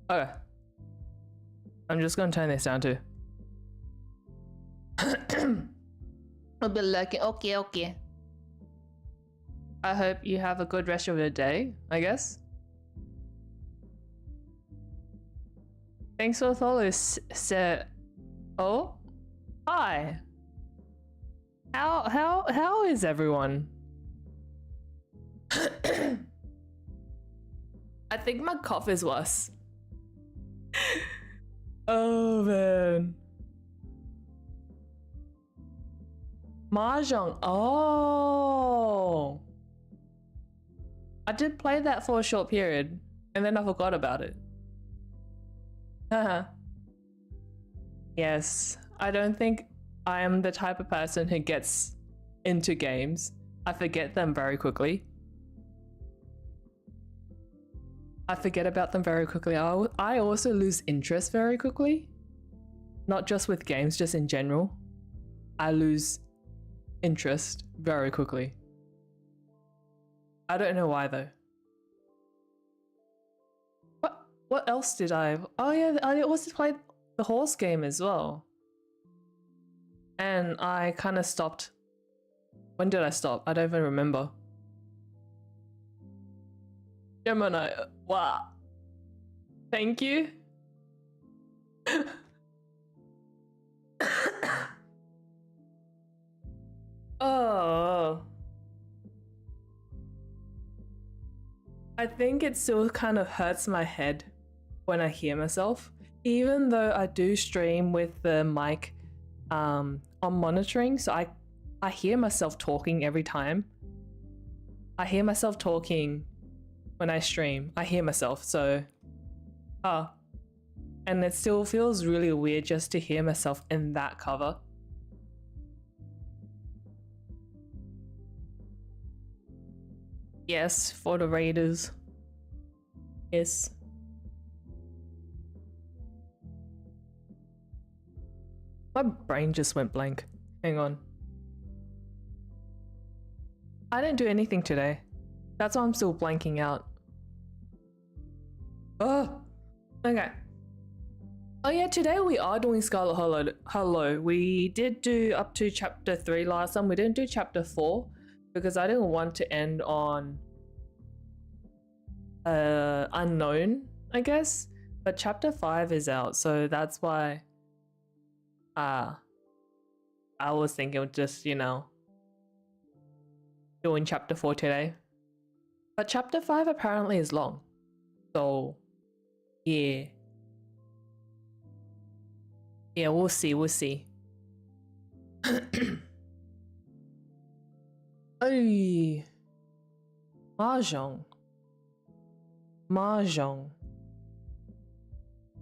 Okay. I'm just gonna turn this down too. I'll be looking. Okay, okay. I hope you have a good rest of your day, I guess. Thanks for the follow, Oh, hi. How is everyone? I think my cough is worse. Oh man. Mahjong. Oh. I did play that for a short period and then I forgot about it. Haha. Yes, I don't think I am the type of person who gets into games. I forget them very quickly. I forget about them very quickly. I also lose interest very quickly. Not just with games, just in general. I lose interest very quickly. I don't know why though. What else did I? Oh yeah, I also played the horse game as well. And I kind of stopped. When did I stop? I don't even remember. Gemini, wow. Thank you. Oh. I think it still kind of hurts my head when I hear myself. Even though I do stream with the mic on monitoring, so I hear myself talking every time. I hear myself talking when I stream. I hear myself, so and it still feels really weird just to hear myself in that cover. Yes, for the Raiders. Yes. My brain just went blank. Hang on. I didn't do anything today. That's why I'm still blanking out. Oh, okay. Oh yeah, today we are doing Scarlet Hollow. We did do up to chapter 3 last time. We didn't do chapter 4 because I didn't want to end on unknown, I guess. But chapter 5 is out, so that's why I was thinking of just, you know, doing chapter 4 today. But chapter 5 apparently is long. So yeah. Yeah, we'll see. Hey, Mahjong.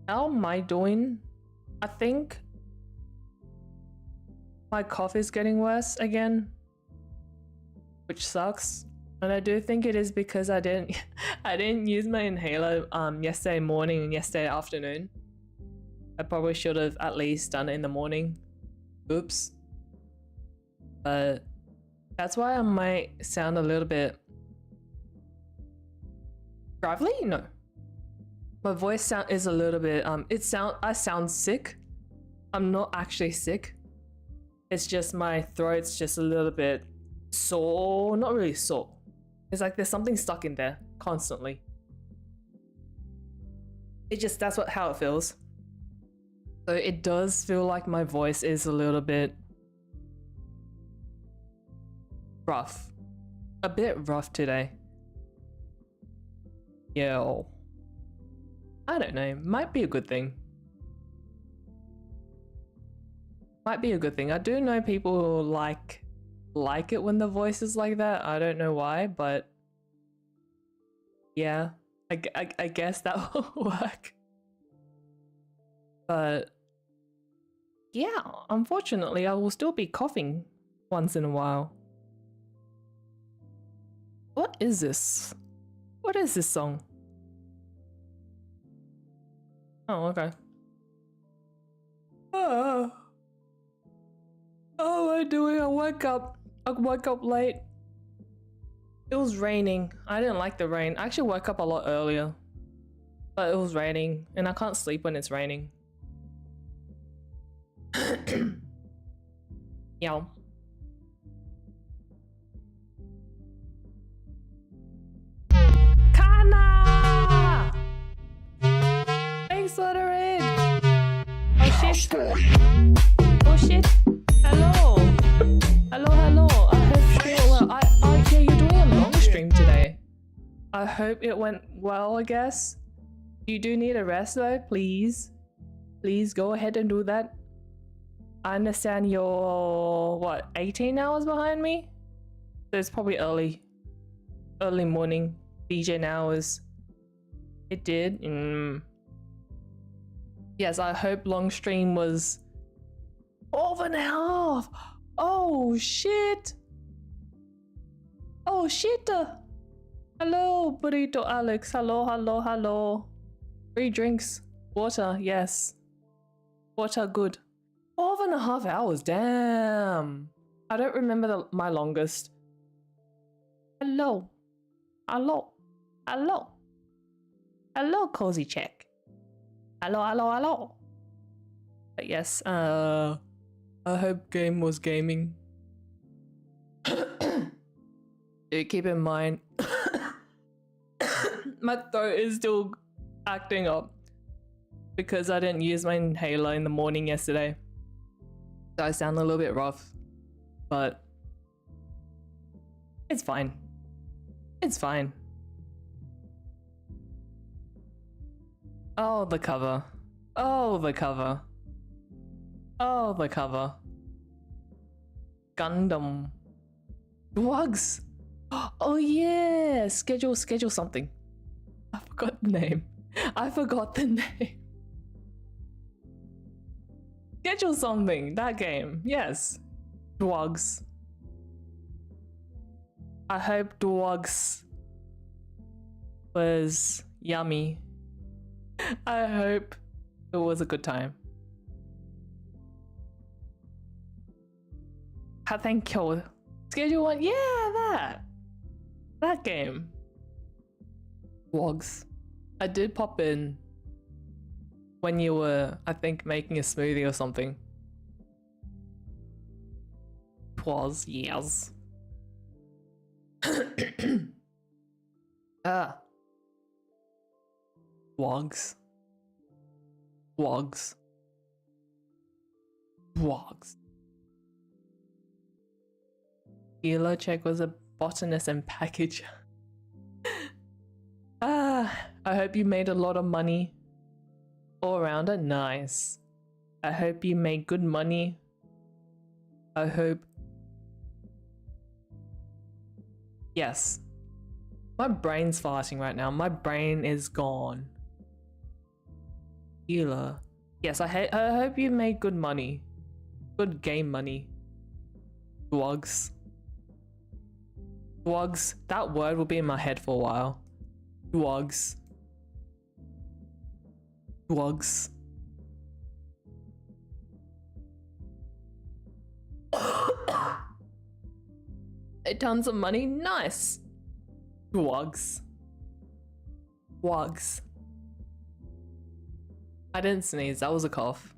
How am I doing? I think my cough is getting worse again, which sucks. And I do think it is because I didn't use my inhaler yesterday morning and yesterday afternoon. I probably should have at least done it in the morning. Oops. But that's why I might sound a little bit gravelly? No. My voice is a little bit I sound sick. I'm not actually sick. It's just my throat's just a little bit sore. Not really sore. It's like there's something stuck in there constantly. That's how it feels. So it does feel like my voice is a little bit rough. A bit rough today. Yeah. I don't know. Might be a good thing. Might be a good thing. I do know people who like it when the voice is like that. I don't know why, but yeah, I guess that will work. But yeah, unfortunately, I will still be coughing once in a while. What is this? What is this song? Oh, okay. How am I doing? I woke up late. It was raining. I didn't like the rain. I actually woke up a lot earlier. But it was raining, and I can't sleep when it's raining. Yeah. Kana! Thanks for the raid. Oh shit. Oh shit. Hello. Hello. I hope stream well. Yeah, you're doing a long stream today. I hope it went well, I guess. You do need a rest though, please. Please go ahead and do that. I understand you're, what, 18 hours behind me? So it's probably early morning DJ hours. It did. Yes, I hope long stream was 12.5. Oh shit. Oh shit. Hello, Burrito Alex. Hello. Free drinks. Water, yes. Water, good. 12.5 hours, damn. I don't remember my longest. Hello, cozy check. Hello. But yes, I hope game was gaming. Do keep in mind, my throat is still acting up because I didn't use my inhaler in the morning yesterday. So I sound a little bit rough, but it's fine. It's fine. Oh, the cover. Gundam. Drugs. Oh yeah, schedule something. I forgot the name. Schedule something, that game, yes. Drugs. I hope drugs was yummy. I hope it was a good time. Thank you. Schedule 1, yeah, that game. Vlogs. I did pop in when you were, I think, making a smoothie or something. Was, yes. Vlogs. Dealer check was a botanist and package. I hope you made a lot of money. All around it, nice. I hope you made good money. I hope. Yes. My brain's farting right now. My brain is gone. Dealer. Yes, I hope you made good money. Good game money. Vlogs. That word will be in my head for a while. Vlogs. A tons of money, nice. Vlogs. I didn't sneeze, that was a cough.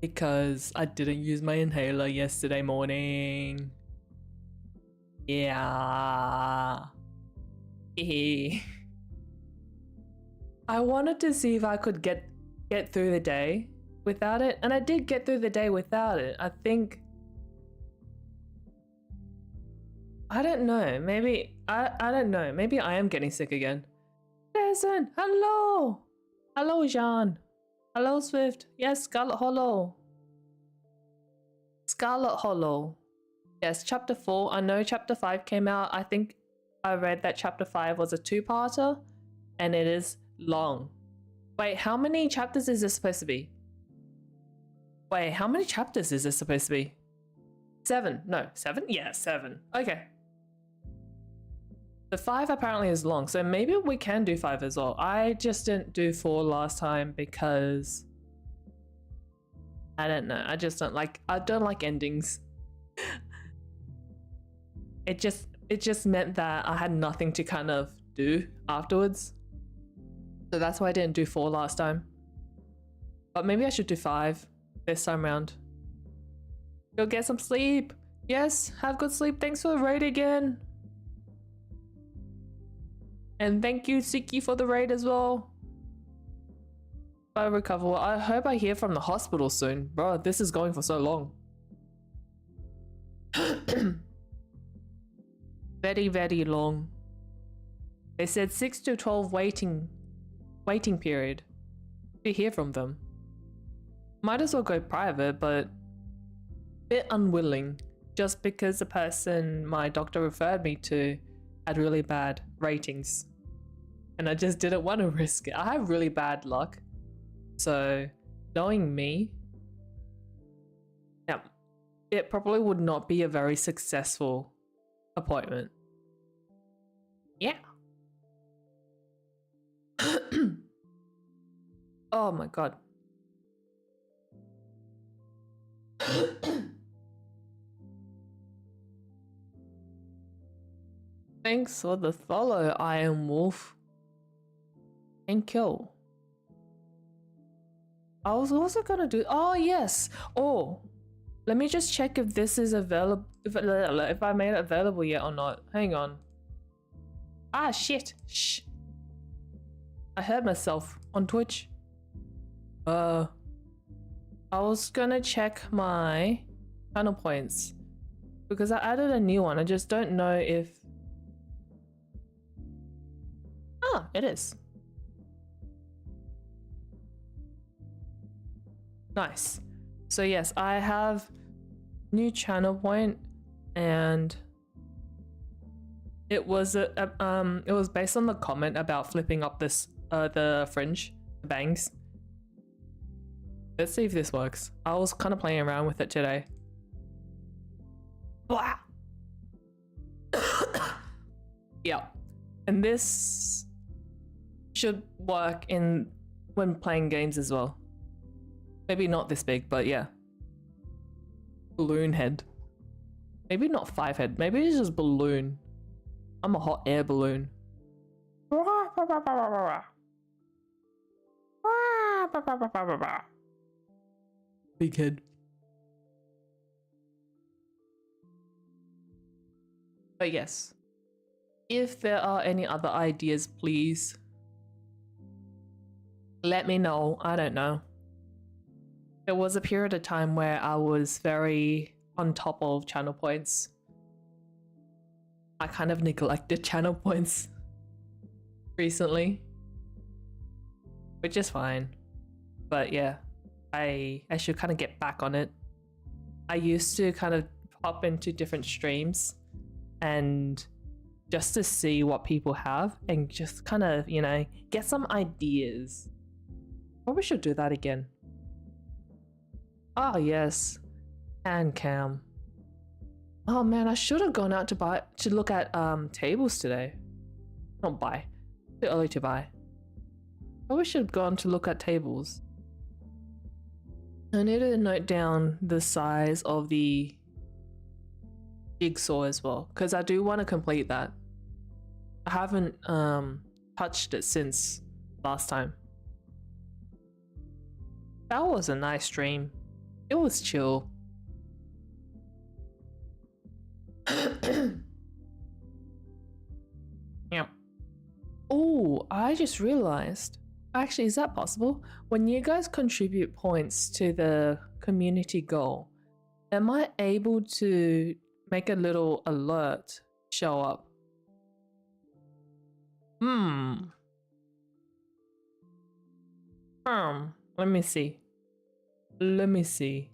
Because I didn't use my inhaler yesterday morning. Yeah. I wanted to see if I could get through the day without it, and I did get through the day without it. I think, I don't know, maybe I don't know, maybe I am getting sick again. Jason, hello Jean, hello Swift. Yes, Scarlet Hollow. Yes, chapter 4. I know chapter 5 came out. I think I read that chapter 5 was a 2-parter, and it is long. Wait, how many chapters is this supposed to be? 7? No, 7? Yeah, 7. Okay. The 5 apparently is long, so maybe we can do 5 as well. I just didn't do 4 last time because I don't know. I don't like endings. It just it just meant that I had nothing to kind of do afterwards. So that's why I didn't do 4 last time. But maybe I should do 5 this time around. Go get some sleep. Yes, have good sleep. Thanks for the raid again. And thank you, Siki, for the raid as well. I recover well. I hope I hear from the hospital soon. Bro, this is going for so long. Very, very long. They said 6 to 12 waiting period to hear from them. Might as well go private, but bit unwilling just because the person my doctor referred me to had really bad ratings. And I just didn't want to risk it. I have really bad luck. So knowing me, yeah, it probably would not be a very successful appointment. Yeah. Oh my god. Thanks for the follow, I am Wolf. And kill. I was also gonna do. Oh yes. Oh, let me just check if this is available. If I made it available yet or not. Hang on. Ah shit. Shh. I heard myself on Twitch. I was gonna check my channel points because I added a new one. I just don't know if. Ah, it is. Nice. So yes, I have new channel point, and it was it was based on the comment about flipping up this the fringe, the bangs. Let's see if this works. I was kind of playing around with it today. Blah. Yeah, and this should work in when playing games as well. Maybe not this big, but yeah. Balloon head. Maybe not 5 head. Maybe it's just balloon. I'm a hot air balloon. Big head. But yes. If there are any other ideas, please let me know. I don't know. There was a period of time where I was very on top of channel points. I kind of neglected channel points recently, which is fine. But yeah, I should kind of get back on it. I used to kind of pop into different streams and just to see what people have and just kind of, you know, get some ideas. Probably should do that again. Oh yes, and cam. Oh man, I should have gone out to look at tables today. Not buy. Too early to buy. Probably should have gone to look at tables. I need to note down the size of the jigsaw as well, because I do want to complete that. I haven't touched it since last time. That was a nice stream. It was chill. Yep. Oh, I just realized. Actually, is that possible? When you guys contribute points to the community goal, am I able to make a little alert show up? Let me see. Let me see.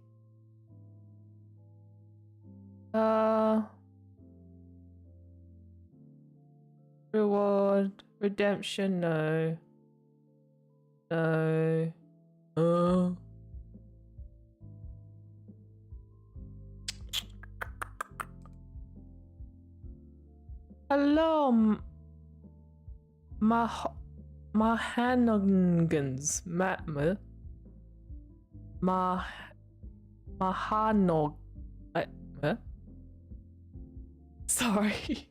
Reward, redemption, no. No. Hello, Mahanogans. Mahanog. Sorry.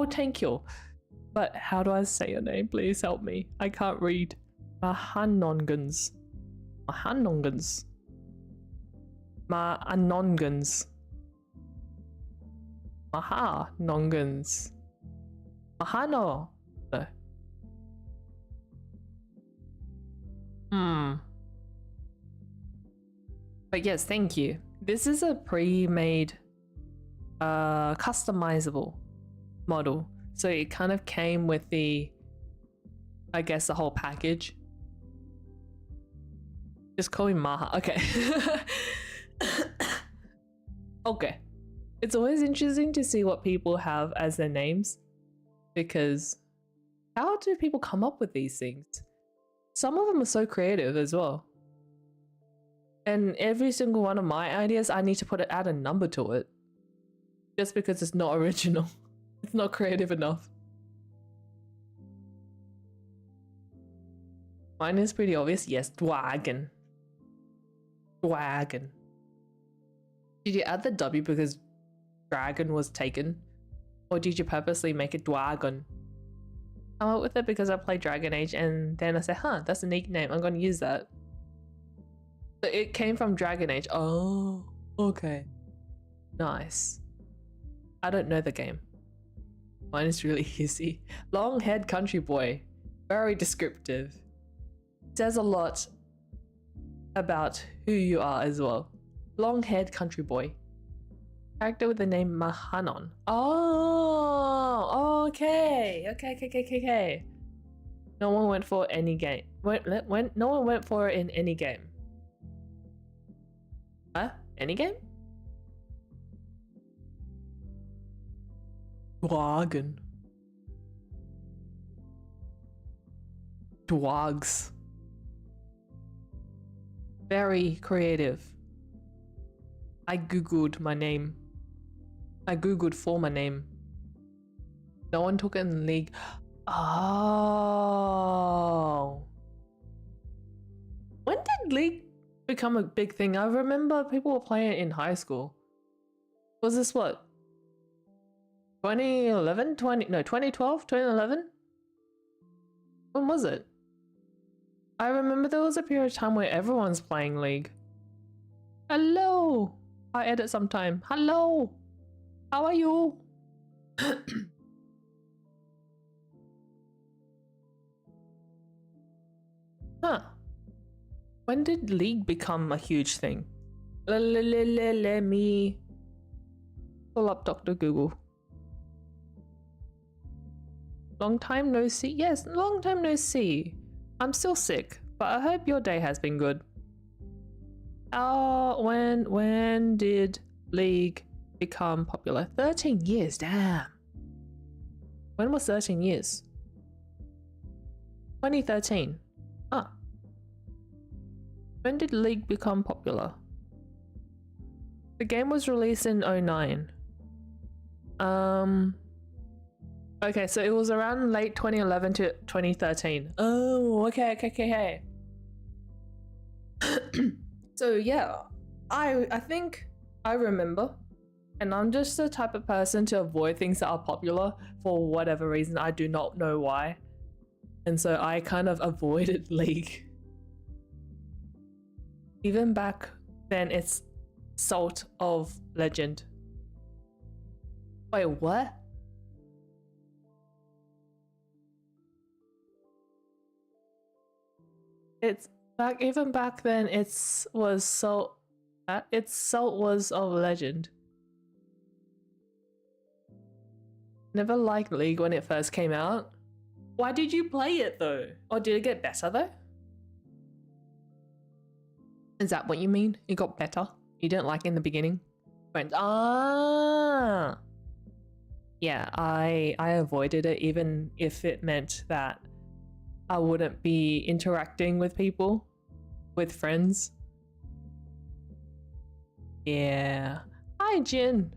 Oh, thank you. But how do I say your name? Please help me. I can't read. Mahanongans. Mahanongans. Mahanongans. Mahanongans. Mahano. No. But yes, thank you. This is a pre-made, customizable model. So it kind of came with the, I guess, the whole package. Just call me Maha. Okay. Okay. It's always interesting to see what people have as their names, because how do people come up with these things? Some of them are so creative as well. And every single one of my ideas, I need to add a number to it. Just because it's not original. It's not creative enough. Mine is pretty obvious. Yes, Dwagon. Dwagon. Did you add the W because dragon was taken? Or did you purposely make it Dwagon? I went with it because I play Dragon Age and then I said, huh, that's a neat name. I'm going to use that. So it came from Dragon Age. Oh, okay. Nice. I don't know the game. Mine is really easy. Long-haired country boy. Very descriptive. Says a lot about who you are as well. Long-haired country boy. Character with the name Mahanon. Oh, okay. Okay. No one went for any game. No one went for it in any game. Huh? Any game? Dwagon. Dwogs. Very creative. I googled my name. I googled for my name. No one took it in the league. Oh. When did League become a big thing? I remember people were playing it in high school. Was this what? 2011? 2012? 2011? When was it? I remember there was a period of time where everyone's playing League. Hello! I edit sometime. Hello! How are you? Huh. When did League become a huge thing? Let me pull up Dr. Google. Long time no see. Yes, long time no see. I'm still sick, but I hope your day has been good. When did League become popular? 13 years, damn. When was 13 years? 2013. Ah. When did League become popular? The game was released in 2009. Okay, so it was around late 2011 to 2013. Oh, okay. So yeah, I think I remember, and I'm just the type of person to avoid things that are popular for whatever reason. I do not know why. And so I kind of avoided League. Even back then, it's Salt of Legend. Wait, what? It's back, even back then, Salt was of Legend. Never liked League when it first came out. Why did you play it though? Or did it get better though? Is that what you mean? It got better? You didn't like it in the beginning? Ah! Yeah, I avoided it even if it meant that I wouldn't be interacting with people, with friends. Yeah. Hi, Jin.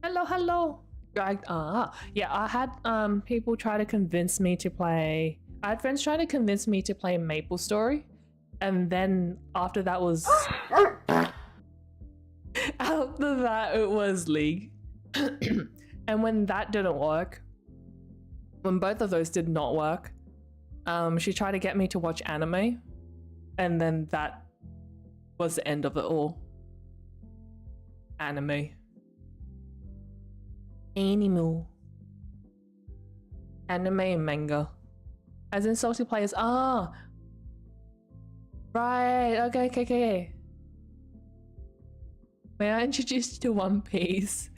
Hello. Yeah, I had people try to convince me to play. I had friends try to convince me to play Maple Story, and then after that was after that it was League. And when that didn't work, when both of those did not work, she tried to get me to watch anime, and then that was the end of it all. Anime. Animal. Anime and manga. As in salty players. Ah! Right, okay. May I introduce you to One Piece?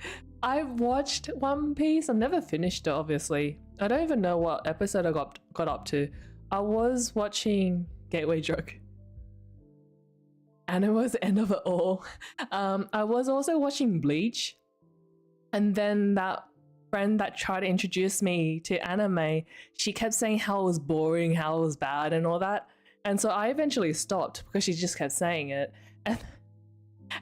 I watched One Piece. I never finished it, obviously. I don't even know what episode I got up to. I was watching Gateway Drug. And it was the end of it all. I was also watching Bleach. And then that friend that tried to introduce me to anime, she kept saying how it was boring, how it was bad and all that. And so I eventually stopped because she just kept saying it.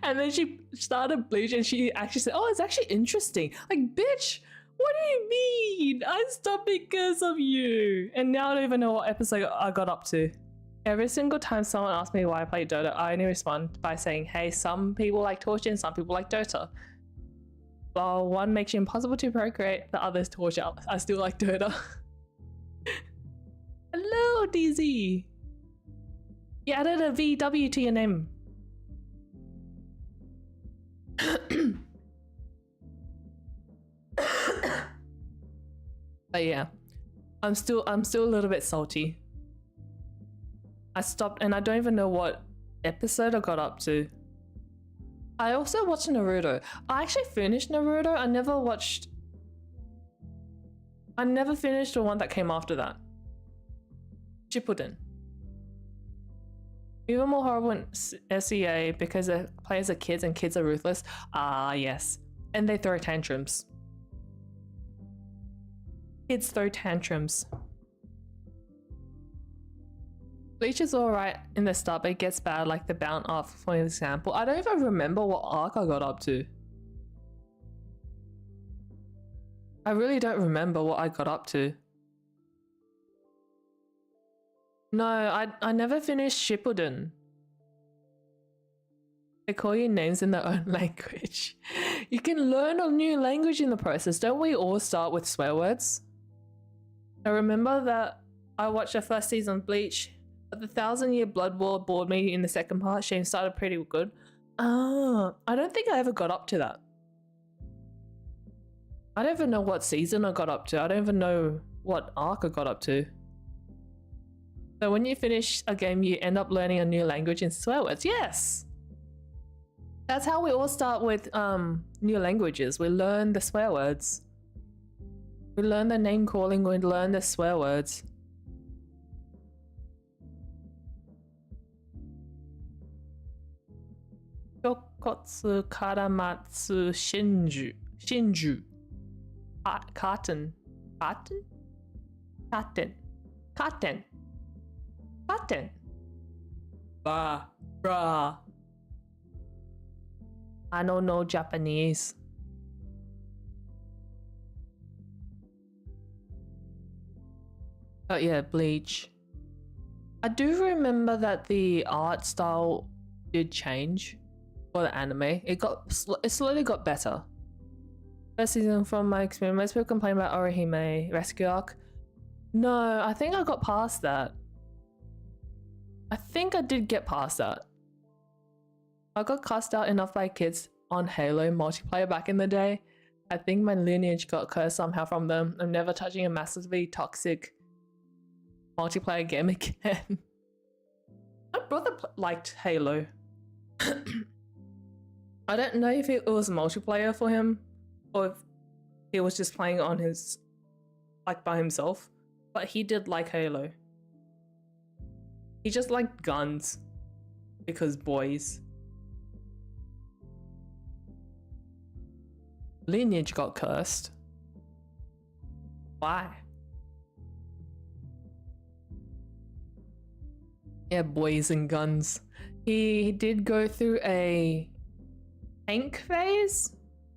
And then she started Bleach and she actually said, oh, it's actually interesting. Like, bitch, what do you mean? I stopped because of you. And now I don't even know what episode I got up to. Every single time someone asks me why I play Dota, I only respond by saying, hey, some people like torture and some people like Dota. While one makes you impossible to procreate, the other is torture. I still like Dota. Hello, DZ. You added a VW to your name. But yeah, I'm still a little bit salty. I stopped and I don't even know what episode I got up to. I also watched Naruto. I actually finished Naruto. I never finished the one that came after that. Shippuden. Even more horrible in SEA because the players are kids and kids are ruthless. Ah, yes. And they throw tantrums. Kids throw tantrums. Bleach is alright in the start, but it gets bad, like the Bound Off, for example. I don't even remember what arc I got up to. I really don't remember what I got up to. No, I never finished Shippuden. They call you names in their own language. You can learn a new language in the process. Don't we all start with swear words? I remember that I watched the first season of Bleach, but the 1,000-Year Blood War bored me in the second part. Shane started pretty good. Ah, I don't think I ever got up to that. I don't even know what season I got up to. I don't even know what arc I got up to. So when you finish a game, you end up learning a new language in swear words. Yes! That's how we all start with new languages. We learn the swear words. We learn the name calling, we learn the swear words. Shokotsu Karamatsu Shinju. Cotton. Bruh. I don't know Japanese. But yeah, Bleach. I do remember that the art style did change for the anime. It slowly got better. First season, from my experience, most people complain about Orihime rescue arc. No, I think I got past that. I think I did get past that. I got cussed out enough by kids on Halo multiplayer back in the day. I think my lineage got cursed somehow from them. I'm never touching a massively toxic multiplayer game again. My brother liked Halo. I don't know if it was multiplayer for him or if he was just playing on his, like, by himself, but he did like Halo. He just liked guns because boys. Lineage got cursed. Why? Yeah, boys and guns. He did go through a tank phase.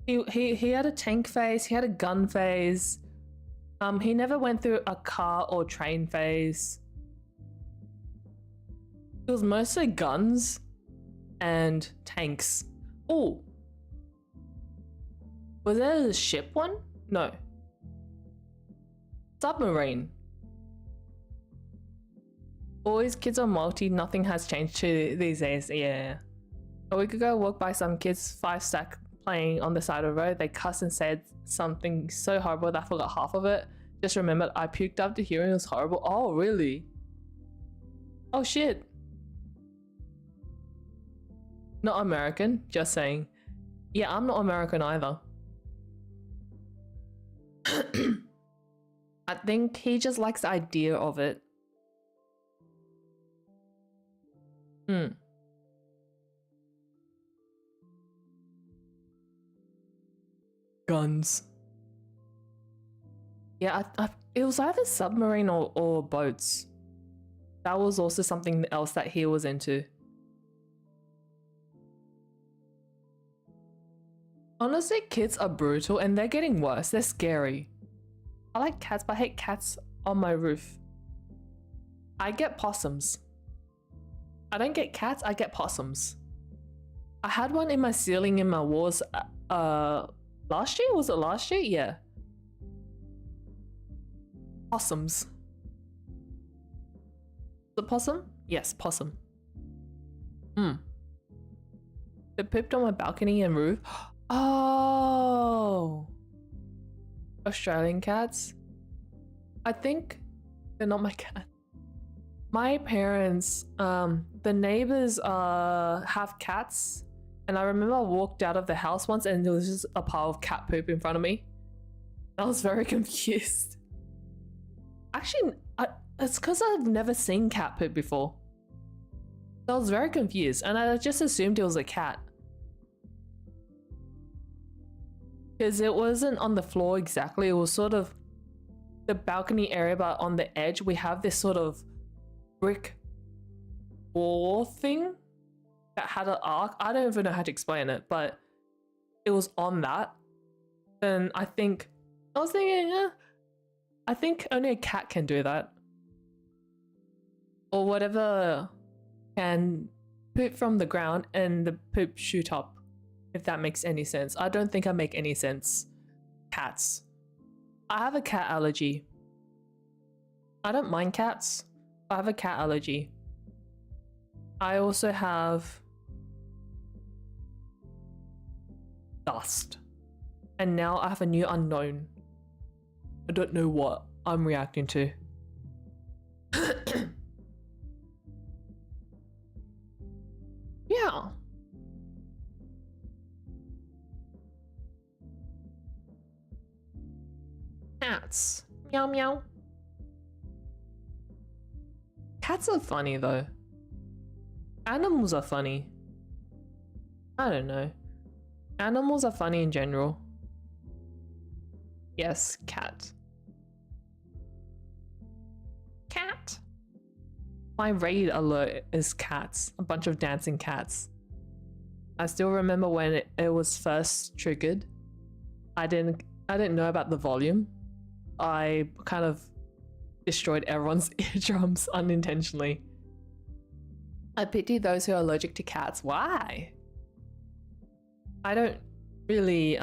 He had a tank phase. He had a gun phase. He never went through a car or train phase. It was mostly guns and tanks. Oh, was there a ship one? No. Submarine. Always kids are multi, nothing has changed to these days. Yeah. A week ago, I walked by some kids 5-stack playing on the side of the road. They cussed and said something so horrible that I forgot half of it. Just remembered I puked after hearing it was horrible. Oh, really? Oh, shit. Not American, just saying. Yeah, I'm not American either. I think he just likes the idea of it. Guns. Yeah, it was either submarine or boats. That was also something else that he was into. Honestly, kids are brutal and they're getting worse. They're scary. I like cats, but I hate cats on my roof. I get possums. I don't get cats, I get possums. I had one in my ceiling in my walls last year? Was it last year? Yeah. Possums. The possum? Yes, possum. They pooped on my balcony and roof. Oh. Australian cats? I think they're not my cat. My parents, the neighbors have cats, and I remember I walked out of the house once and there was just a pile of cat poop in front of me. I was very confused. Actually, it's because I've never seen cat poop before. So I was very confused and I just assumed it was a cat. Because it wasn't on the floor exactly, it was sort of the balcony area, but on the edge we have this sort of brick wall thing that had an arc. I don't even know how to explain it, but it was on that. And I was thinking, yeah, I think only a cat can do that. Or whatever can poop from the ground and the poop shoot up, if that makes any sense. I don't think I make any sense. Cats. I have a cat allergy. I don't mind cats. I have a cat allergy. I also have dust. And now I have a new unknown. I don't know what I'm reacting to. Yeah. Cats. Meow meow. Cats are funny though. Animals are funny. I don't know. Animals are funny in general. Yes, cat. Cat. My raid alert is cats. A bunch of dancing cats. I still remember when it was first triggered. I didn't know about the volume. I kind of destroyed everyone's eardrums unintentionally. I pity those who are allergic to cats. Why? I don't really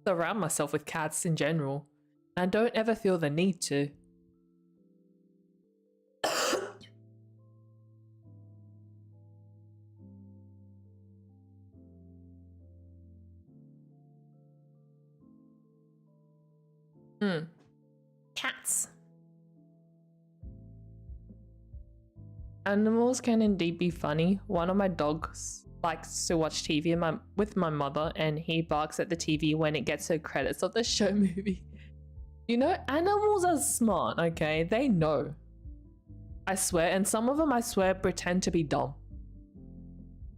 surround myself with cats in general. I don't ever feel the need to. Cats. Animals can indeed be funny. One of my dogs likes to watch TV with my mother, and he barks at the TV when it gets to credits of the show movie. You know, animals are smart, okay? They know. I swear, and some of them, I swear, pretend to be dumb.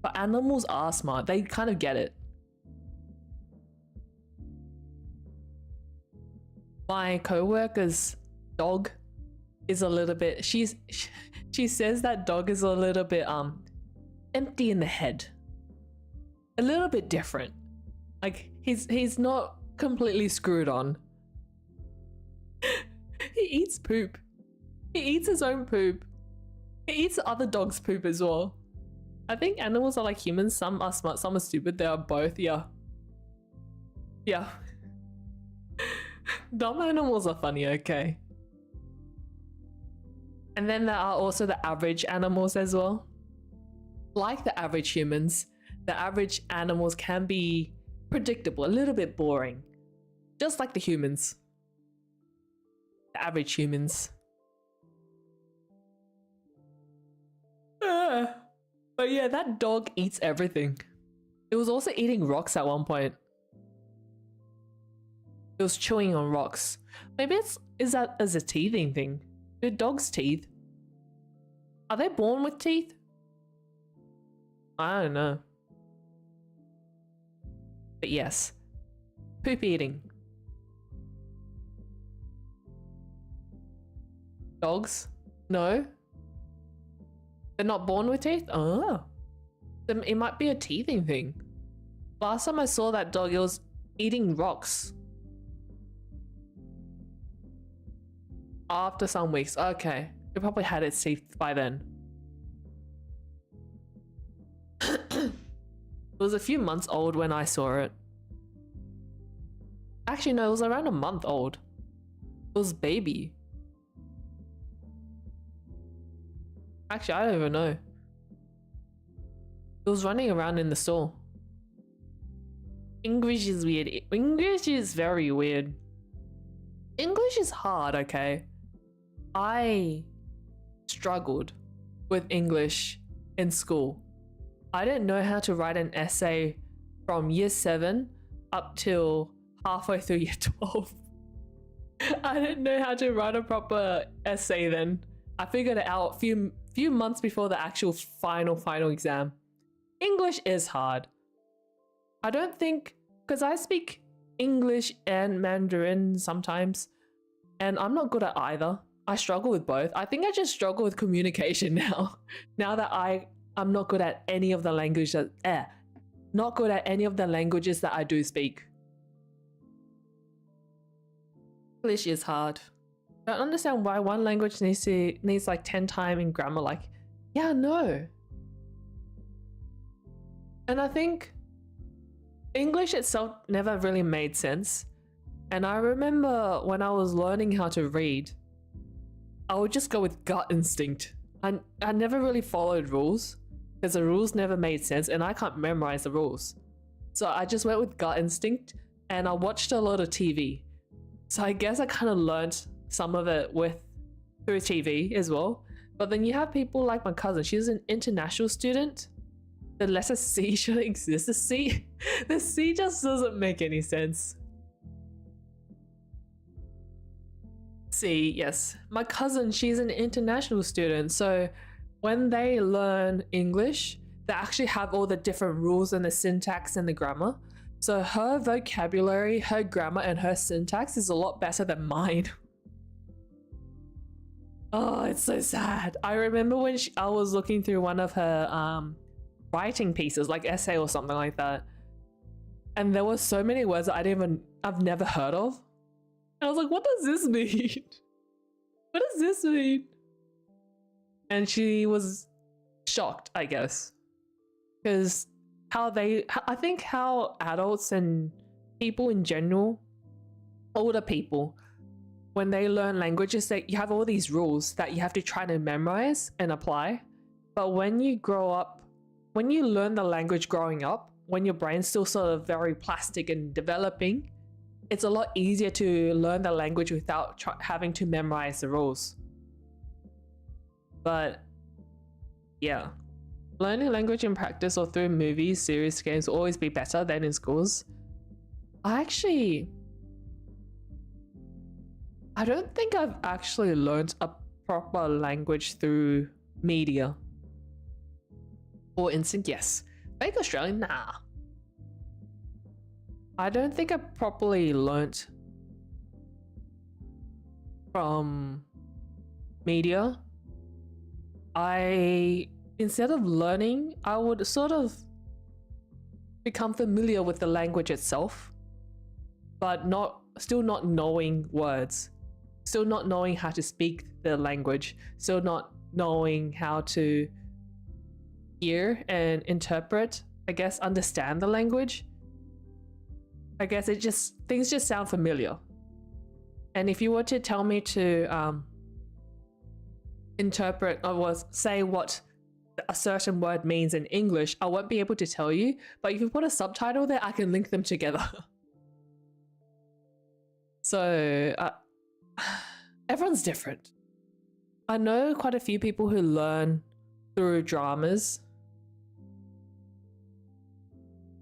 But animals are smart. They kind of get it. My co-worker's dog is a little bit, she says that dog is a little bit empty in the head. A little bit different. Like he's not completely screwed on. He eats poop. He eats his own poop. It eats other dogs' poop as well. I think animals are like humans. Some are smart, some are stupid. They are both, yeah. Yeah. Dumb animals are funny, okay. And then there are also the average animals as well. Like the average humans, the average animals can be predictable, a little bit boring. Just like the humans. The average humans. But yeah, that dog eats everything. It was also eating rocks at one point. It was chewing on rocks. Maybe is that as a teething thing? Do dogs teeth? Are they born with teeth? I don't know. But yes, poop eating. Dogs? No? They're not born with teeth? Oh. Then it might be a teething thing. Last time I saw that dog, it was eating rocks. After some weeks. Okay. It probably had its teeth by then. It was a few months old when I saw it. Actually, no, it was around a month old. It was baby. Actually, I don't even know. It was running around in the store. English is weird. English is very weird. English is hard, okay? I struggled with English in school. I didn't know how to write an essay from year 7 up till halfway through year 12. I didn't know how to write a proper essay then. I figured it out few months before the actual final exam. English is hard. I don't think, because I speak English and Mandarin sometimes, and I'm not good at either. I struggle with both. I think I just struggle with communication now. Now that I'm not good at any of the languages not good at any of the languages that I do speak. English is hard. I don't understand why one language needs like 10 times in grammar. Like, yeah, no. And I think English itself never really made sense. And I remember when I was learning how to read, I would just go with gut instinct. I never really followed rules because the rules never made sense and I can't memorize the rules. So I just went with gut instinct and I watched a lot of TV. So I guess I kind of learned some of it through TV as well. But then you have people like my cousin. She's an international student. The letter C shouldn't exist. The C just doesn't make any sense. C, yes. My cousin, she's an international student. So when they learn English, they actually have all the different rules and the syntax and the grammar. So her vocabulary, her grammar, and her syntax is a lot better than mine. Oh, it's so sad. I remember when I was looking through one of her writing pieces, like essay or something like that, and there were so many words that I've never heard of. And I was like, what does this mean? What does this mean? And she was shocked, I guess, because I think how adults and people in general, older people, when they learn languages, you have all these rules that you have to try to memorize and apply. But when you grow up, when you learn the language growing up, when your brain's still sort of very plastic and developing, it's a lot easier to learn the language without having to memorize the rules. But yeah, learning language in practice or through movies, series, games will always be better than in schools. I don't think I've actually learned a proper language through media. Or instinct, yes. Fake Australian, nah. I don't think I properly learnt from media. Instead of learning, I would sort of become familiar with the language itself, but still not knowing words, still not knowing how to speak the language, still not knowing how to hear and interpret, I guess, understand the language. I guess things just sound familiar. And if you were to tell me to interpret or say what a certain word means in English, I won't be able to tell you. But if you put a subtitle there, I can link them together. So everyone's different. I know quite a few people who learn through dramas.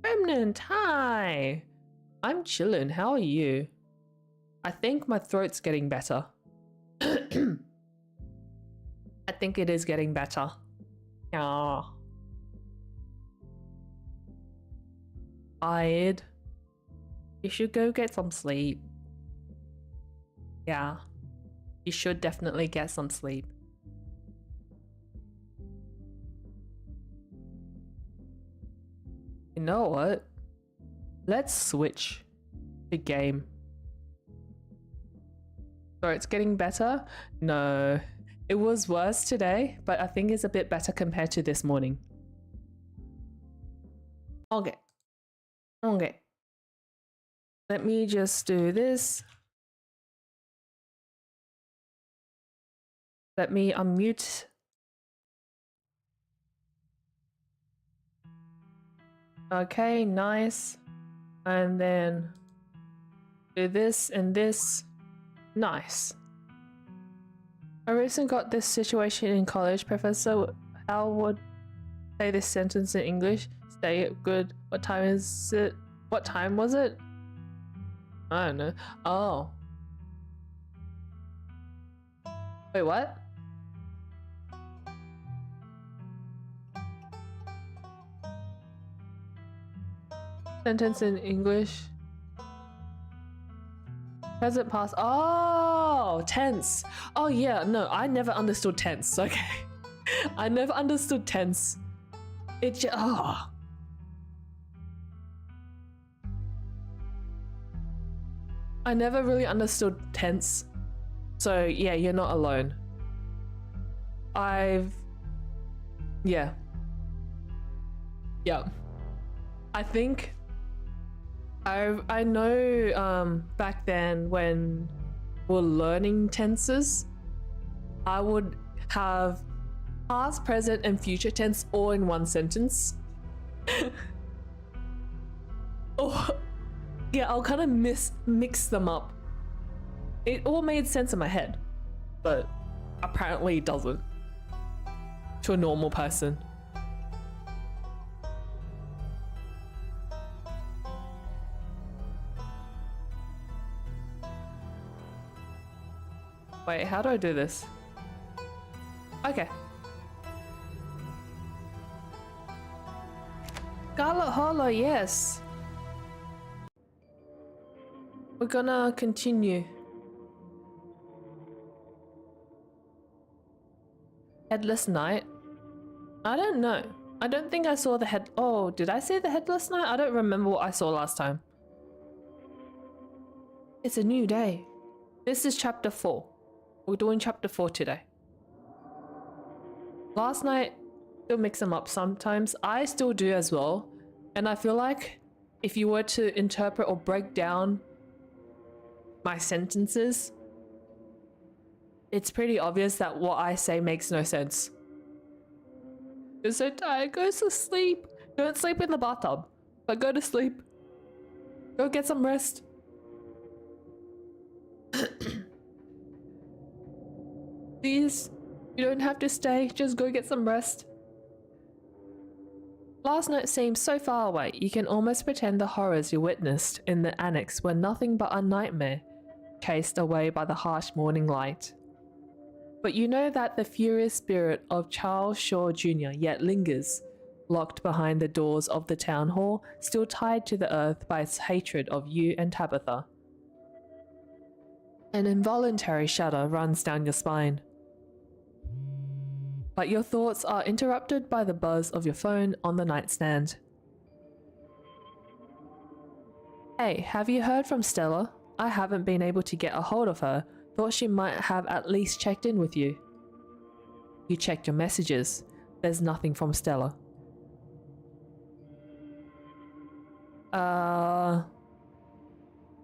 Remnant, hi! I'm chillin', how are you? I think my throat's getting better. I think it is getting better. Yeah. Tired. You should go get some sleep. Yeah. You should definitely get some sleep. You know what? Let's switch the game. So it's getting better? No. It was worse today, but I think it's a bit better compared to this morning. Okay. Okay. Let me just do this. Let me unmute. Okay, nice. And then do this and this. Nice. I recently got this situation in college. Professor How would say this sentence in English. Stay it good. What time is it? What time was it? I don't know. Oh. Wait, what? Sentence in English. Present past. Oh, tense. Oh yeah, no, I never understood tense. Okay. I never understood tense. It just, oh. I never really understood tense. So yeah, you're not alone. Yeah. I think I know back then when we're learning tenses, I would have past, present, and future tense all in one sentence. Oh, yeah, I'll kind of mix them up. It all made sense in my head, but apparently it doesn't to a normal person. Wait, how do I do this? Okay. Scarlet Hollow, yes. We're gonna continue. Headless Knight? I don't know. I don't think I saw the head. Oh, did I see the Headless Knight? I don't remember what I saw last time. It's a new day. This is chapter 4. We're doing chapter 4 today. Last night, still mix them up sometimes. I still do as well. And I feel like if you were to interpret or break down my sentences, it's pretty obvious that what I say makes no sense. You're so tired, go to sleep. Don't sleep in the bathtub, but go to sleep. Go get some rest. Please, you don't have to stay, just go get some rest. Last night seemed so far away, you can almost pretend the horrors you witnessed in the annex were nothing but a nightmare, chased away by the harsh morning light. But you know that the furious spirit of Charles Shaw Jr. yet lingers, locked behind the doors of the town hall, still tied to the earth by its hatred of you and Tabitha. An involuntary shudder runs down your spine. But your thoughts are interrupted by the buzz of your phone on the nightstand. Hey, have you heard from Stella? I haven't been able to get a hold of her. Thought she might have at least checked in with you. You checked your messages. There's nothing from Stella.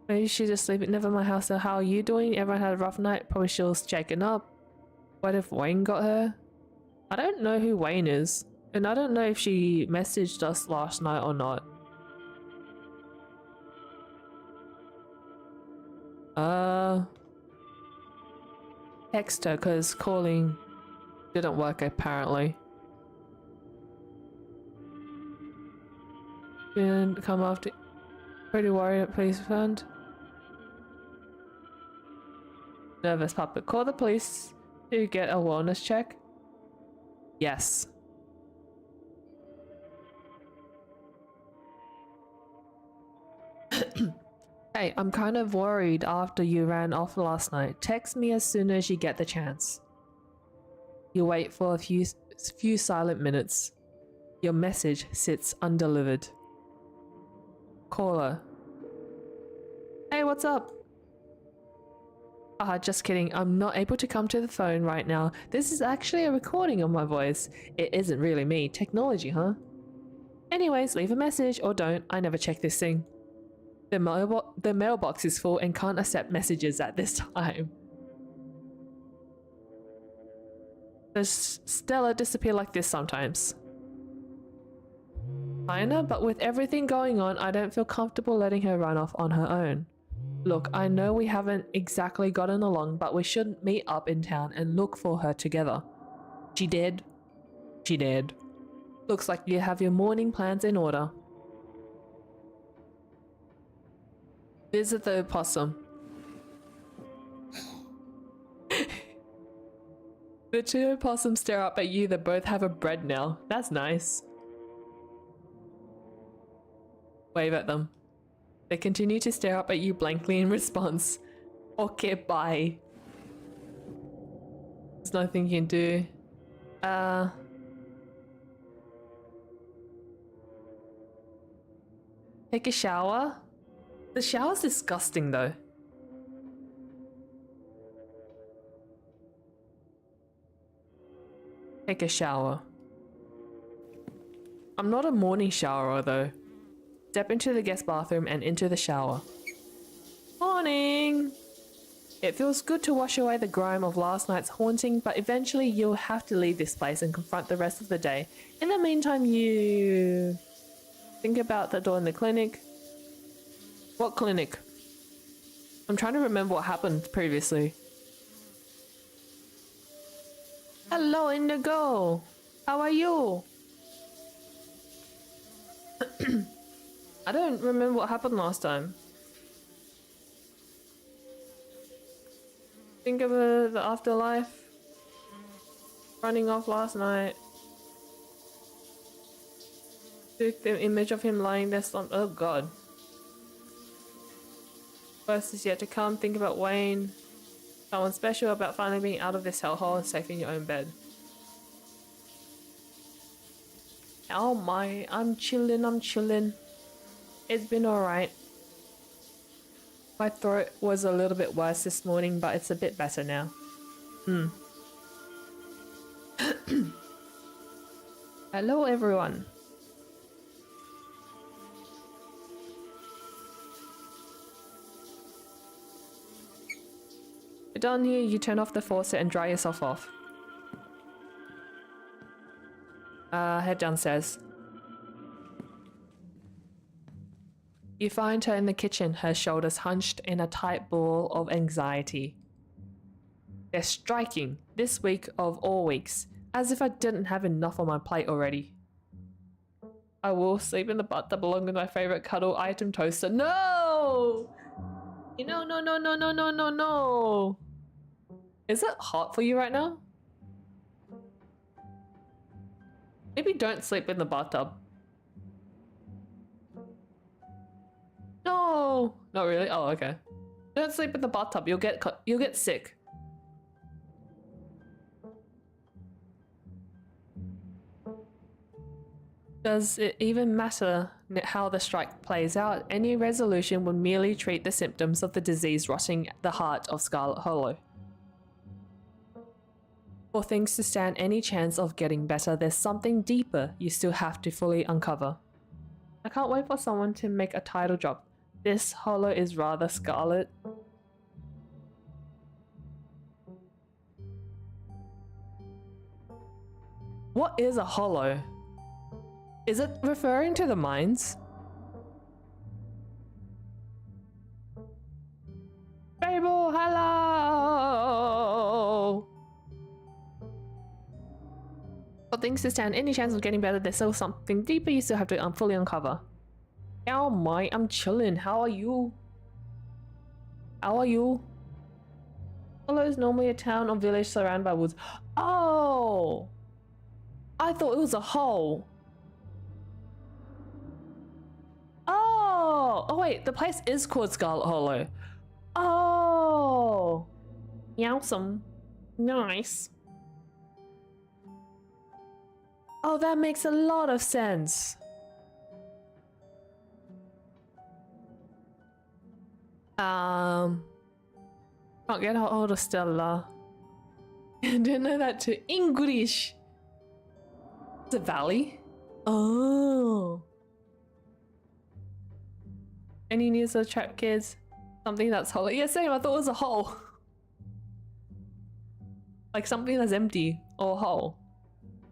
Maybe she's just sleeping. Never my house. So how are you doing? Everyone had a rough night. Probably she was checking up. What if Wayne got her? I don't know who Wayne is. And I don't know if she messaged us last night or not. Text her because calling didn't work apparently. Didn't come after. Pretty worried at police found. Nervous puppet. Call the police to get a wellness check. Yes. Hey, I'm kind of worried after you ran off last night. Text me as soon as you get the chance. You wait for a few silent minutes. Your message sits undelivered. Caller. Hey, what's up? Just kidding. I'm not able to come to the phone right now. This is actually a recording of my voice. It isn't really me. Technology, huh? Anyways, leave a message or don't. I never check this thing. The mailbox is full and can't accept messages at this time. Does Stella disappear like this sometimes? Kinda, but with everything going on, I don't feel comfortable letting her run off on her own. Look, I know we haven't exactly gotten along, but we should meet up in town and look for her together. She did. She did. Looks like you have your morning plans in order. Visit the opossum. The two opossums stare up at you. They both have a bread now. That's nice. Wave at them. They continue to stare up at you blankly in response. Okay, bye. There's nothing you can do. Take a shower? The shower's disgusting though. Take a shower. I'm not a morning showerer though. Step into the guest bathroom and into the shower. Morning! It feels good to wash away the grime of last night's haunting, but eventually you'll have to leave this place and confront the rest of the day. In the meantime, you think about the door in the clinic. What clinic? I'm trying to remember what happened previously. Hello, Indigo! How are you? I don't remember what happened last time. Think of the afterlife. Running off last night. Took the image of him lying there slumped. Oh god. Worst is yet to come. Think about Wayne. Someone special about finally being out of this hellhole and safe in your own bed. Oh my, I'm chilling. It's been alright. My throat was a little bit worse this morning, but it's a bit better now. Hello everyone. You're done here, you turn off the faucet and dry yourself off. Head downstairs. You find her in the kitchen, her shoulders hunched in a tight ball of anxiety. They're striking, this week of all weeks, as if I didn't have enough on my plate already. I will sleep in the bathtub along with my favorite cuddle item toaster. No! No. Is it hot for you right now? Maybe don't sleep in the bathtub. No, not really. Oh, okay. Don't sleep in the bathtub. You'll get sick. Does it even matter how the strike plays out? Any resolution would merely treat the symptoms of the disease rotting the heart of Scarlet Hollow. For things to stand any chance of getting better, there's something deeper you still have to fully uncover. I can't wait for someone to make a title drop. This hollow is rather scarlet. What is a hollow? Is it referring to the mines? Fable, hello! For things to stand any chance of getting better, there's still something deeper you still have to fully uncover. Oh my, I'm chilling. How are you? How are you? Hollow is normally a town or village surrounded by woods. Oh! I thought it was a hole. Oh! Oh wait, the place is called Scarlet Hollow. Oh! Yowsome. Nice. Oh, that makes a lot of sense. Can't get a hold of Stella. I didn't know that too. English. The valley? Oh. Any news of trap kids? Something that's hollow? Yeah, same. I thought it was a hole. Like something that's empty or whole.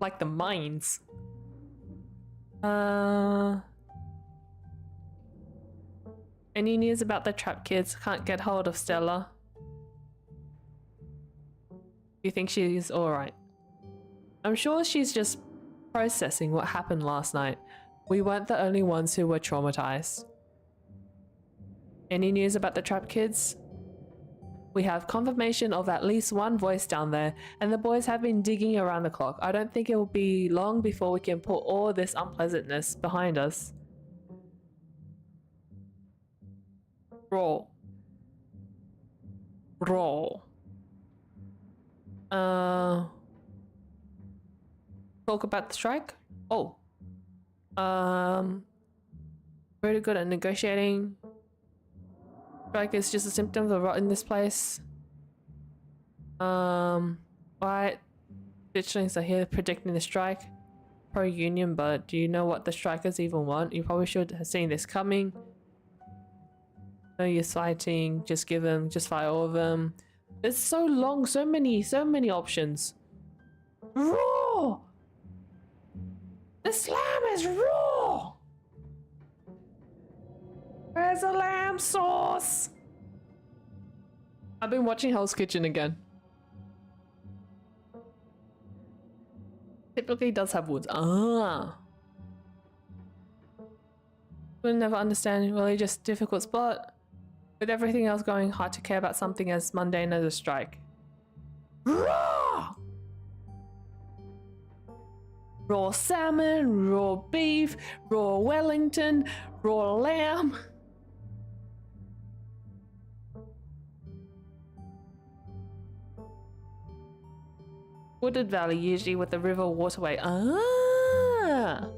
Like the mines. Any news about the trap kids? Can't get hold of Stella. You think she's alright? I'm sure she's just processing what happened last night. We weren't the only ones who were traumatized. Any news about the trap kids? We have confirmation of at least one voice down there, and the boys have been digging around the clock. I don't think it will be long before we can put all this unpleasantness behind us. Roll. Roll. Talk about the strike? Oh. Very good at negotiating. Strike is just a symptom of the rot in this place. White bitchlings are here predicting the strike. Pro-union, but do you know what the strikers even want? You probably should have seen this coming. No use fighting, just fight all of them. It's so long, so many options. Raw! The slam is raw! Where's the lamb sauce? I've been watching Hell's Kitchen again. Typically does have woods. Ah. We'll never understand, really just difficult spot. With everything else going, hard to care about something as mundane as a strike. Raw! Raw salmon, raw beef, raw Wellington, raw lamb. Wooded valley, usually with the river waterway. Ah!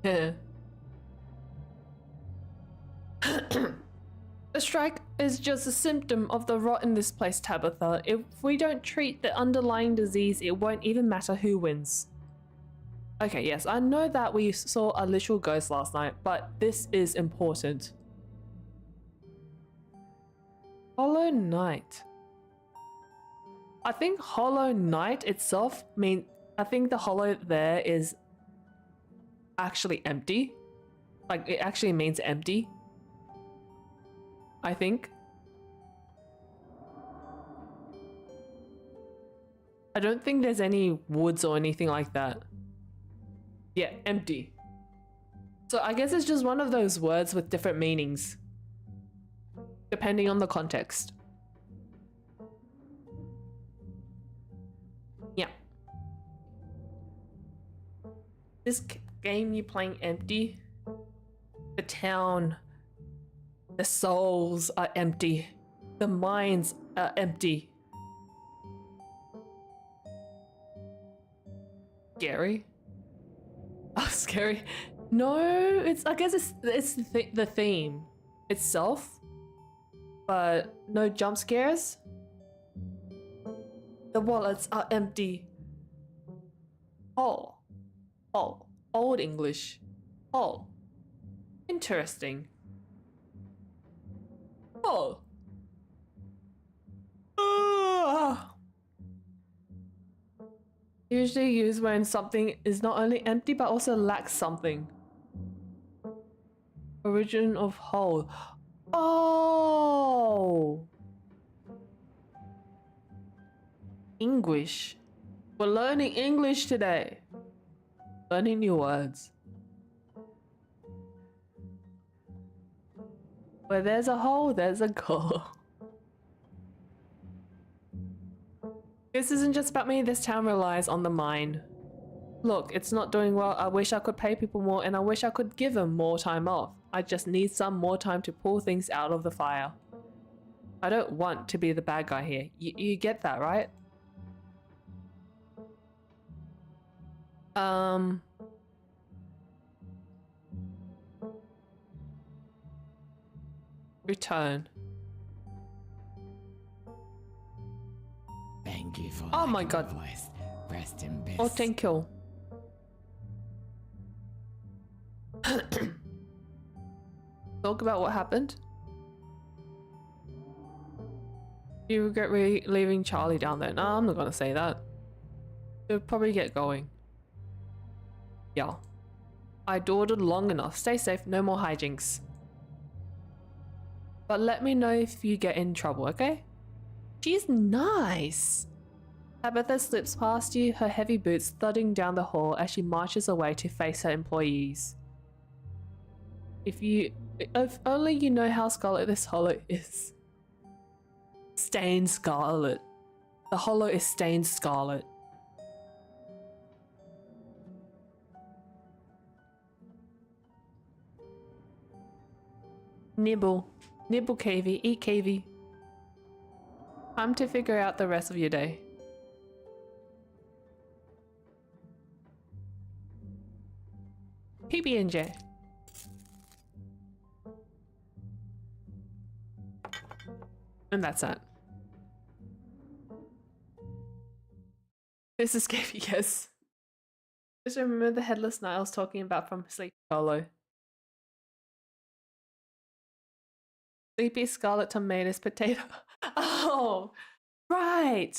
Yeah. The strike is just a symptom of the rot in this place, Tabitha. If we don't treat the underlying disease, it won't even matter who wins. Okay, yes, I know that we saw a literal ghost last night, but this is important. Hollow Knight. I think Hollow Knight itself I think the hollow there is actually empty. Like, it actually means empty. I think. I don't think there's any woods or anything like that. Yeah, empty. So I guess it's just one of those words with different meanings, depending on the context. Yeah. This game you playing empty? The town, the souls are empty. The minds are empty. Scary? Oh, scary. No, I guess it's the theme itself. but no jump scares. The wallets are empty. Oh. Oh. Old English. Oh. Interesting. Oh. Usually used when something is not only empty but also lacks something. Origin of whole. Oh. English. We're learning English today. Learning new words. Where there's a hole, there's a goal. This isn't just about me, this town relies on the mine. Look, it's not doing well. I wish I could pay people more and I wish I could give them more time off. I just need some more time to pull things out of the fire. I don't want to be the bad guy here. You get that, right? Return. Thank you for oh my god. voice. Rest in peace. Oh, thank you. Talk about what happened. You regret leaving Charlie down there? No, I'm not gonna say that. You'll probably get going. Yeah. I dawdled long enough. Stay safe, no more hijinks. But let me know if you get in trouble, okay? She's nice. Tabitha slips past you, her heavy boots thudding down the hall as she marches away to face her employees. If only you know how scarlet this hollow is. Stained scarlet. The hollow is stained scarlet. Nibble. Nibble, Cavey. Eat, Cavey. Time to figure out the rest of your day. PB&J. And that's that. This is Cavey, yes. Just remember the headless knight I was talking about from Sleepy Hollow. Sleepy Scarlet Tomatoes Potato. Oh, right.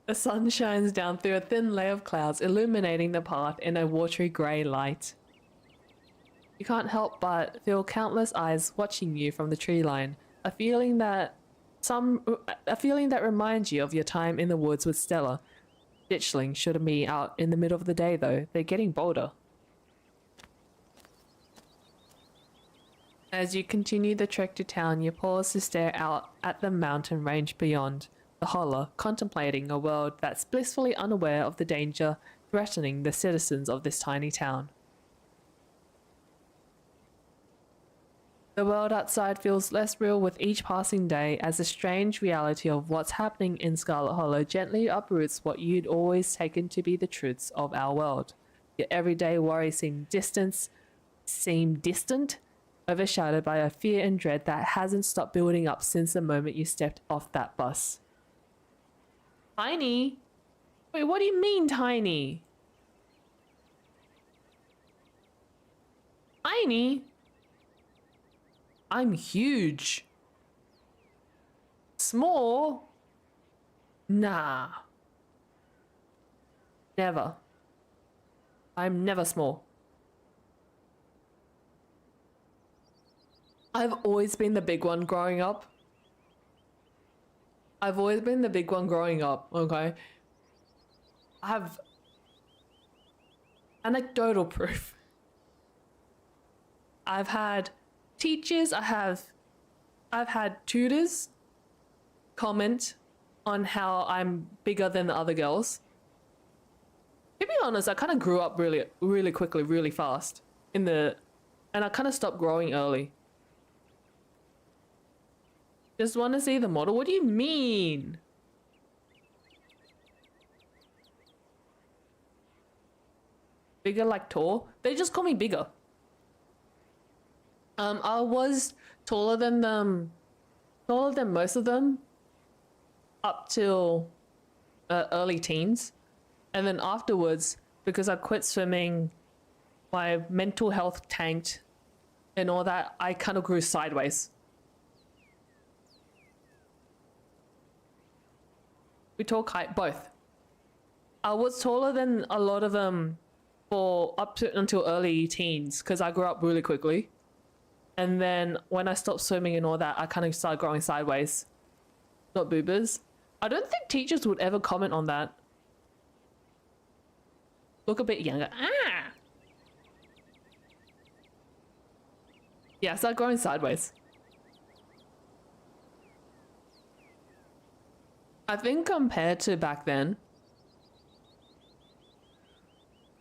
The sun shines down through a thin layer of clouds, illuminating the path in a watery grey light. You can't help but feel countless eyes watching you from the tree line. A feeling that reminds you of your time in the woods with Stella. Ditchling shouldn't be out in the middle of the day though. They're getting bolder. As you continue the trek to town, you pause to stare out at the mountain range beyond the hollow, contemplating a world that's blissfully unaware of the danger threatening the citizens of this tiny town. The world outside feels less real with each passing day as the strange reality of what's happening in Scarlet Hollow gently uproots what you'd always taken to be the truths of our world. Your everyday worries seem distant, overshadowed by a fear and dread that hasn't stopped building up since the moment you stepped off that bus. Tiny? Wait, what do you mean tiny? Tiny? I'm huge. Small? Nah. Never. I'm never small. I've always been the big one growing up. Okay? I have anecdotal proof. I've had teachers, I've had tutors comment on how I'm bigger than the other girls. To be honest, I kind of grew up really quickly, really fast and I kind of stopped growing early. Just want to see the model? What do you mean? bigger like tall. They just call me bigger. I was taller than them, taller than most of them up till early teens. And then afterwards, because I quit swimming, my mental health tanked and all that, I kind of grew sideways. We talk height, both. I was taller than a lot of them for up to until early teens because I grew up really quickly. And then when I stopped swimming and all that, I kind of started growing sideways. Not boobers. I don't think teachers would ever comment on that. Look a bit younger. Ah! Yeah, I started growing sideways. I think compared to back then,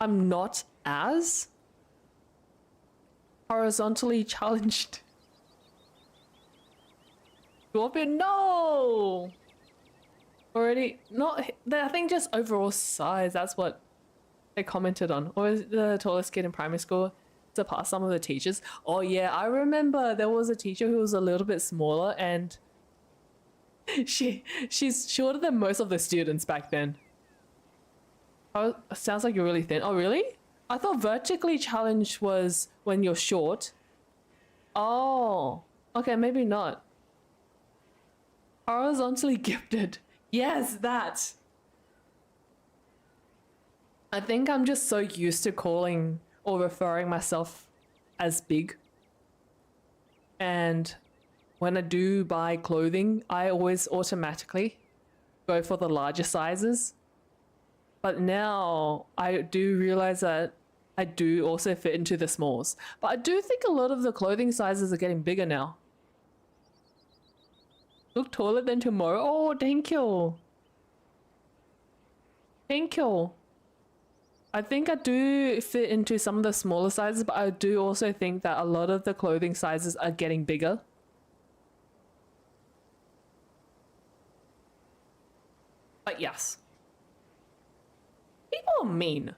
I'm not as horizontally challenged. Scorpion, no! Already, not, I think just overall size, that's what they commented on. Or is the tallest kid in primary school surpassed some of the teachers? Oh yeah, I remember there was a teacher who was a little bit smaller and she's shorter than most of the students back then. Oh, sounds like you're really thin. Oh really? I thought vertically challenged was when you're short. Oh, okay, maybe not. Horizontally gifted. Yes, that. I think I'm just so used to calling or referring myself as big. And when I do buy clothing, I always automatically go for the larger sizes. But now I do realize that I do also fit into the smalls. But I do think a lot of the clothing sizes are getting bigger now. Look taller than tomorrow. Oh, thank you. Thank you. I think I do fit into some of the smaller sizes, but I do also think that a lot of the clothing sizes are getting bigger. But yes. People are mean.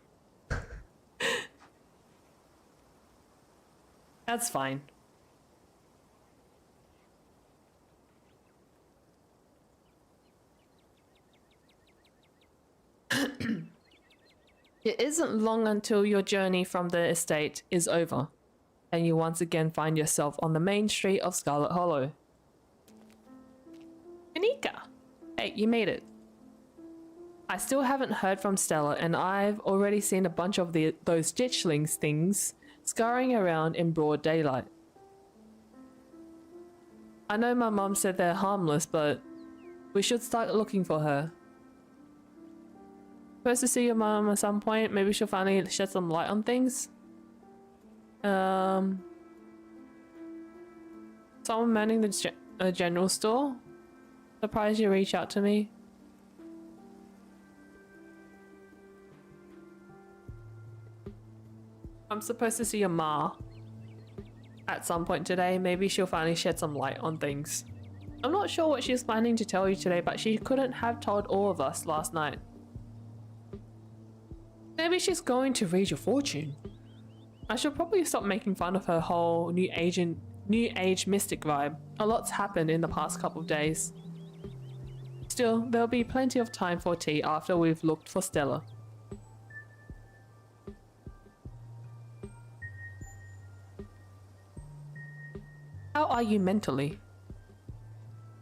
That's fine. It isn't long until your journey from the estate is over, and you once again find yourself on the main street of Scarlet Hollow. Anika! Hey, you made it. I still haven't heard from Stella, and I've already seen a bunch of those ditchlings things scurrying around in broad daylight. I know my mum said they're harmless, but we should start looking for her. Supposed to see your mum at some point. Maybe she'll finally shed some light on things. Someone manning the general store. Surprised you reach out to me. I'm supposed to see your ma at some point today. Maybe she'll finally shed some light on things. I'm not sure what she's planning to tell you today, but she couldn't have told all of us last night. Maybe she's going to read your fortune. I should probably stop making fun of her whole new age mystic vibe. A lot's happened in the past couple of days. Still, there'll be plenty of time for tea after we've looked for Stella. How are you mentally?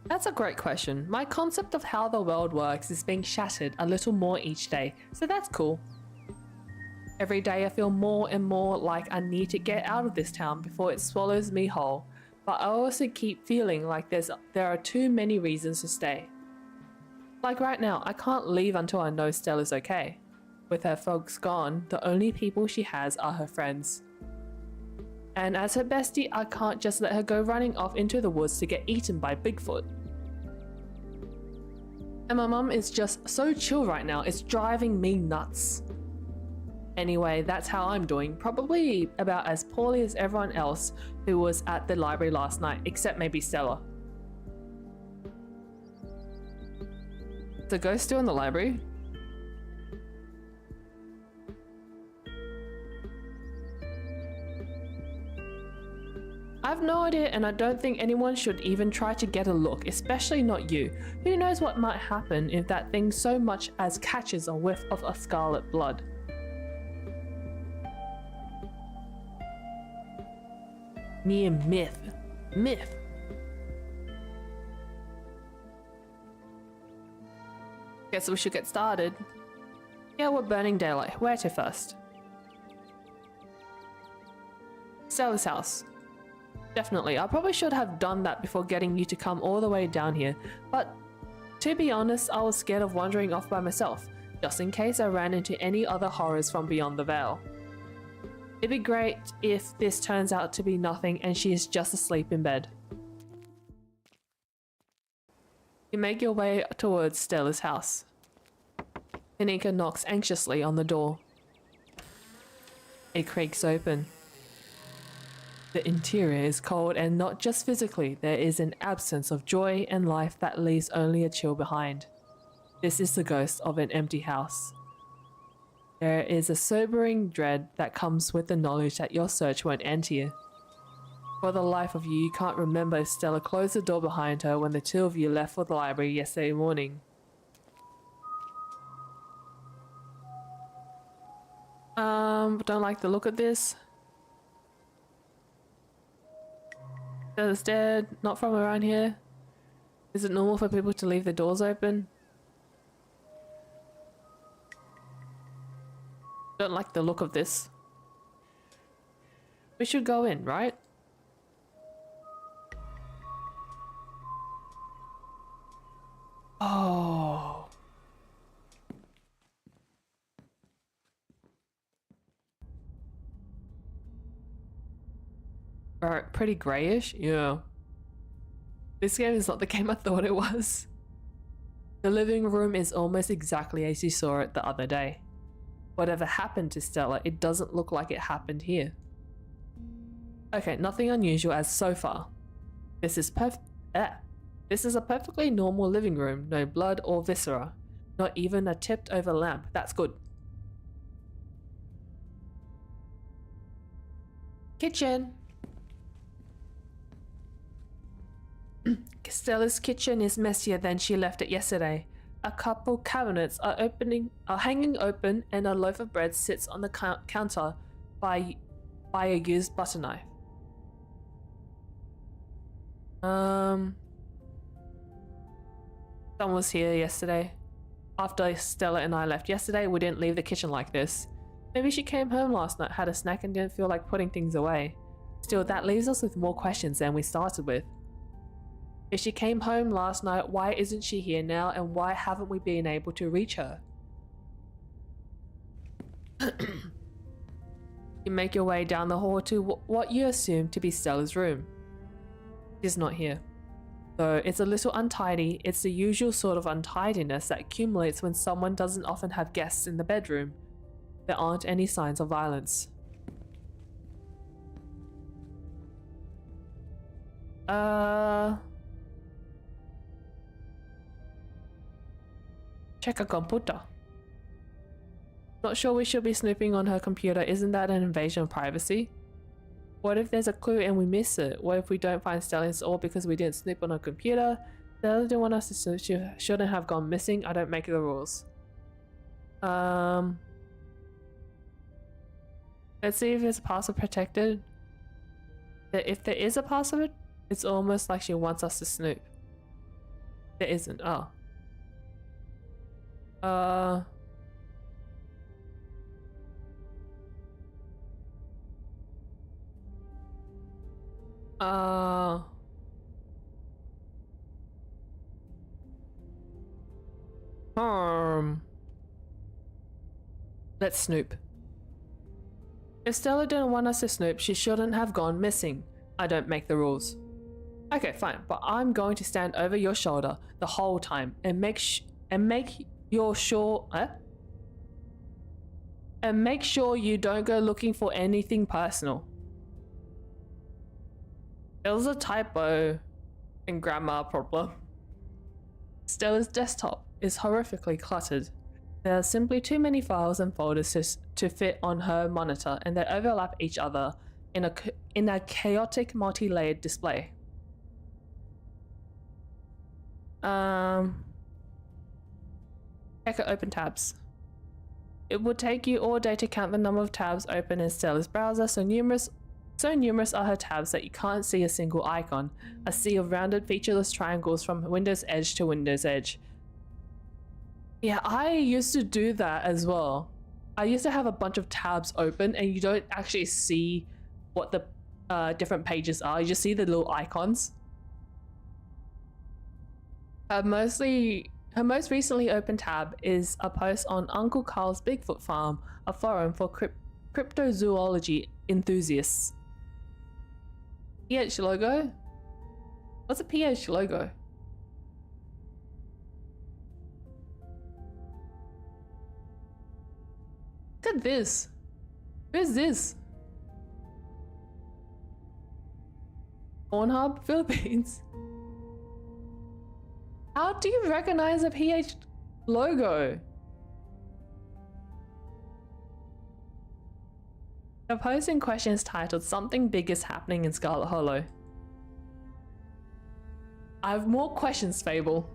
That's a great question. My concept of how the world works is being shattered a little more each day, so that's cool. Every day I feel more and more like I need to get out of this town before it swallows me whole, but I also keep feeling like there are too many reasons to stay. Like right now, I can't leave until I know Stella's okay. With her folks gone, the only people she has are her friends. And as her bestie, I can't just let her go running off into the woods to get eaten by Bigfoot. And my mum is just so chill right now, it's driving me nuts. Anyway, that's how I'm doing, probably about as poorly as everyone else who was at the library last night, except maybe Stella. Is the ghost still in the library? I have no idea, and I don't think anyone should even try to get a look, especially not you. Who knows what might happen if that thing so much as catches a whiff of a scarlet blood. Mere myth. Myth. Guess we should get started. Yeah, we're burning daylight. Where to first? Stella's house. Definitely. I probably should have done that before getting you to come all the way down here, but to be honest, I was scared of wandering off by myself, just in case I ran into any other horrors from beyond the veil. It'd be great if this turns out to be nothing and she is just asleep in bed. You make your way towards Stella's house. Tanika knocks anxiously on the door. It creaks open. The interior is cold, and not just physically, there is an absence of joy and life that leaves only a chill behind. This is the ghost of an empty house. There is a sobering dread that comes with the knowledge that your search won't end here. For the life of you, you can't remember if Stella closed the door behind her when the two of you left for the library yesterday morning. Don't like the look of this. Stella's dead, not from around here. Is it normal for people to leave the doors open? Don't like the look of this. We should go in, right? Oh. Alright, pretty grayish? Yeah. This game is not the game I thought it was. The living room is almost exactly as you saw it the other day. Whatever happened to Stella, it doesn't look like it happened here. Okay, nothing unusual as so far. This is a perfectly normal living room, no blood or viscera. Not even a tipped over lamp, that's good. Kitchen! Stella's kitchen is messier than she left it yesterday. A couple cabinets are hanging open, and a loaf of bread sits on the counter by a used butter knife. Someone was here yesterday. After Stella and I left yesterday, we didn't leave the kitchen like this. Maybe she came home last night, had a snack, and didn't feel like putting things away. Still, that leaves us with more questions than we started with. If she came home last night, why isn't she here now, and why haven't we been able to reach her? You make your way down the hall to what you assume to be Stella's room. She's not here. Though it's a little untidy, it's the usual sort of untidiness that accumulates when someone doesn't often have guests in the bedroom. There aren't any signs of violence. Check her computer. Not sure we should be snooping on her computer. Isn't that an invasion of privacy? What if there's a clue and we miss it? What if we don't find Stella? It's all because we didn't snoop on her computer? Stella didn't want us to snoop. She shouldn't have gone missing. I don't make the rules. Let's see if it's password protected. If there is a password, it's almost like she wants us to snoop. There isn't. Oh. Let's snoop. If Stella didn't want us to snoop, she shouldn't have gone missing. I don't make the rules. Okay, fine, but I'm going to stand over your shoulder the whole time and make sure you don't go looking for anything personal. It was a typo and grammar problem. Stella's desktop is horrifically cluttered. There are simply too many files and folders to fit on her monitor, and they overlap each other in a chaotic multi-layered display. Check open tabs. It would take you all day to count the number of tabs open in Stella's browser, so numerous are her tabs that you can't see a single icon. A sea of rounded featureless triangles from Windows Edge to Windows Edge. Yeah, I used to do that as well. I used to have a bunch of tabs open and you don't actually see what the different pages are. You just see the little icons. Her most recently open tab is a post on Uncle Carl's Bigfoot Farm, a forum for cryptozoology enthusiasts. PH logo? What's a PH logo? Look at this. Who's this? Pornhub Philippines. How do you recognize a PH logo? The post in question is titled "Something Big is Happening in Scarlet Hollow." I have more questions, Fable.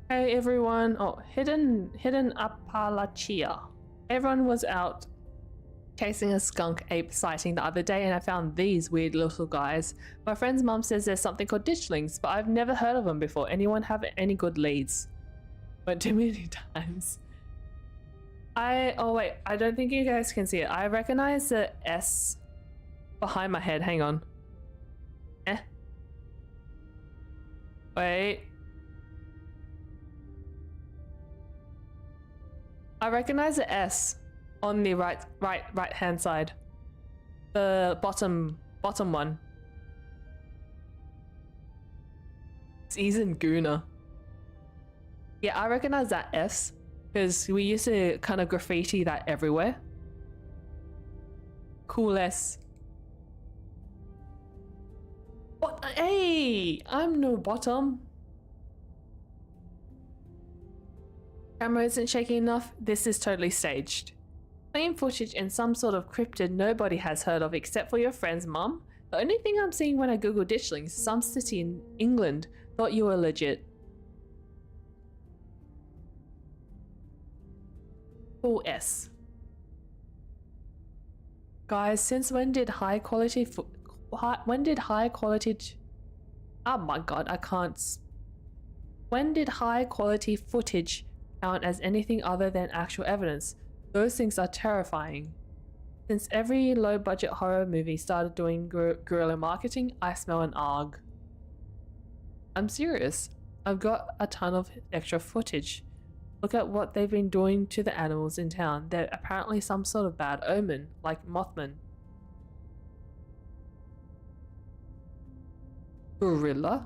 Hey everyone. Oh, hidden Appalachia. Everyone was out chasing a skunk ape sighting the other day and I found these weird little guys. My friend's mum says there's something called ditchlings, but I've never heard of them before. Anyone have any good leads? Went too many times. Oh wait, I don't think you guys can see it. I recognize the S behind my head. Hang on. Wait. I recognize the S on the right hand side. The bottom one. It's Eason Guna. Yeah, I recognize that S because we used to kind of graffiti that everywhere. Cool S. What? Hey, I'm no bottom. Camera isn't shaky enough. This is totally staged. Plain footage in some sort of cryptid nobody has heard of except for your friend's mum. The only thing I'm seeing when I Google ditchlings, some city in England. Thought you were legit. Full S. Guys, since when did high quality oh my god, I can't. When did high quality footage count as anything other than actual evidence? Those things are terrifying. Since every low budget horror movie started doing guerrilla marketing, I smell an ARG. I'm serious. I've got a ton of extra footage. Look at what they've been doing to the animals in town. They're apparently some sort of bad omen, like Mothman. Gorilla?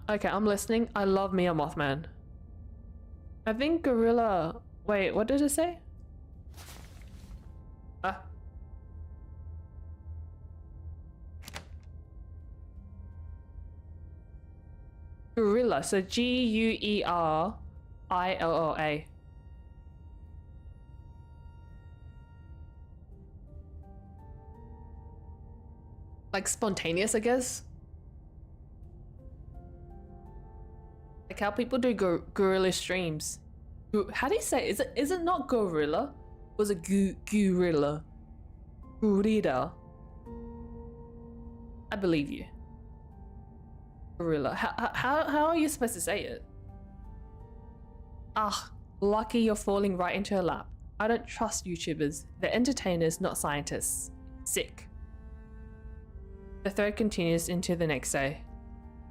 Okay, I'm listening. I love me a Mothman. I think gorilla... Wait, what did it say? Gorilla, so Guerilla. Like spontaneous, I guess? Like how people do gorilla streams. How do you say it? Is it not gorilla? Was it gorilla? Gorilla. I believe you. Gorilla. How are you supposed to say it? Ah, lucky you're falling right into her lap. I don't trust YouTubers. They're entertainers, not scientists. Sick. The thread continues into the next day.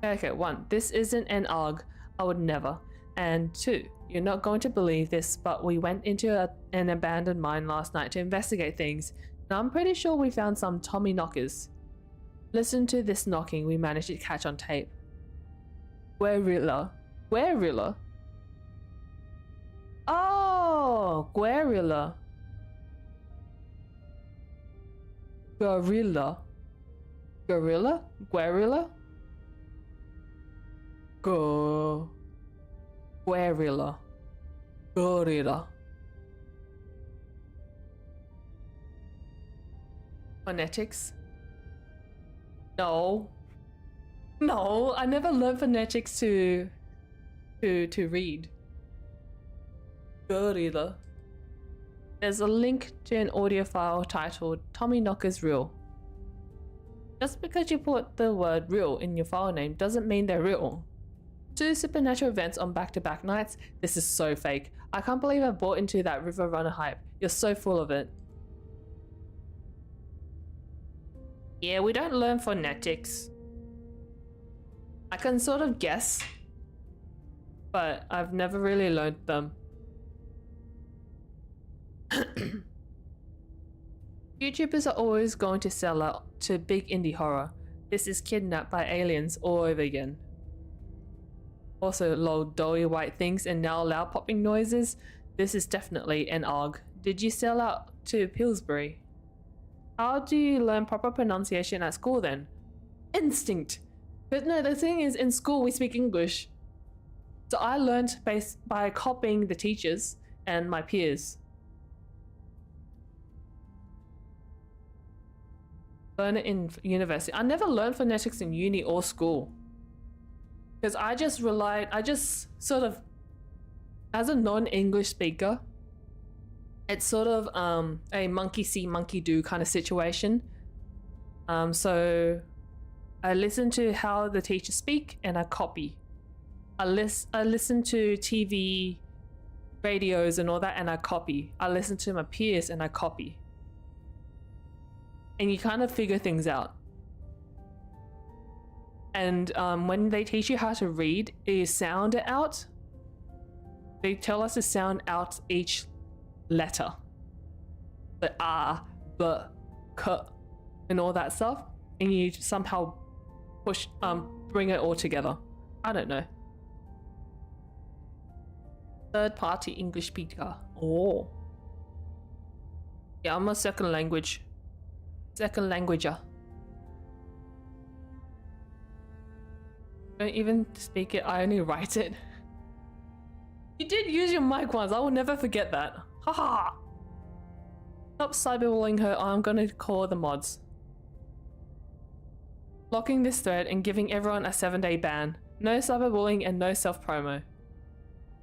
Okay, 1. This isn't an ARG. I would never. And 2. You're not going to believe this, but we went into an abandoned mine last night to investigate things, and I'm pretty sure we found some Tommy knockers. Listen to this knocking we managed to catch on tape. Guerilla. Guerilla? Oh, Guerilla. Gorilla. Gorilla? Guerilla? Guerilla. Gorilla. Phonetics? No. No, I never learned phonetics to read. Gorilla. There's a link to an audio file titled Tommy Knocker's Real. Just because you put the word real in your file name doesn't mean they're real. 2 supernatural events on back-to-back nights? This is so fake. I can't believe I bought into that River Runner hype. You're so full of it. Yeah, we don't learn phonetics. I can sort of guess, but I've never really learned them. YouTubers are always going to sell out to big indie horror. This is kidnapped by aliens all over again. Also, lol, doughy white things and now loud popping noises. This is definitely an ARG. Did you sell out to Pillsbury? How do you learn proper pronunciation at school then? Instinct! But no, the thing is, in school we speak English. So I learned by copying the teachers and my peers. Learn it in university. I never learned phonetics in uni or school. Because I just sort of, as a non-English speaker, it's sort of a monkey see, monkey do kind of situation. So I listen to how the teachers speak and I copy. I listen to TV, radios and all that and I copy. I listen to my peers and I copy. And you kind of figure things out. And when they teach you how to read, you sound it out. They tell us to sound out each letter. The ah, the, k, and all that stuff. And you somehow bring it all together. I don't know. Third party English speaker. Oh. Yeah, I'm a second languager. Don't even speak it, I only write it. You did use your mic once, I will never forget that. Haha! Stop cyberbullying her, I'm gonna call the mods. Locking this thread and giving everyone a 7-day ban. No cyberbullying and no self-promo.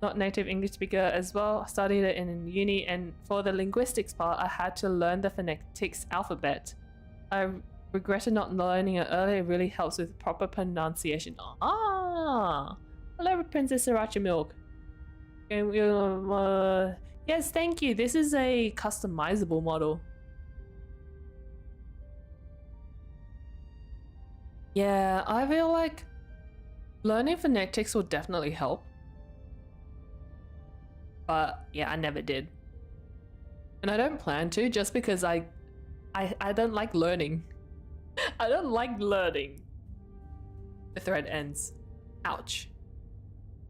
Not native English speaker as well, studied it in uni and for the linguistics part I had to learn the phonetics alphabet. I regretted not learning it earlier, it really helps with proper pronunciation. Ah! Hello Princess Sriracha Milk. Yes, thank you. This is a customizable model. Yeah, I feel like learning phonetics will definitely help. But yeah, I never did. And I don't plan to just because I don't like learning. I don't like learning. The thread ends. Ouch.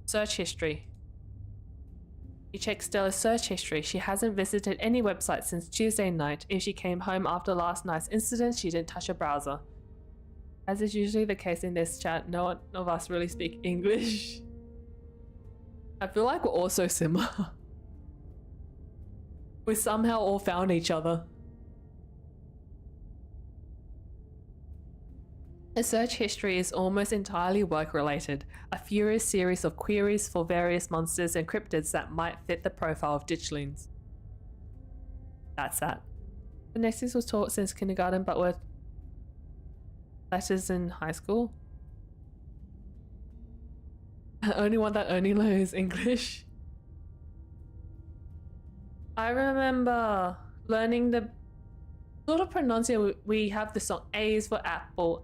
Search history. You check Stella's search history. She hasn't visited any websites since Tuesday night. If she came home after last night's incident, she didn't touch her browser. As is usually the case in this chat, no one of us really speak English. I feel like we're all so similar. We somehow all found each other. The search history is almost entirely work-related, a furious series of queries for various monsters and cryptids that might fit the profile of ditchlings. That's that. Phonetics was taught since kindergarten but were letters in high school. Only one that only knows English. I remember learning the sort of pronunciation. We have the song A is for apple.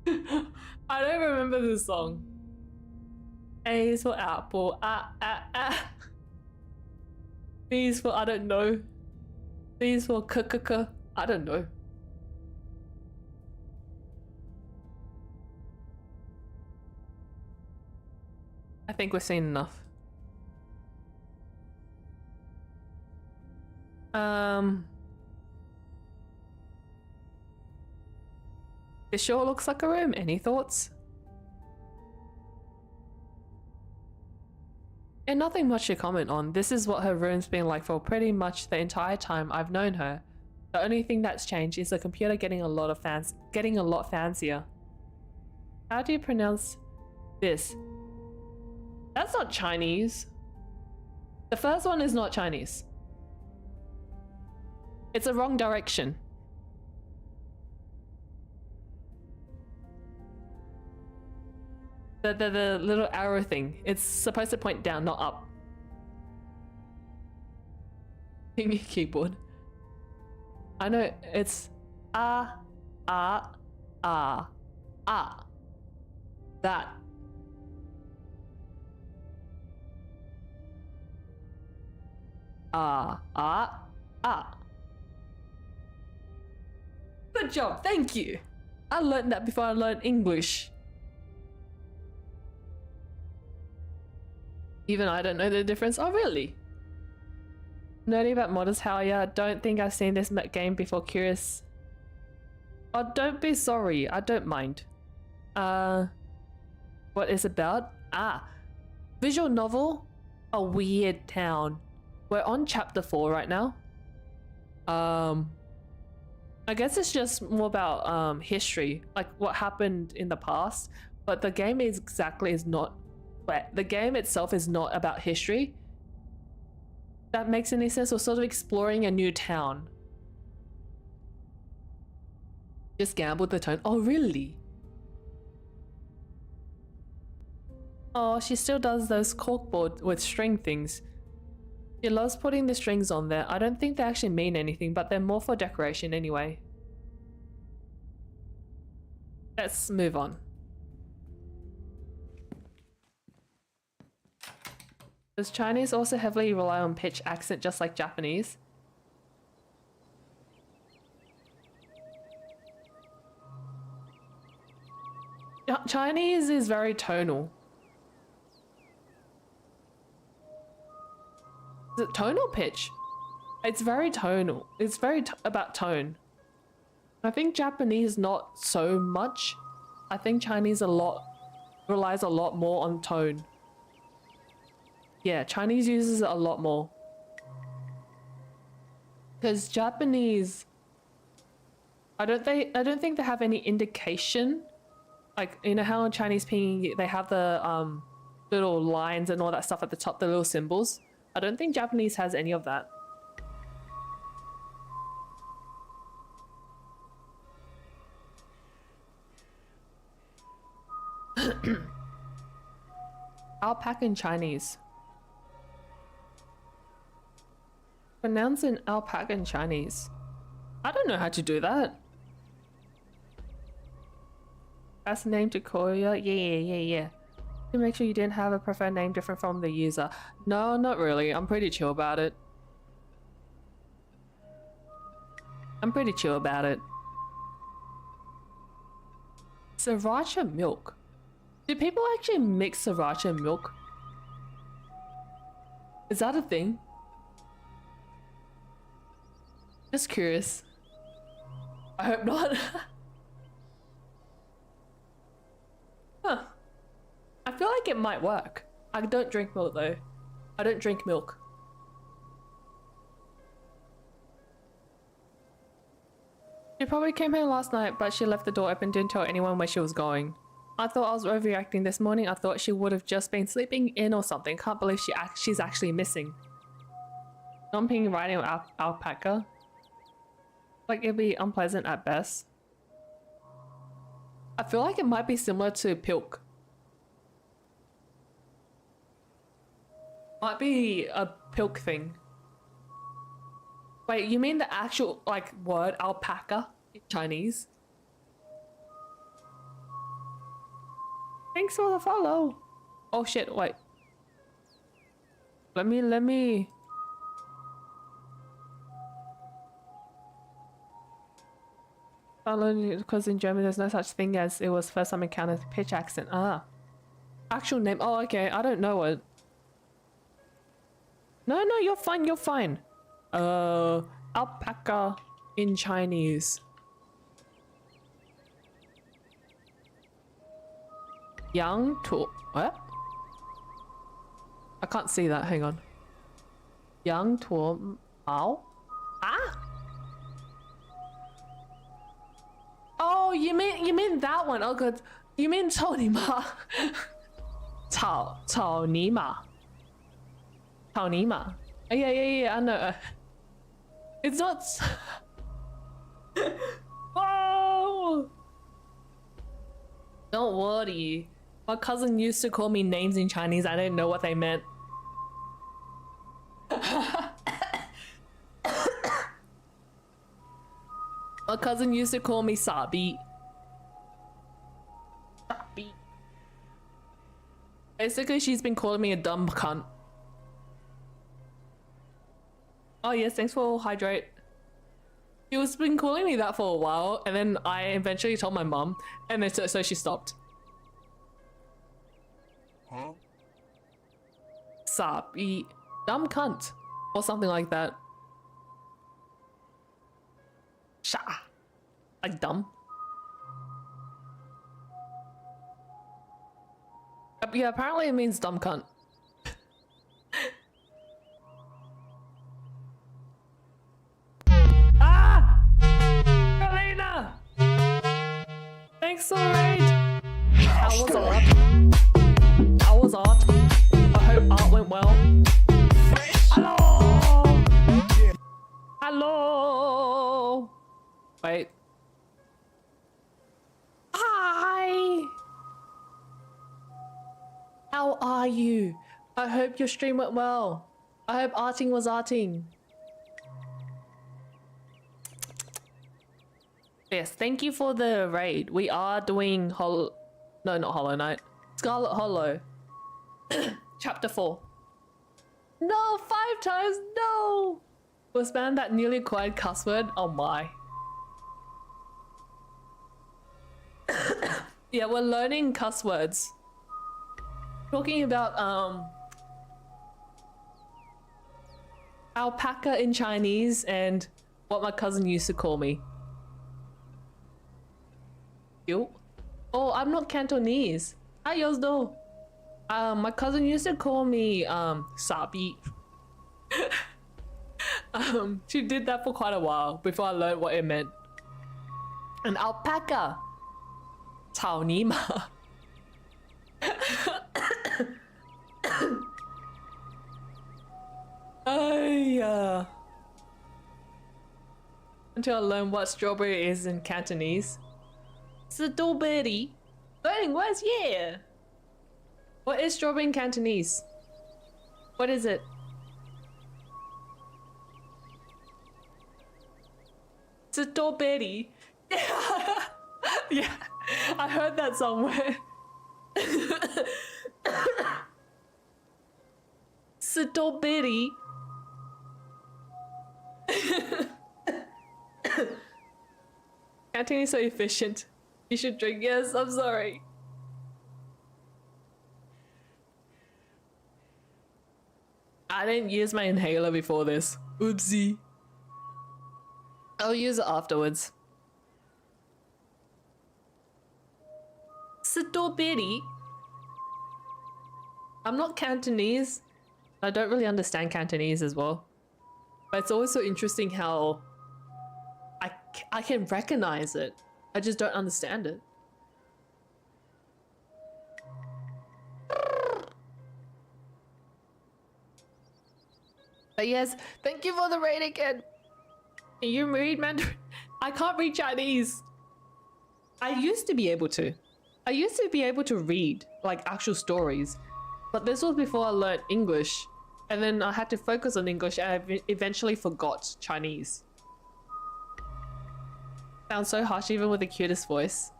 I don't remember the song. A is for apple. B is for I don't know. B is for k. I don't know. I think we've seen enough. This sure looks like a room. Any thoughts? And nothing much to comment on. This is what her room's been like for pretty much the entire time I've known her. The only thing that's changed is the computer getting a lot fancier. How do you pronounce this? That's not Chinese. The first one is not Chinese. It's the wrong direction. The little arrow thing. It's supposed to point down, not up. Keyboard. I know it's ah. That. Good job, thank you. I learned that before I learned English. Even I don't know the difference. Oh, really? Nerdy about modders, how ya? Don't think I've seen this game before. Curious. Oh, don't be sorry. I don't mind. What is it about? Visual novel, A Weird Town. We're on chapter 4 right now. I guess it's just more about history, like what happened in the past. But the game the game itself is not about history. That makes any sense? We're sort of exploring a new town. Just gambled the tone. Oh, really? Oh, she still does those corkboard with string things. She loves putting the strings on there. I don't think they actually mean anything, but they're more for decoration anyway. Let's move on. Does Chinese also heavily rely on pitch accent just like Japanese? Chinese is very tonal. Is it tone or pitch? It's very tonal. It's very about tone. I think Japanese not so much. I think Chinese relies a lot more on tone. Yeah, Chinese uses it a lot more. Because Japanese, I don't think they have any indication. Like, you know how in Chinese pinyin they have the little lines and all that stuff at the top, the little symbols. I don't think Japanese has any of that. Alpaca in Chinese. Pronounce an alpaca in Chinese. I don't know how to do that. That's the name to call you? Yeah. To make sure you didn't have a preferred name different from the user. No, not really. I'm pretty chill about it. Sriracha milk. Do people actually mix sriracha milk? Is that a thing? Just curious. I hope not. Huh. I feel like it might work. I don't drink milk though. I don't drink milk. She probably came home last night, but she left the door open, didn't tell anyone where she was going. I thought I was overreacting this morning. I thought she would have just been sleeping in or something. Can't believe she's actually missing. Dumping riding an alpaca. Like, it'd be unpleasant at best. I feel like it might be similar to pilk. Might be a pilk thing. Wait, you mean the actual, like, word alpaca in Chinese? Thanks for the follow. Oh shit, wait. Let me. Follow, because in German there's no such thing as it was first time encountered pitch accent. Actual name. Oh, okay. I don't know it. No, you're fine. Alpaca in Chinese. Yang to what? I can't see that. Hang on. Young Tuo Mao? Ah? Oh, you mean that one? Oh god. You mean Tony Ma? Tao Ni Ma. Tao Ni Ma. Oh, yeah, I know. It's not. Whoa! Don't worry. My cousin used to call me names in Chinese. I didn't know what they meant. My cousin used to call me Sabi. Sabi. Basically, she's been calling me a dumb cunt. Oh yes, thanks for hydrate. She was been calling me that for a while, and then I eventually told my mum, and then so she stopped. Huh? Sabi, dumb cunt, or something like that. Sha, like dumb. Yeah, apparently it means dumb cunt. Ah! Elena! Thanks so much. How was art? How was art? I hope art went well. Hello! Hello! Wait. Hi! How are you? I hope your stream went well. I hope arting was arting. Yes, thank you for the raid. We are doing no, not Hollow Knight. Scarlet Hollow. Chapter 4. No, 5 times, no! Was banned that newly acquired cuss word? Oh my. Yeah, we're learning cuss words. Talking about alpaca in Chinese and what my cousin used to call me. Yo. Oh, I'm not Cantonese. Hi, Yosdo. My cousin used to call me Sabi. She did that for quite a while before I learned what it meant. An alpaca. Tao Ni Ma. Until I learn what strawberry is in Cantonese. Strawberry. Learning words, yeah. What is strawberry in Cantonese? What is it? Strawberry. Yeah. Yeah, I heard that somewhere. Strawberry. Canteen is so efficient. You should drink. Yes, I'm sorry. I didn't use my inhaler before this. Oopsie. I'll use it afterwards. Strawberry. I'm not Cantonese. I don't really understand Cantonese as well. But it's always so interesting how I can recognize it. I just don't understand it. But yes, thank you for the raid again. Can you read Mandarin? I can't read Chinese. I used to be able to. I used to be able to read like actual stories. But this was before I learned English. And then I had to focus on English and I eventually forgot Chinese. Sounds so harsh even with the cutest voice.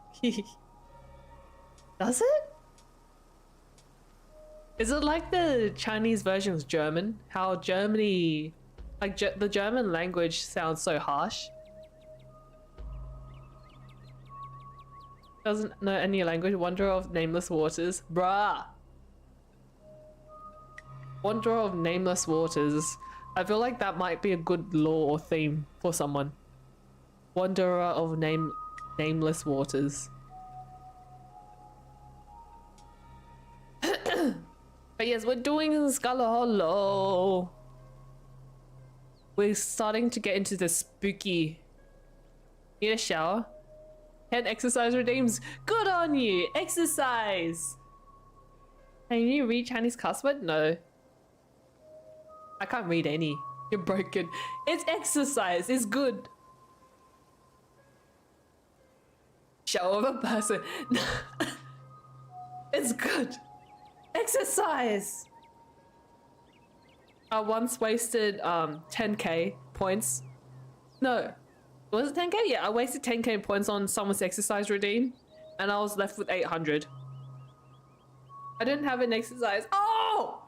Does it? Is it like the Chinese version of German? How Germany, like the German language sounds so harsh? Doesn't know any language. Wanderer of Nameless Waters. Bruh. Wanderer of Nameless Waters. I feel like that might be a good lore or theme for someone. Wanderer of Nameless Waters. But yes, we're doing Scarlet Hollow. We're starting to get into the spooky. Need a shower? 10 exercise redeems. Good on you. Exercise. Can you read Chinese cuss word? No. I can't read any. You're broken. It's exercise. It's good. Show of a person. It's good. Exercise. I once wasted 10k points. No. Was it 10k? Yeah, I wasted 10k points on someone's exercise redeem and I was left with 800. I didn't have an exercise. Oh!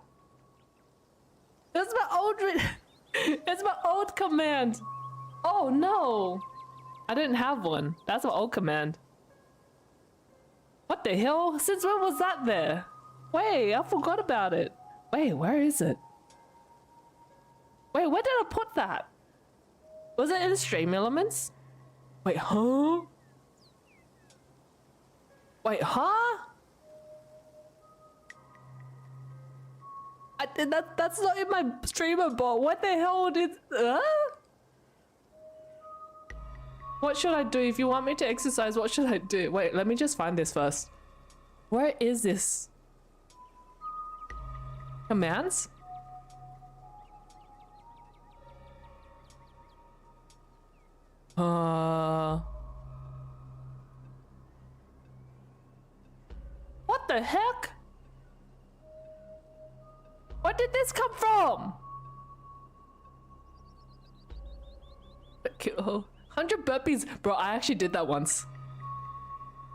That's my old that's my old command. Oh no. I didn't have one. That's my old command. What the hell? Since when was that there? Wait, I forgot about it. Wait, where is it? Wait, where did I put that? Was it in the stream elements? Wait, huh? Wait, huh? That's not in my streamer bot. What the hell did... What should I do? If you want me to exercise, what should I do? Wait, let me just find this first. Where is this? Commands? What the heck? Where did this come from? 100 burpees. Bro, I actually did that once.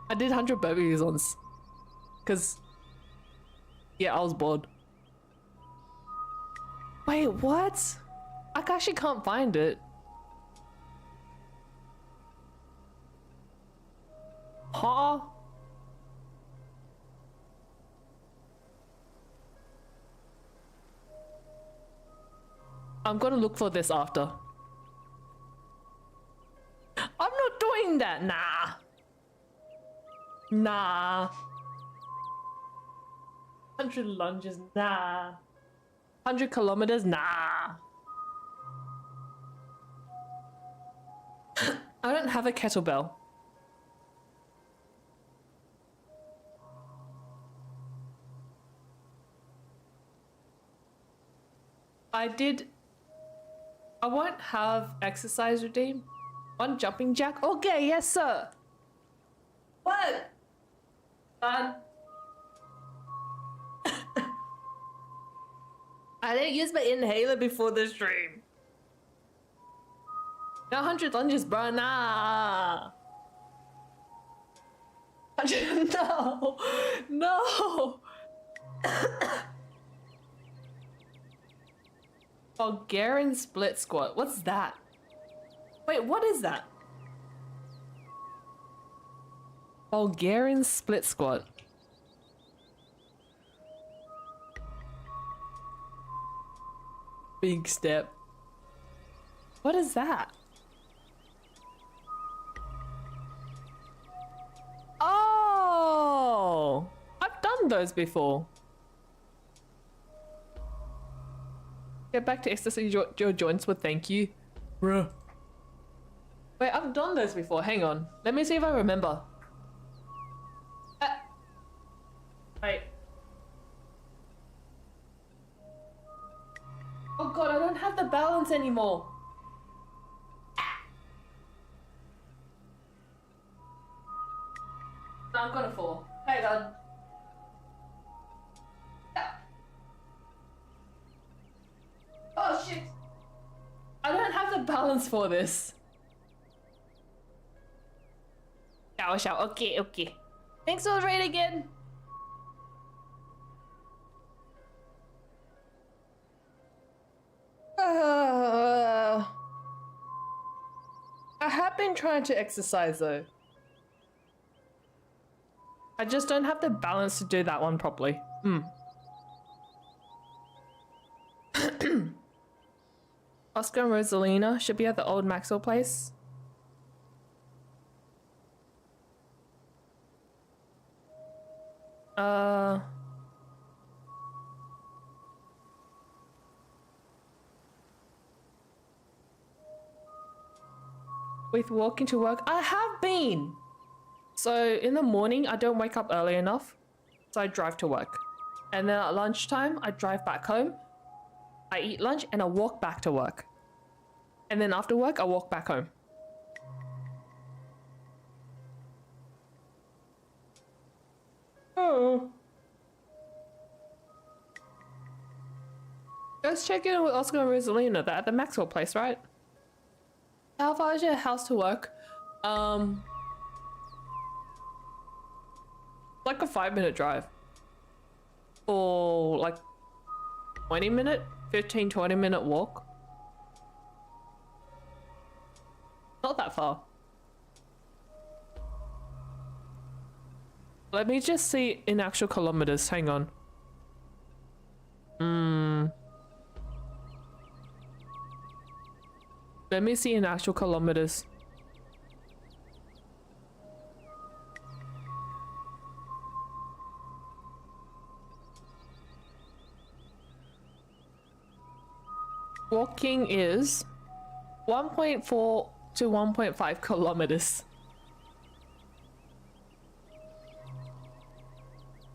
I did 100 burpees once. Cause, yeah, I was bored. Wait, what? I actually can't find it. Huh? I'm gonna look for this after. I'm not doing that. Nah. Nah. 100 lunges. Nah. 100 kilometers. Nah. I don't have a kettlebell. I won't have exercise redeem. One jumping jack. Okay, yes sir. What? Done. I didn't use my inhaler before the stream. No 100 lunges, bro. Nah. 100, no. No. Bulgarian split squat. What's that? Wait, what is that? Bulgarian split squat. Big step. What is that? Oh! I've done those before. Get back to exercising your joints with thank you. Bruh. Wait, I've done those before. Hang on. Let me see if I remember. Wait. Oh god, I don't have the balance anymore. No, I'm gonna fall. Hang on. Oh shit! I don't have the balance for this. Shower. Okay, okay. Thanks for the raid again. I have been trying to exercise though. I just don't have the balance to do that one properly. Oscar and Rosalina should be at the old Maxwell place. with walking to work. I have been. So in the morning, I don't wake up early enough. So I drive to work. And then at lunchtime, I drive back home. I eat lunch and I walk back to work. And then after work, I walk back home. Oh. Let's check in with Oscar and Rosalina. They're at the Maxwell place, right? How far is your house to work? Like a 5-minute drive. Or like 20-minute, 15-20-minute walk. Not that far. Let me just see in actual kilometers. Hang on. Let me see in actual kilometers. Walking is 1.4 to 1.5 kilometers.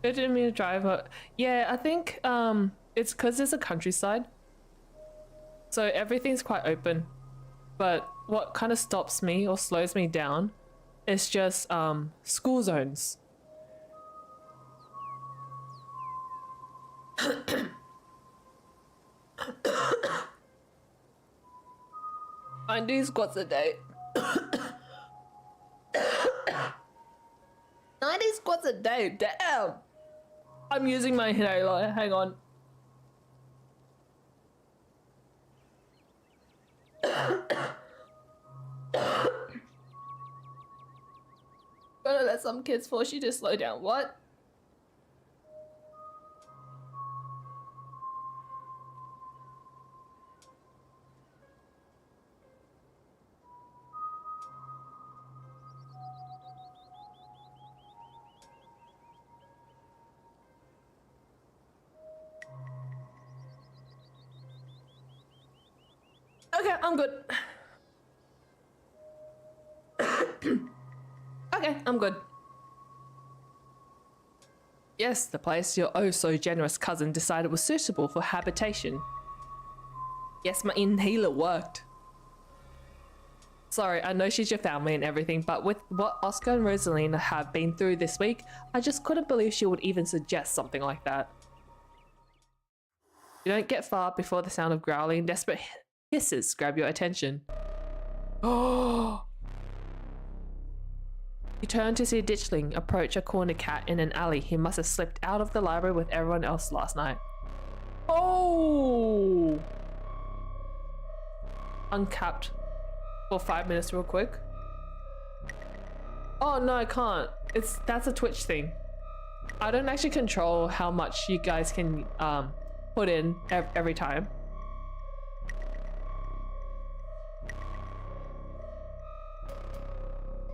15-minute drive. Yeah, I think it's because it's a countryside, so everything's quite open. But what kind of stops me or slows me down is just school zones. I do squats a day. 90 squats a day, damn! I'm using my inhaler, hang on. Gonna let some kids force you to slow down, what? Okay, I'm good. Okay, I'm good. Yes, the place your oh so generous cousin decided was suitable for habitation. Yes, my inhaler worked. Sorry, I know she's your family and everything, but with what Oscar and Rosalina have been through this week, I just couldn't believe she would even suggest something like that. You don't get far before the sound of growling, desperate hisses grab your attention. Oh! You turn to see a ditchling approach a corner cat in an alley. He must have slipped out of the library with everyone else last night. Oh! Uncapped for 5 minutes real quick. Oh no, I can't. That's a Twitch thing. I don't actually control how much you guys can put in every time.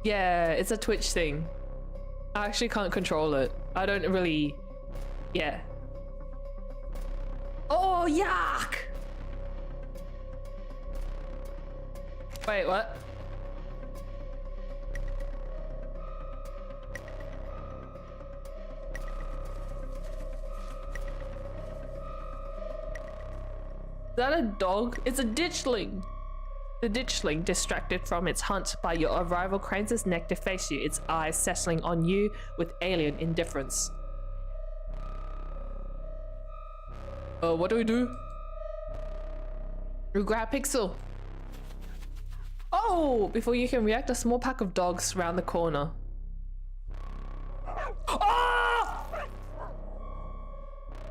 Yeah, it's a Twitch thing. I actually can't control it. I don't really... Yeah. Oh, yuck! Wait, what? Is that a dog? It's a ditchling! The ditchling, distracted from its hunt by your arrival, cranes its neck to face you, its eyes settling on you with alien indifference. What do we do? We grab Pixel. Oh! Before you can react, a small pack of dogs round the corner. Oh!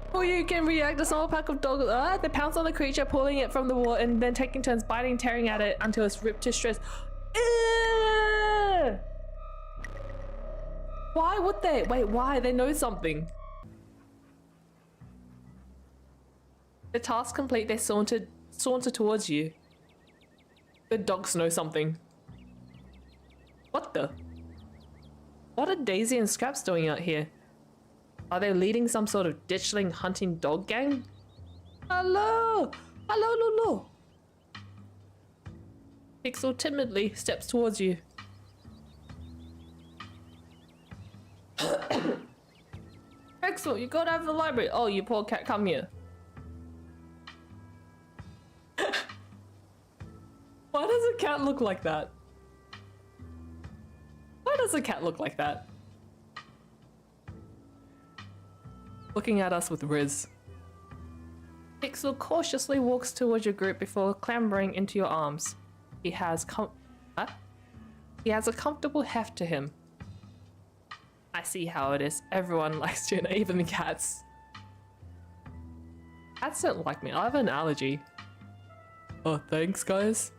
Before you can react, a small pack of dogs they pounce on the creature, pulling it from the wall and then taking turns biting, tearing at it until it's ripped to shreds. Why would they? Wait, why? They know something. The task complete, they saunter towards you. The dogs know something. What the? What are Daisy and Scraps doing out here? Are they leading some sort of ditchling hunting dog gang? Hello! Hello, Lulu! Pixel timidly steps towards you. Pixel, you got out of the library. Oh, you poor cat, come here. Why does a cat look like that? Why does a cat look like that? Looking at us with Riz. Pixel cautiously walks towards your group before clambering into your arms. He has a comfortable heft to him. I see how it is. Everyone likes Juna, even the cats. Cats don't like me. I have an allergy. Oh, thanks, guys.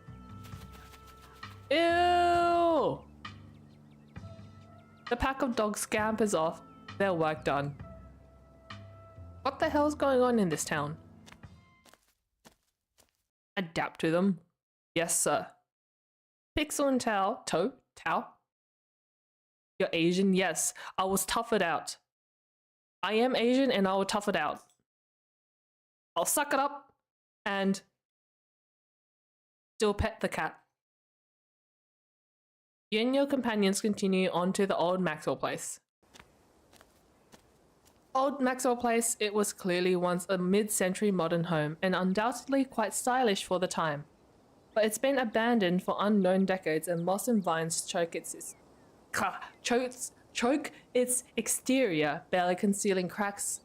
Ew! The pack of dogs scampers off. Their work done. What the hell's going on in this town? Adapt to them. Yes, sir. Pixel and Tao? You're Asian? Yes, I was tough it out. I am Asian and I will tough it out. I'll suck it up and still pet the cat. You and your companions continue on to the old Maxwell place. Old Maxwell Place, it was clearly once a mid-century modern home and undoubtedly quite stylish for the time. But it's been abandoned for unknown decades and moss and vines choke its exterior, barely concealing cracked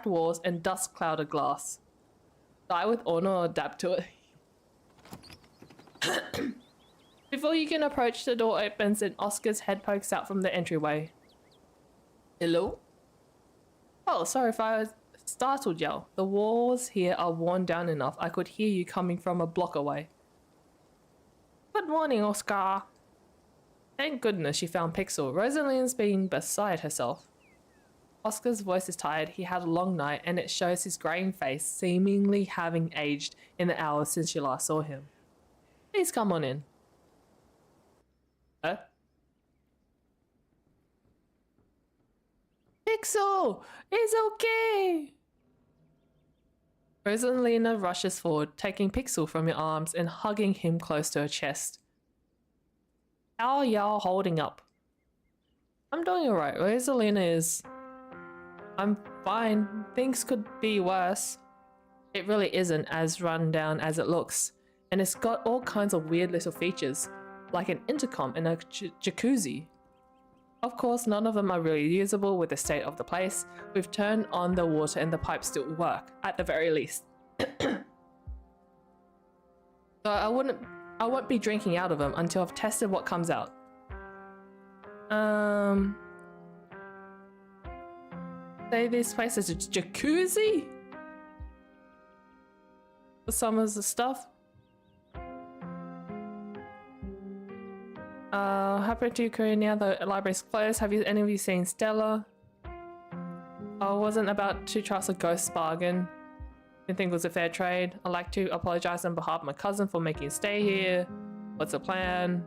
walls and dust-clouded glass. Die with honor or adapt to it. Before you can approach, the door opens and Oscar's head pokes out from the entryway. Hello? Oh, sorry if I startled you. The walls here are worn down enough. I could hear you coming from a block away. Good morning, Oscar. Thank goodness she found Pixel. Rosalina's been beside herself. Oscar's voice is tired. He had a long night and it shows his greying face, seemingly having aged in the hours since you last saw him. Please come on in. Huh? Pixel! It's okay! Rosalina rushes forward, taking Pixel from your arms and hugging him close to her chest. How are y'all holding up? I'm doing alright. Rosalina is... I'm fine. Things could be worse. It really isn't as run down as it looks. And it's got all kinds of weird little features, like an intercom and a jacuzzi. Of course, none of them are really usable with the state of the place. We've turned on the water and the pipes still work, at the very least. So I won't be drinking out of them until I've tested what comes out. Say this place is a jacuzzi? For some of the stuff? Happy to Korea now the library's closed. Have any of you seen Stella? I wasn't about to trust a ghost bargain. Didn't think it was a fair trade. I'd like to apologize on behalf of my cousin for making you stay here. What's the plan?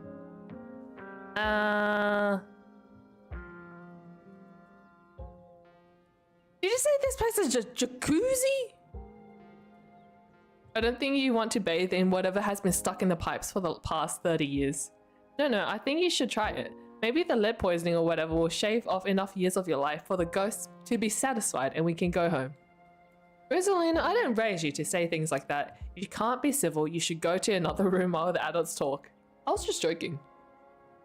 Did you say this place is just jacuzzi? I don't think you want to bathe in whatever has been stuck in the pipes for the past 30 years. No, I think you should try it. Maybe the lead poisoning or whatever will shave off enough years of your life for the ghosts to be satisfied and we can go home. Rosalina, I didn't raise you to say things like that. If you can't be civil, you should go to another room while the adults talk. I was just joking.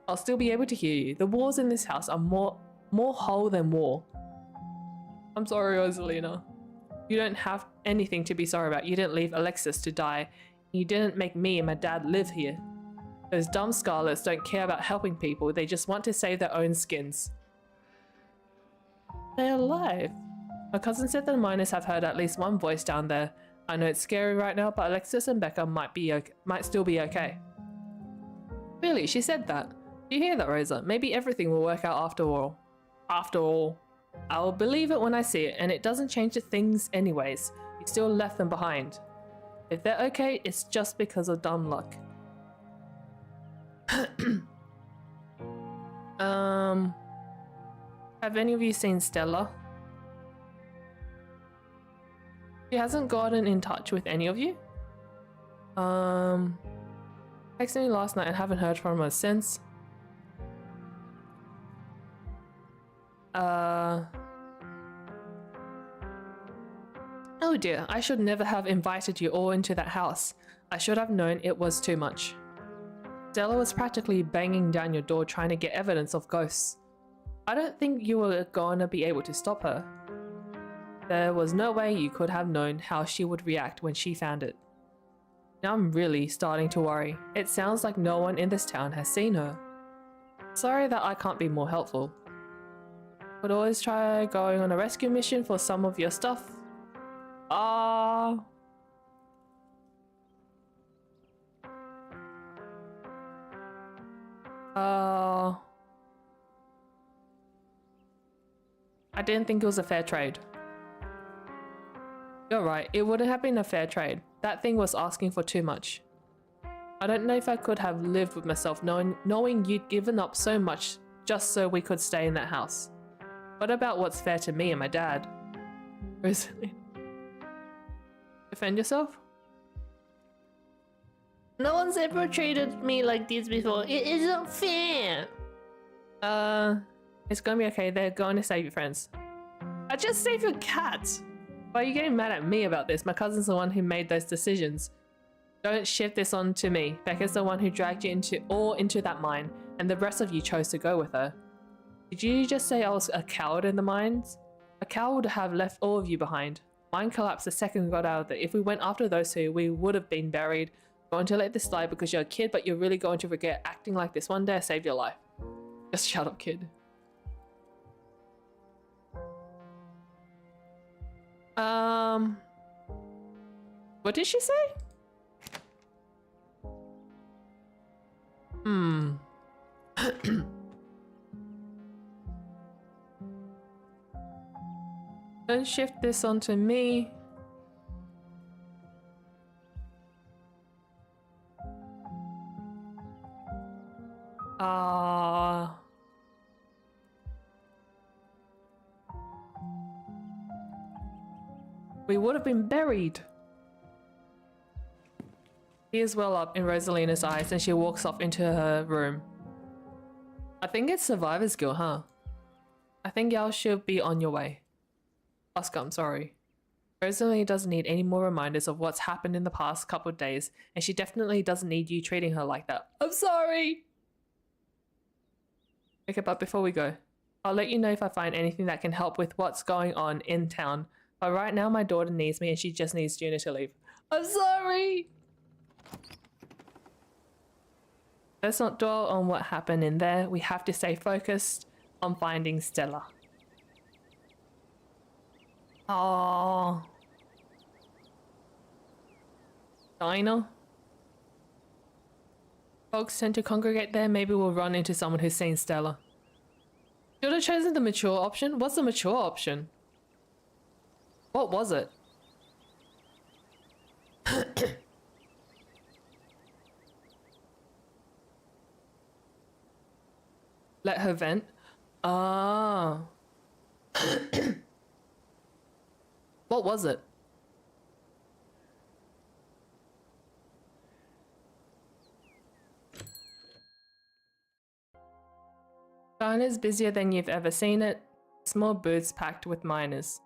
I'll still be able to hear you. The walls in this house are more whole than wall. I'm sorry, Rosalina. You don't have anything to be sorry about. You didn't leave Alexis to die. You didn't make me and my dad live here. Those dumb Scarlets don't care about helping people. They just want to save their own skins. They're alive. My cousin said the miners have heard at least one voice down there. I know it's scary right now, but Alexis and Becca might still be okay. Really? She said that? Do you hear that, Rosa? Maybe everything will work out after all. After all. I will believe it when I see it, and it doesn't change the things anyways. You still left them behind. If they're okay, it's just because of dumb luck. Have any of you seen Stella? She hasn't gotten in touch with any of you? Texted me last night and haven't heard from her since. Oh dear, I should never have invited you all into that house. I should have known it was too much. Stella was practically banging down your door trying to get evidence of ghosts. I don't think you were gonna be able to stop her. There was no way you could have known how she would react when she found it. Now I'm really starting to worry. It sounds like no one in this town has seen her. Sorry that I can't be more helpful. Could always try going on a rescue mission for some of your stuff. I didn't think it was a fair trade. You're right, it wouldn't have been a fair trade. That thing was asking for too much. I don't know if I could have lived with myself knowing you'd given up so much just so we could stay in that house. What about what's fair to me and my dad? Recently. Defend yourself? No one's ever treated me like this before. It isn't fair. It's gonna be okay. They're going to save your friends. I just saved your cat. Why are you getting mad at me about this? My cousin's the one who made those decisions. Don't shift this on to me. Becca's the one who dragged you into that mine, and the rest of you chose to go with her. Did you just say I was a coward in the mines? A coward would have left all of you behind. Mine collapsed the second we got out of it. If we went after those two, we would have been buried. Going to let this slide because you're a kid, but you're really going to regret acting like this one day I saved your life. Just shut up, kid. What did she say? Don't shift this onto me. We would have been buried. Tears well up in Rosalina's eyes and she walks off into her room. I think it's survivor's guilt, huh? I think y'all should be on your way. Oscar, I'm sorry. Rosalina doesn't need any more reminders of what's happened in the past couple of days, and she definitely doesn't need you treating her like that. I'm sorry! Okay, but before we go, I'll let you know if I find anything that can help with what's going on in town. But right now my daughter needs me and she just needs Juna to leave. I'm sorry! Let's not dwell on what happened in there. We have to stay focused on finding Stella. Oh, diner. Folks tend to congregate there. Maybe we'll run into someone who's seen Stella. Should have chosen the mature option. What's the mature option? What was it? Let her vent. Ah. What was it? Diner's busier than you've ever seen it. Small booths packed with miners.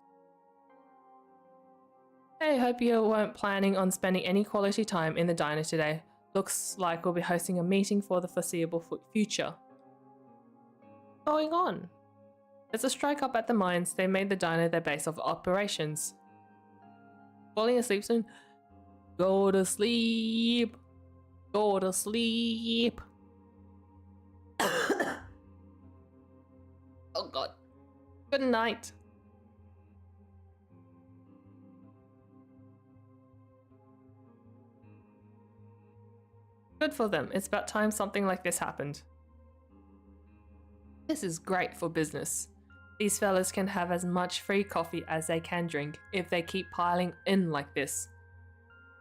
Hey, hope you weren't planning on spending any quality time in the diner today. Looks like we'll be hosting a meeting for the foreseeable future. What's going on? There's a strike up at the mines. They made the diner their base of operations. Falling asleep soon? Go to sleep. Go to sleep. Oh god. Good night. Good for them. It's about time something like this happened. This is great for business. These fellas can have as much free coffee as they can drink if they keep piling in like this.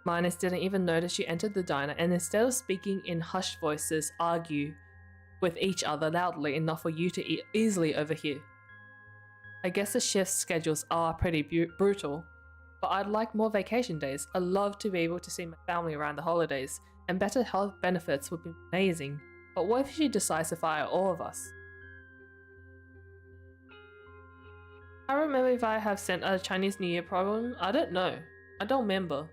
Miners didn't even notice you entered the diner and instead of speaking in hushed voices, argue with each other loudly enough for you to easily overhear. I guess the shift schedules are pretty brutal, but I'd like more vacation days. I'd love to be able to see my family around the holidays. and better health benefits would be amazing. But what if she decides to fire all of us? I don't remember if I have sent a Chinese New Year problem. I don't know. I don't remember.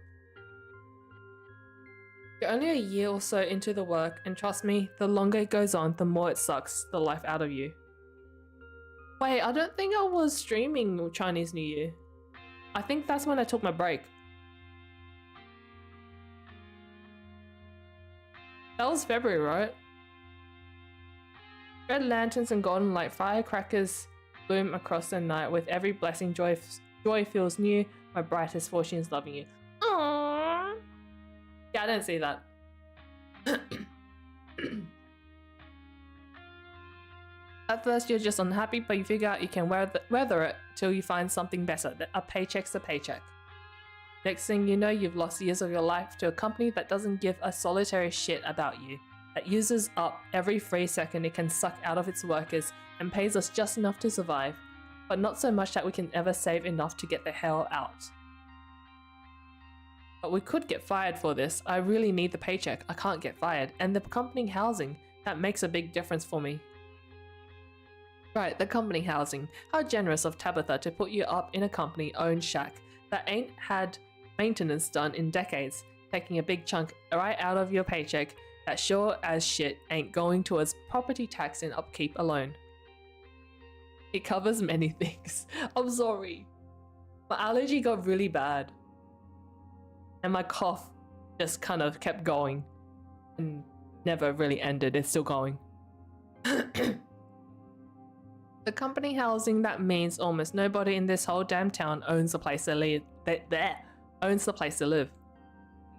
You're only a year or so into the work, and trust me, the longer it goes on, the more it sucks the life out of you. Wait, I don't think I was streaming Chinese New Year. I think that's when I took my break. That was February, right? Red lanterns and golden light firecrackers bloom across the night. With every blessing, joy feels new. My brightest fortune is loving you. Aww. Yeah, I didn't see that. At first you're just unhappy, but you figure out you can weather it till you find something better. A paycheck's a paycheck. Next thing you know, you've lost years of your life to a company that doesn't give a solitary shit about you, that uses up every free second it can suck out of its workers and pays us just enough to survive, but not so much that we can ever save enough to get the hell out. But we could get fired for this. I really need the paycheck. I can't get fired. And the company housing, that makes a big difference for me. Right, the company housing. How generous of Tabitha to put you up in a company-owned shack that ain't had maintenance done in decades, taking a big chunk right out of your paycheck that sure as shit ain't going towards property tax and upkeep alone. It covers many things. I'm sorry. My allergy got really bad. And my cough just kind of kept going and never really ended. It's still going. The company housing, that means almost nobody in this whole damn town owns a place to live. Owns the place to live.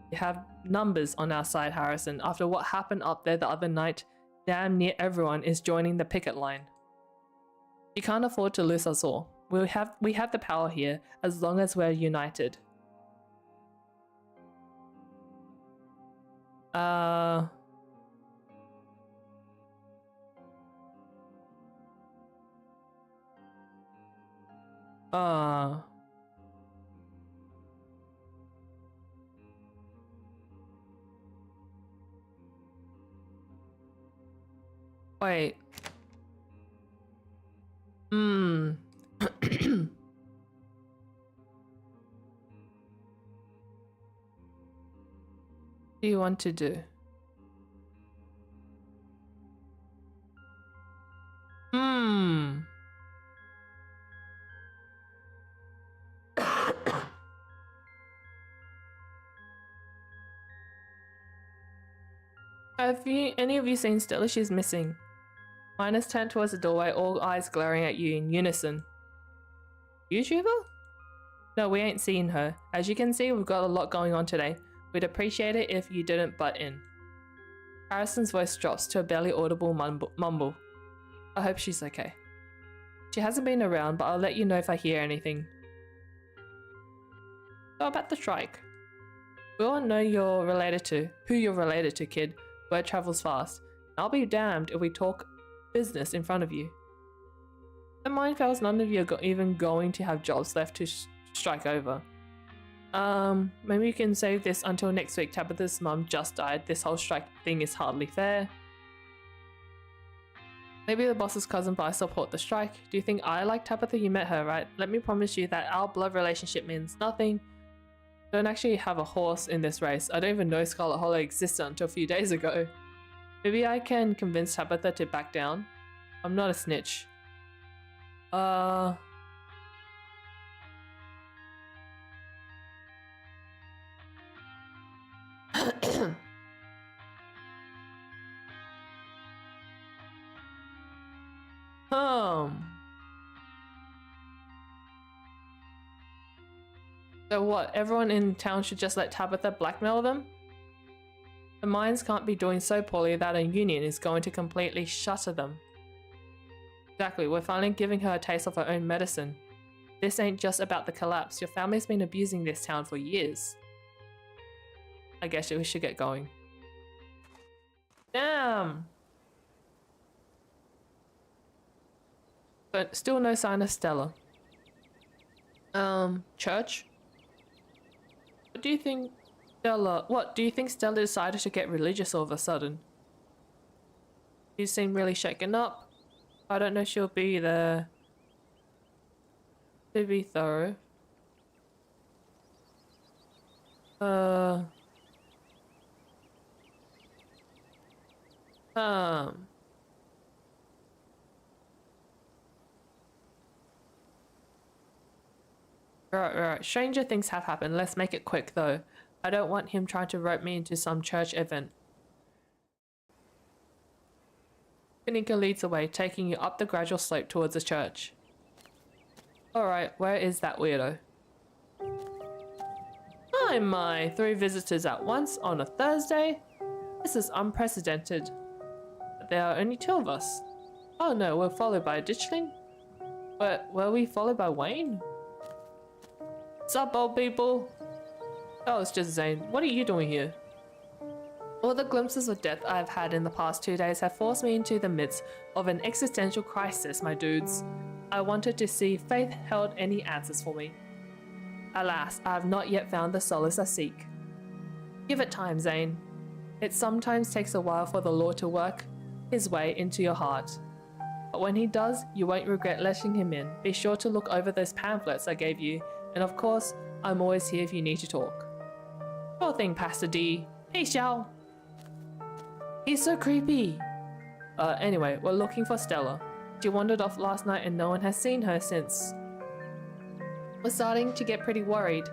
We have numbers on our side, Harrison. After what happened up there the other night, damn near everyone is joining the picket line. You can't afford to lose us all. We have the power here as long as we're united. Wait. What do you want to do? Have any of you seen Stella? She's missing. Mine is turned towards the doorway, all eyes glaring at you in unison. YouTuber? No, we ain't seen her. As you can see, we've got a lot going on today. We'd appreciate it if you didn't butt in. Harrison's voice drops to a barely audible mumble. I hope she's okay. She hasn't been around, but I'll let you know if I hear anything. So about the strike. We all know who you're related to, kid. Word travels fast. I'll be damned if we talk business in front of you. Don't mind fellas, none of you are even going to have jobs left to strike over. Maybe you can save this until next week. Tabitha's mum just died. This whole strike thing is hardly fair. Maybe the boss's cousin, but I support the strike. Do you think I like Tabitha? You met her, right? Let me promise you that our blood relationship means nothing. I don't actually have a horse in this race. I don't even know Scarlet Hollow existed until a few days ago. Maybe I can convince Tabitha to back down. I'm not a snitch. So what, everyone in town should just let Tabitha blackmail them? The mines can't be doing so poorly that a union is going to completely shatter them. Exactly, we're finally giving her a taste of her own medicine. This ain't just about the collapse. Your family's been abusing this town for years. I guess we should get going. Damn! But still no sign of Stella. Church? What do you think Stella, what? Do you think Stella decided to get religious all of a sudden? You seem really shaken up. I don't know if she'll be there. To be thorough. Right. Stranger things have happened. Let's make it quick, though. I don't want him trying to rope me into some church event. Kanika leads the way, taking you up the gradual slope towards the church. Alright, where is that weirdo? Oh my, 3 visitors at once on a Thursday? This is unprecedented. There are only 2 of us. Oh no, we're followed by a ditchling? Were we followed by Wayne? What's up, old people? Oh, it's just Zane. What are you doing here? All the glimpses of death I've had in the past 2 days have forced me into the midst of an existential crisis, my dudes. I wanted to see if faith held any answers for me. Alas, I have not yet found the solace I seek. Give it time, Zane. It sometimes takes a while for the Lord to work his way into your heart. But when he does, you won't regret letting him in. Be sure to look over those pamphlets I gave you, and of course, I'm always here if you need to talk. Sure thing, Pastor D. Peace, y'all. He's so creepy. Anyway, we're looking for Stella. She wandered off last night and no one has seen her since. We're starting to get pretty worried.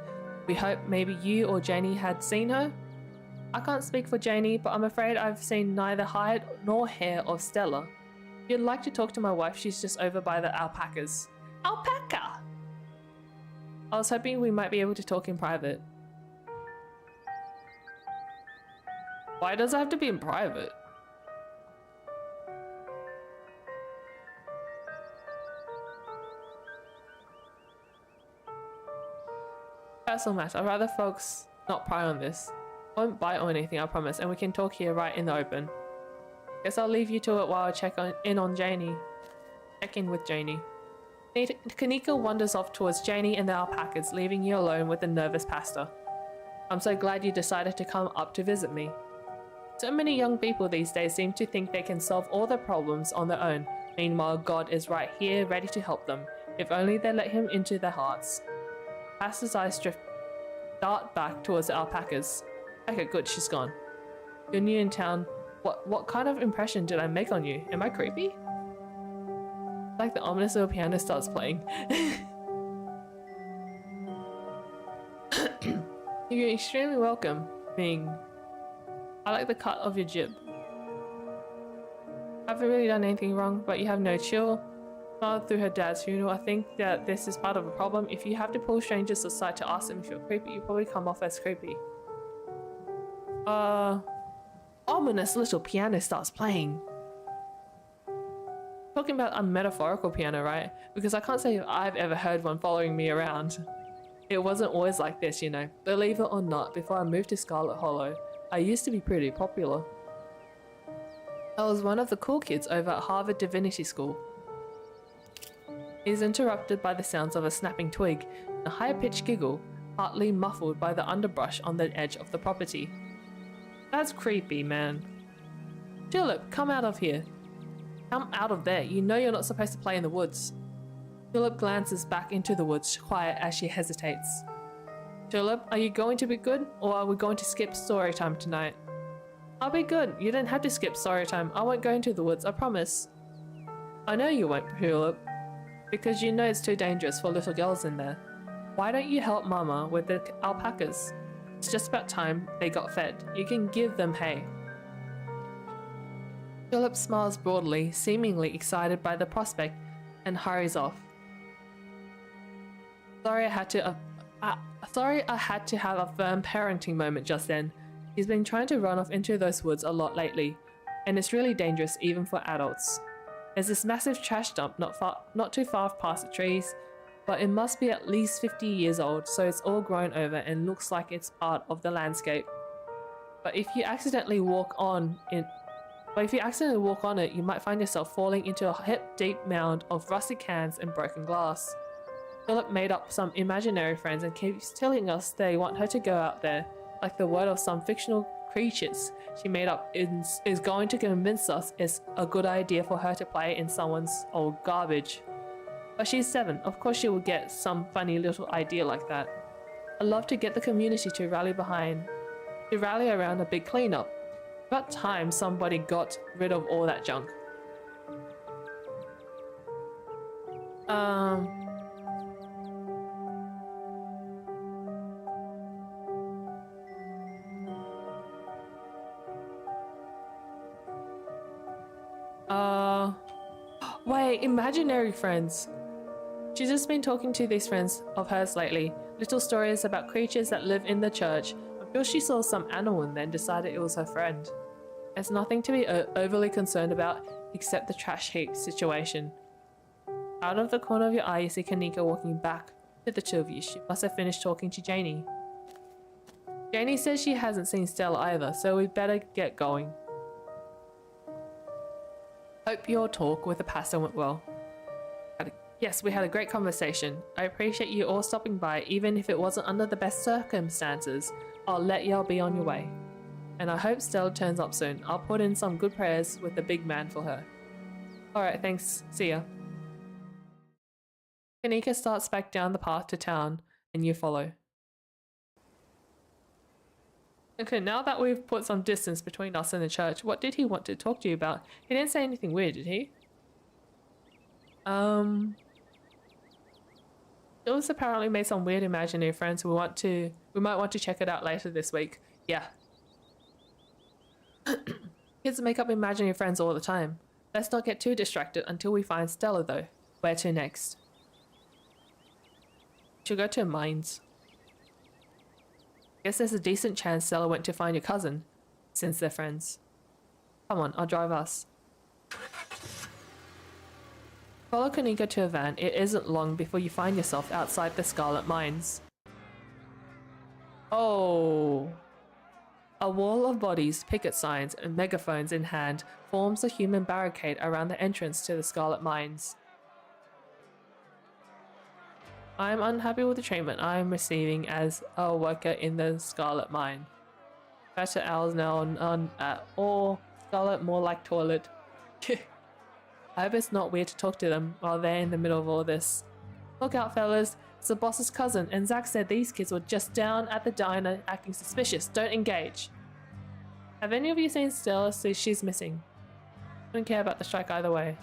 We hope maybe you or Janie had seen her. I can't speak for Janie, but I'm afraid I've seen neither hide nor hair of Stella. If you'd like to talk to my wife, she's just over by the alpacas. Alpaca! I was hoping we might be able to talk in private. Why does it have to be in private? Personal matter. I'd rather folks not pry on this. I won't bite or anything, I promise, and we can talk here right in the open. Guess I'll leave you to it while I check in on Janie. Check in with Janie. Kanika wanders off towards Janie and the alpacas, leaving you alone with the nervous pastor. I'm so glad you decided to come up to visit me. So many young people these days seem to think they can solve all their problems on their own. Meanwhile, God is right here, ready to help them, if only they let him into their hearts. Pastor's eyes dart back towards the alpacas. Okay, good, she's gone. You're new in town. What kind of impression did I make on you? Am I creepy? Like the ominous little piano starts playing. You're extremely welcome, Ming. I like the cut of your jib. I haven't really done anything wrong, but you have no chill. Not through her dad's funeral. I think that this is part of a problem. If you have to pull strangers aside to ask them if you're creepy, you probably come off as creepy. Ominous little piano starts playing. Talking about a metaphorical piano, right? Because I can't say I've ever heard one following me around. It wasn't always like this, you know. Believe it or not, before I moved to Scarlet Hollow, I used to be pretty popular. I was one of the cool kids over at Harvard Divinity School. He's interrupted by the sounds of a snapping twig and a high-pitched giggle, partly muffled by the underbrush on the edge of the property. That's creepy, man. Tulip, come out of here. Come out of there. You know you're not supposed to play in the woods. Tulip glances back into the woods, quiet as she hesitates. Tulip, are you going to be good, or are we going to skip story time tonight? I'll be good. You don't have to skip story time. I won't go into the woods, I promise. I know you won't, Tulip, because you know it's too dangerous for little girls in there. Why don't you help Mama with the alpacas? It's just about time they got fed. You can give them hay. Tulip smiles broadly, seemingly excited by the prospect, and hurries off. Sorry I had to have a firm parenting moment just then. He's been trying to run off into those woods a lot lately, and it's really dangerous even for adults. There's this massive trash dump not too far past the trees, but it must be at least 50 years old, so it's all grown over and looks like it's part of the landscape. But if you accidentally walk on it, you might find yourself falling into a hip-deep mound of rusty cans and broken glass. Philip made up some imaginary friends and keeps telling us they want her to go out there like the word of some fictional creatures she made up is going to convince us it's a good idea for her to play in someone's old garbage. But she's 7, of course she will get some funny little idea like that. I'd love to get the community to rally around a big cleanup. About time somebody got rid of all that junk. Wait, imaginary friends. She's just been talking to these friends of hers lately. Little stories about creatures that live in the church. I'm sure she saw some animal and then decided it was her friend. There's nothing to be overly concerned about except the trash heap situation. Out of the corner of your eye, you see Kanika walking back to the two of you. She must have finished talking to Janie. Janie says she hasn't seen Stella either, so we'd better get going. Hope your talk with the pastor went well. Yes, we had a great conversation. I appreciate you all stopping by, even if it wasn't under the best circumstances. I'll let y'all be on your way. And I hope Stella turns up soon. I'll put in some good prayers with the big man for her. Alright, thanks. See ya. Kanika starts back down the path to town, and you follow. Okay, now that we've put some distance between us and the church, what did he want to talk to you about? He didn't say anything weird, did he? Jules apparently made some weird imaginary friends. We might want to check it out later this week. Yeah. Kids make up imaginary friends all the time. Let's not get too distracted until we find Stella though. Where to next? Should go to Mines. Guess there's a decent chance Stella went to find your cousin, since they're friends. Come on, I'll drive us. Follow Kanika to a van. It isn't long before you find yourself outside the Scarlet Mines. Oh. A wall of bodies, picket signs, and megaphones in hand forms a human barricade around the entrance to the Scarlet Mines. I'm unhappy with the treatment I am receiving as a worker in the Scarlet Mine. Better hours now on at all. Scarlet more like toilet. I hope it's not weird to talk to them while they're in the middle of all this. Look out, fellas. It's the boss's cousin, and Zach said these kids were just down at the diner acting suspicious. Don't engage. Have any of you seen Stella? See, she's missing. I don't care about the strike either way.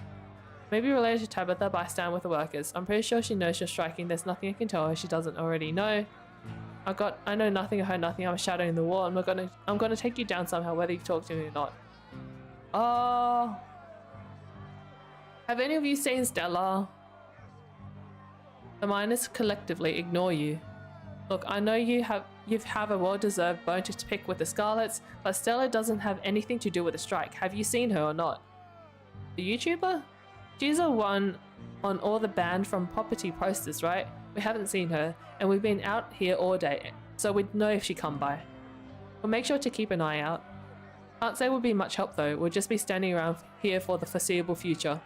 Maybe related to Tabitha, but I stand with the workers. I'm pretty sure she knows you're striking. There's nothing I can tell her she doesn't already know. I know nothing, I heard nothing. I'm shadowing the wall. I'm gonna take you down somehow, whether you talk to me or not. Oh. Have any of you seen Stella? The miners collectively ignore you. Look, I know you have a well-deserved bone to pick with the Scarlets, but Stella doesn't have anything to do with the strike. Have you seen her or not? The YouTuber? She's the one on all the banned from property posters, right? We haven't seen her, and we've been out here all day, so we'd know if she come by. We'll make sure to keep an eye out. Can't say we'll be much help though. We'll just be standing around here for the foreseeable future.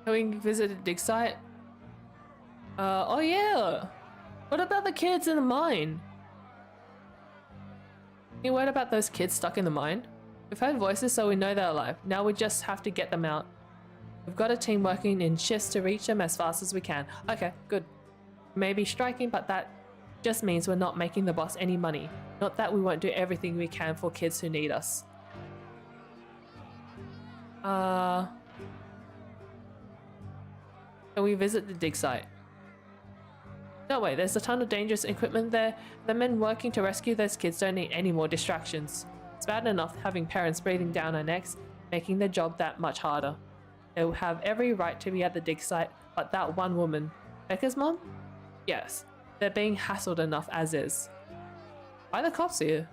Can we visit a dig site? Oh yeah! What about the kids in the mine? You worried about those kids stuck in the mine? We've heard voices, so we know they're alive. Now we just have to get them out. We've got a team working in shifts to reach them as fast as we can. Okay, good. Maybe striking, but that just means we're not making the boss any money. Not that we won't do everything we can for kids who need us. Can we visit the dig site? No way, there's a ton of dangerous equipment there. The men working to rescue those kids don't need any more distractions. It's bad enough having parents breathing down our necks, making their job that much harder. They will have every right to be at the dig site, but that one woman, Becca's mom? Yes, they're being hassled enough as is. Why are the cops here?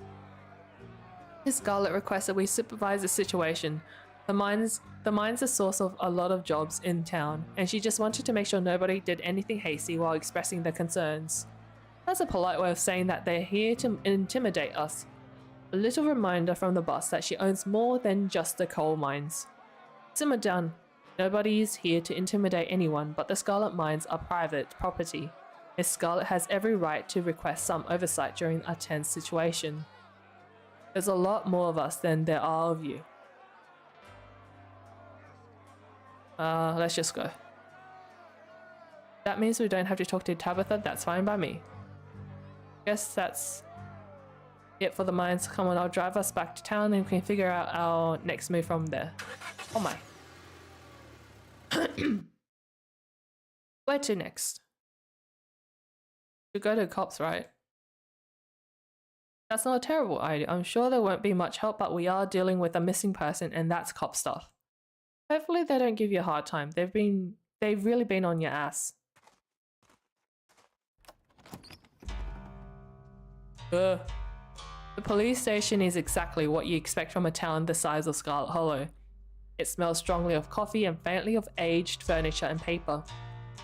Miss Scarlet requested we supervise the situation. The mine's the source of a lot of jobs in town, and she just wanted to make sure nobody did anything hasty while expressing their concerns. That's a polite way of saying that they're here to intimidate us. A little reminder from the boss that she owns more than just the coal mines. Simmer down. Nobody is here to intimidate anyone, but the Scarlet Mines are private property. Miss Scarlet has every right to request some oversight during a tense situation. There's a lot more of us than there are of you. Let's just go. That means we don't have to talk to Tabitha, that's fine by me. Guess that's it for the mines. Come on, I'll drive us back to town and we can figure out our next move from there. Oh my. Where to next? We go to the cops, right? That's not a terrible idea. I'm sure there won't be much help, but we are dealing with a missing person and that's cop stuff. Hopefully they don't give you a hard time. They've really been on your ass. The police station is exactly what you expect from a town the size of Scarlet Hollow. It smells strongly of coffee and faintly of aged furniture and paper.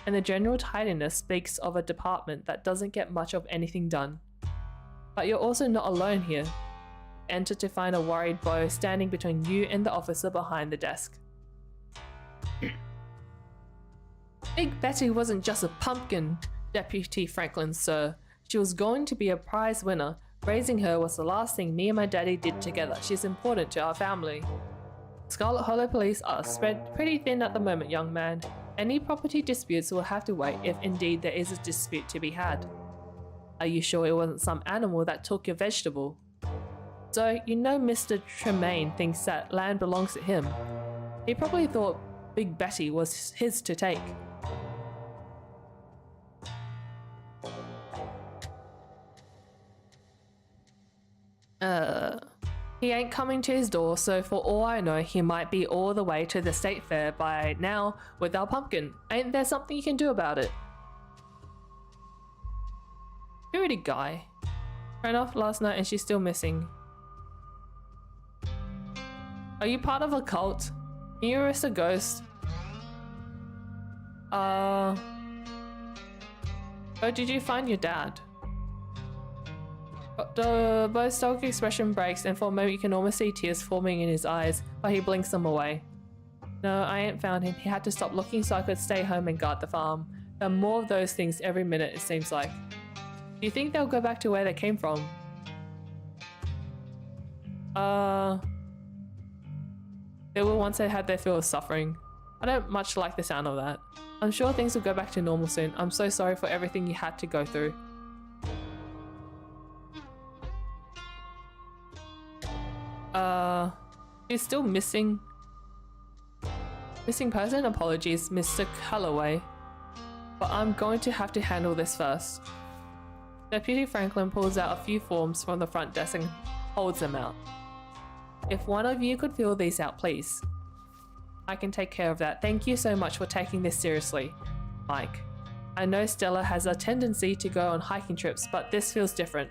And the general tidiness speaks of a department that doesn't get much of anything done. But you're also not alone here. Enter to find a worried Beau standing between you and the officer behind the desk. Big Betty wasn't just a pumpkin, Deputy Franklin, sir. She was going to be a prize winner. Raising her was the last thing me and my daddy did together. She's important to our family. Scarlet Hollow police are spread pretty thin at the moment, young man. Any property disputes will have to wait if indeed there is a dispute to be had. Are you sure it wasn't some animal that took your vegetable? So, you know Mr. Tremaine thinks that land belongs to him. He probably thought Big Betty was his to take. He ain't coming to his door, so for all I know, he might be all the way to the state fair by now with our pumpkin. Ain't there something you can do about it? Security guy. Ran off last night and she's still missing. Are you part of a cult? Can you arrest a ghost? Oh, did you find your dad? The Beau's stoic expression breaks and for a moment you can almost see tears forming in his eyes, but he blinks them away. No, I ain't found him. He had to stop looking so I could stay home and guard the farm. There are more of those things every minute, it seems like. Do you think they'll go back to where they came from? They were once they had their fill of suffering. I don't much like the sound of that. I'm sure things will go back to normal soon. I'm so sorry for everything you had to go through. He's still missing. Missing person? Apologies, Mr. Calloway. But I'm going to have to handle this first. Deputy Franklin pulls out a few forms from the front desk and holds them out. If one of you could fill these out, please. I can take care of that. Thank you so much for taking this seriously, Mike. I know Stella has a tendency to go on hiking trips, but this feels different.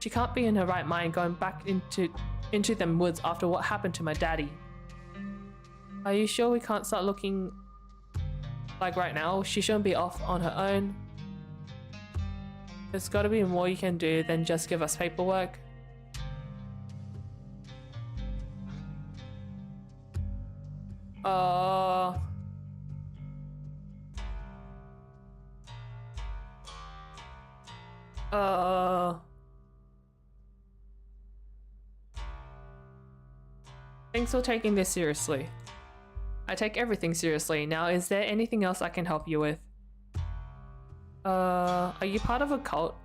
She can't be in her right mind going back into them woods after what happened to my daddy. Are you sure we can't start looking like right now? She shouldn't be off on her own. There's got to be more you can do than just give us paperwork. Thanks for taking this seriously. I take everything seriously. Now, is there anything else I can help you with? Are you part of a cult?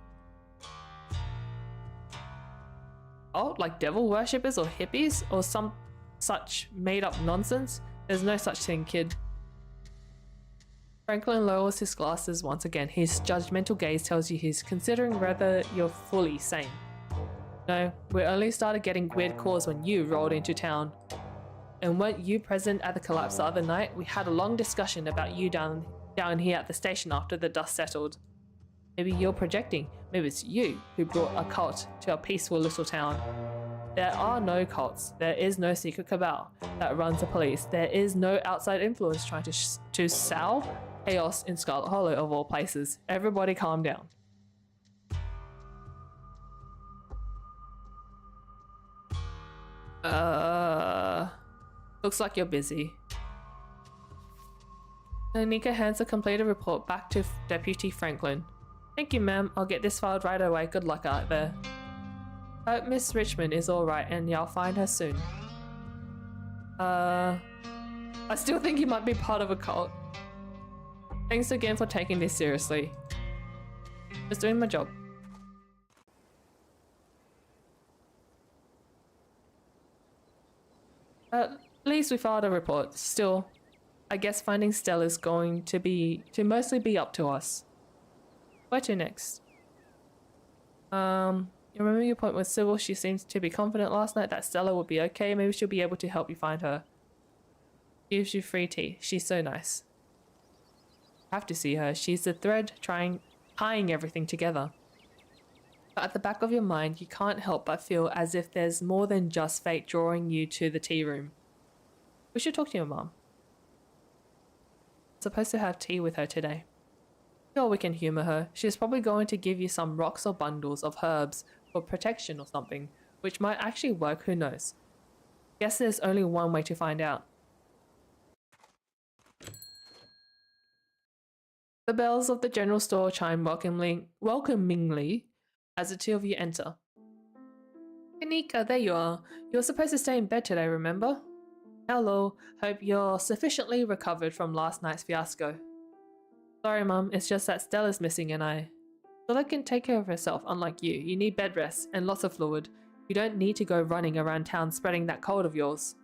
Cult? Like devil worshippers or hippies? Or some such made up nonsense? There's no such thing, kid. Franklin lowers his glasses once again. His judgmental gaze tells you he's considering whether you're fully sane. No, we only started getting weird calls when you rolled into town. And weren't you present at the collapse the other night? We had a long discussion about you down here at the station after the dust settled. Maybe you're projecting. Maybe it's you who brought a cult to a peaceful little town. There are no cults. There is no secret cabal that runs the police. There is no outside influence trying to sow chaos in Scarlet Hollow of all places. Everybody calm down. Looks like you're busy. Nanika hands the completed report back to Deputy Franklin. Thank you, ma'am. I'll get this filed right away. Good luck out there. Hope Miss Richmond is alright and y'all find her soon. I still think you might be part of a cult. Thanks again for taking this seriously. Just doing my job. At least we filed a report. Still, I guess finding Stella is going to mostly be up to us. Where to next? You remember your point with Sybil? She seemed to be confident last night that Stella would be okay. Maybe she'll be able to help you find her. Gives you free tea. She's so nice. Have to see her. She's the thread tying everything together. But at the back of your mind, you can't help but feel as if there's more than just fate drawing you to the tea room. We should talk to your mom. I'm supposed to have tea with her today. Sure, we can humor her. She's probably going to give you some rocks or bundles of herbs for protection or something, which might actually work, who knows. Guess there's only one way to find out. The bells of the general store chime welcomingly as the two of you enter. Kanika, there you are. You're supposed to stay in bed today, remember? Hello, hope you're sufficiently recovered from last night's fiasco. Sorry, Mum, it's just that Stella's missing and Stella can take care of herself, unlike you. You need bed rest and lots of fluid. You don't need to go running around town spreading that cold of yours.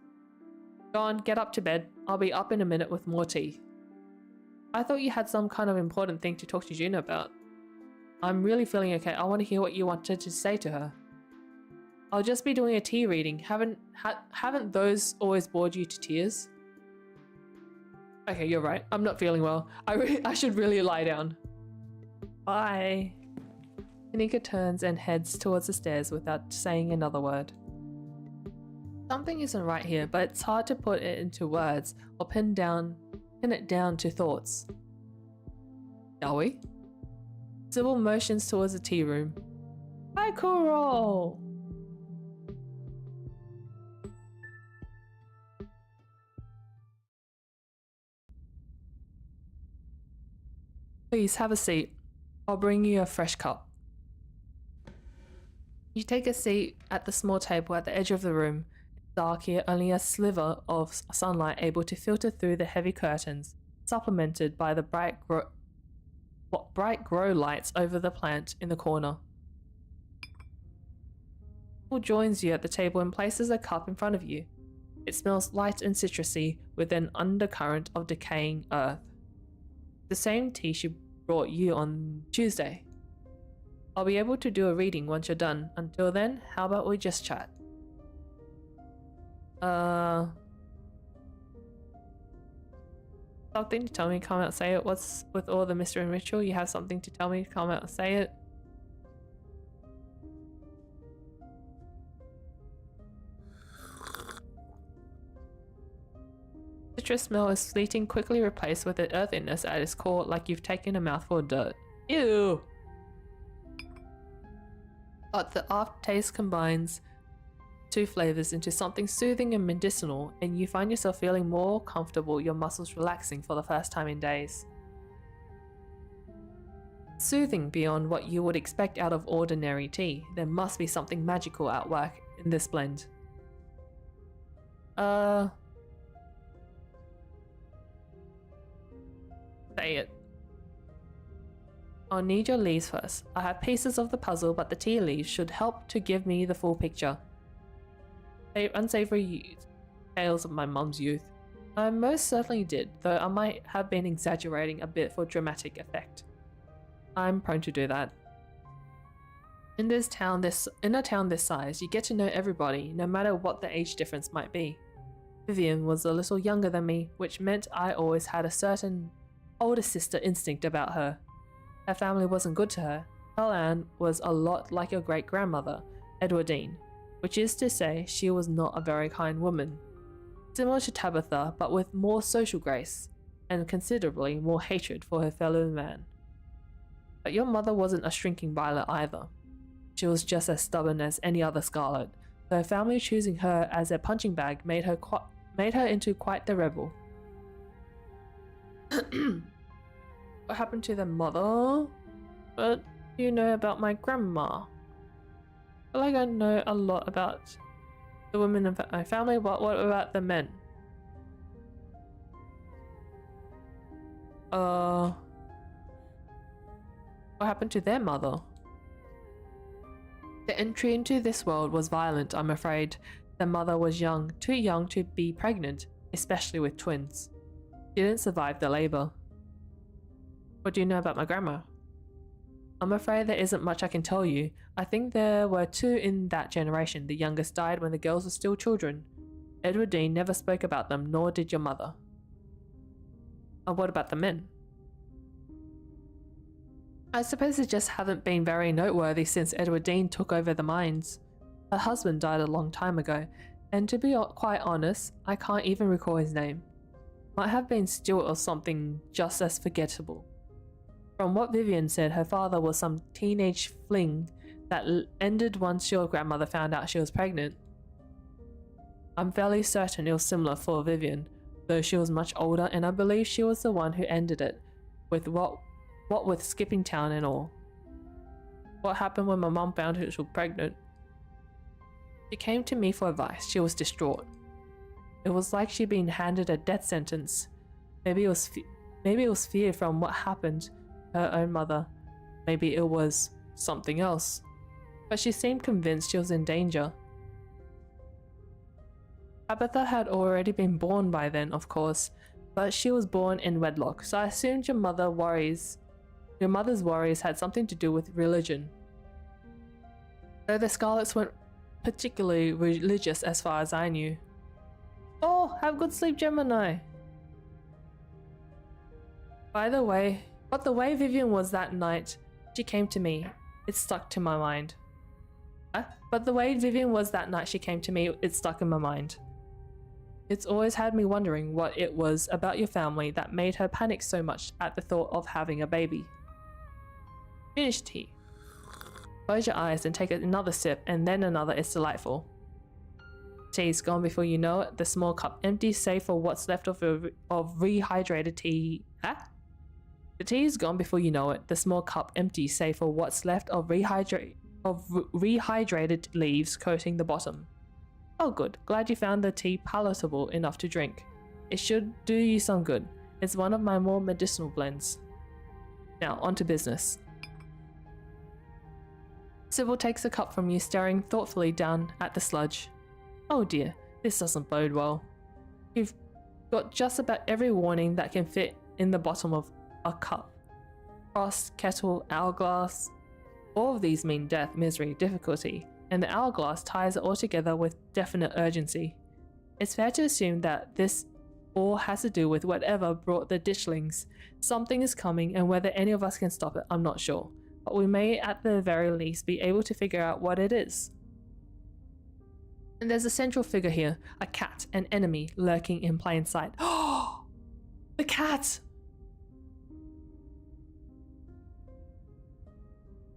Go on, get up to bed. I'll be up in a minute with more tea. I thought you had some kind of important thing to talk to Juna about. I'm really feeling okay. I want to hear what you wanted to say to her. I'll just be doing a tea reading. Haven't those always bored you to tears? Okay, you're right. I'm not feeling well. I should really lie down. Bye. Kanika turns and heads towards the stairs without saying another word. Something isn't right here, but it's hard to put it into words or pin it down to thoughts. Shall we? Sybil motions towards the tea room. Hi, Coral! Please have a seat. I'll bring you a fresh cup. You take a seat at the small table at the edge of the room. It's dark here, only a sliver of sunlight able to filter through the heavy curtains, supplemented by the bright grow lights over the plant in the corner. Paul joins you at the table and places a cup in front of you. It smells light and citrusy with an undercurrent of decaying earth. The same tea she brought you on Tuesday. I'll be able to do a reading once you're done. Until then, how about we just chat? Something to tell me, come out, say it. What's with all the mystery and ritual? You have something to tell me, come out and say it. Citrus smell is fleeting, quickly replaced with an earthiness at its core, like you've taken a mouthful of dirt. Ew! But the aftertaste combines two flavors into something soothing and medicinal, and you find yourself feeling more comfortable, your muscles relaxing for the first time in days. Soothing beyond what you would expect out of ordinary tea. There must be something magical at work in this blend. Say it. I'll need your leaves first. I have pieces of the puzzle, but the tea leaves should help to give me the full picture. Unsavory tales of my mum's youth. I most certainly did, though I might have been exaggerating a bit for dramatic effect. I'm prone to do that. In a town this size, you get to know everybody, no matter what the age difference might be. Vivian was a little younger than me, which meant I always had a certain older sister instinct about her. Her family wasn't good to her. Anne was a lot like your great-grandmother, Edwardine, which is to say she was not a very kind woman. Similar to Tabitha, but with more social grace, and considerably more hatred for her fellow man. But your mother wasn't a shrinking violet either. She was just as stubborn as any other Scarlet, so her family choosing her as their punching bag made her into quite the rebel. What happened to their mother? What do you know about my grandma? I feel like I know a lot about the women of my family, but what about the men? What happened to their mother? The entry into this world was violent, I'm afraid. The mother was young, too young to be pregnant, especially with twins. She didn't survive the labor. What do you know about my grandma? I'm afraid there isn't much I can tell you. I think there were two in that generation. The youngest died when the girls were still children. Edward Dean never spoke about them, nor did your mother. And what about the men? I suppose they just haven't been very noteworthy since Edward Dean took over the mines. Her husband died a long time ago, and to be quite honest, I can't even recall his name. Might have been Stuart or something just as forgettable. From what Vivian said, her father was some teenage fling that ended once your grandmother found out she was pregnant. I'm fairly certain it was similar for Vivian, though she was much older, and I believe she was the one who ended it, with what with skipping town and all. What happened when my mum found out she was pregnant? She came to me for advice. She was distraught. It was like she'd been handed a death sentence. Maybe it was fear from what happened to her own mother. Maybe it was something else. But she seemed convinced she was in danger. Tabitha had already been born by then, of course, but she was born in wedlock, so I assumed your mother's worries had something to do with religion. Though the Scarlets weren't particularly religious as far as I knew. Oh, have good sleep, Gemini. By the way, the way Vivian was that night, she came to me. It stuck to my mind. But the way Vivian was that night she came to me, it stuck in my mind. It's always had me wondering what it was about your family that made her panic so much at the thought of having a baby. Finish tea. Close your eyes and take another sip, and then another. It's delightful. Tea's gone before you know it. The small cup empties, save for what's left of rehydrated tea. The tea is gone before you know it. The small cup empties, save for what's left of rehydrated leaves coating the bottom. Oh good, glad you found the tea palatable enough to drink. It should do you some good. It's one of my more medicinal blends. Now, on to business. Sybil takes a cup from you, staring thoughtfully down at the sludge. Oh dear, this doesn't bode well. You've got just about every warning that can fit in the bottom of a cup. Cross, kettle, hourglass. All of these mean death, misery, difficulty, and the hourglass ties it all together with definite urgency. It's fair to assume that this all has to do with whatever brought the ditchlings. Something is coming, and whether any of us can stop it, I'm not sure. But we may at the very least be able to figure out what it is. And there's a central figure here, a cat, an enemy lurking in plain sight. Oh, the cat!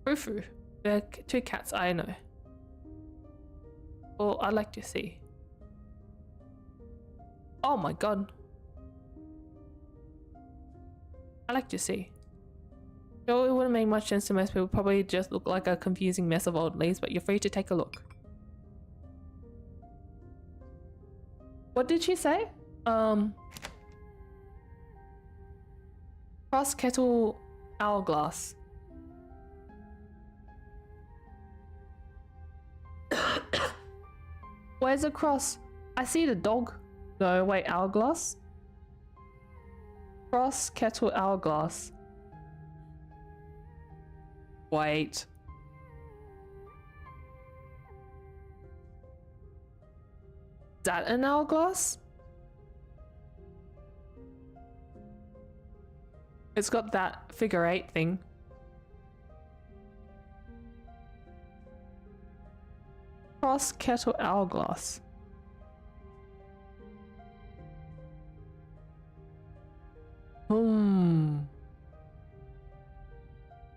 Frou-frou. There are two cats I know. Well, I'd like to see. Oh my god. I like to see. Though it wouldn't make much sense to most people, probably just look like a confusing mess of old leaves, but you're free to take a look. What did she say? Cross kettle hourglass. Where's the cross? I see the dog. No, wait, hourglass? Cross kettle hourglass. Wait. Is that an hourglass? It's got that figure 8 thing. Cross kettle hourglass.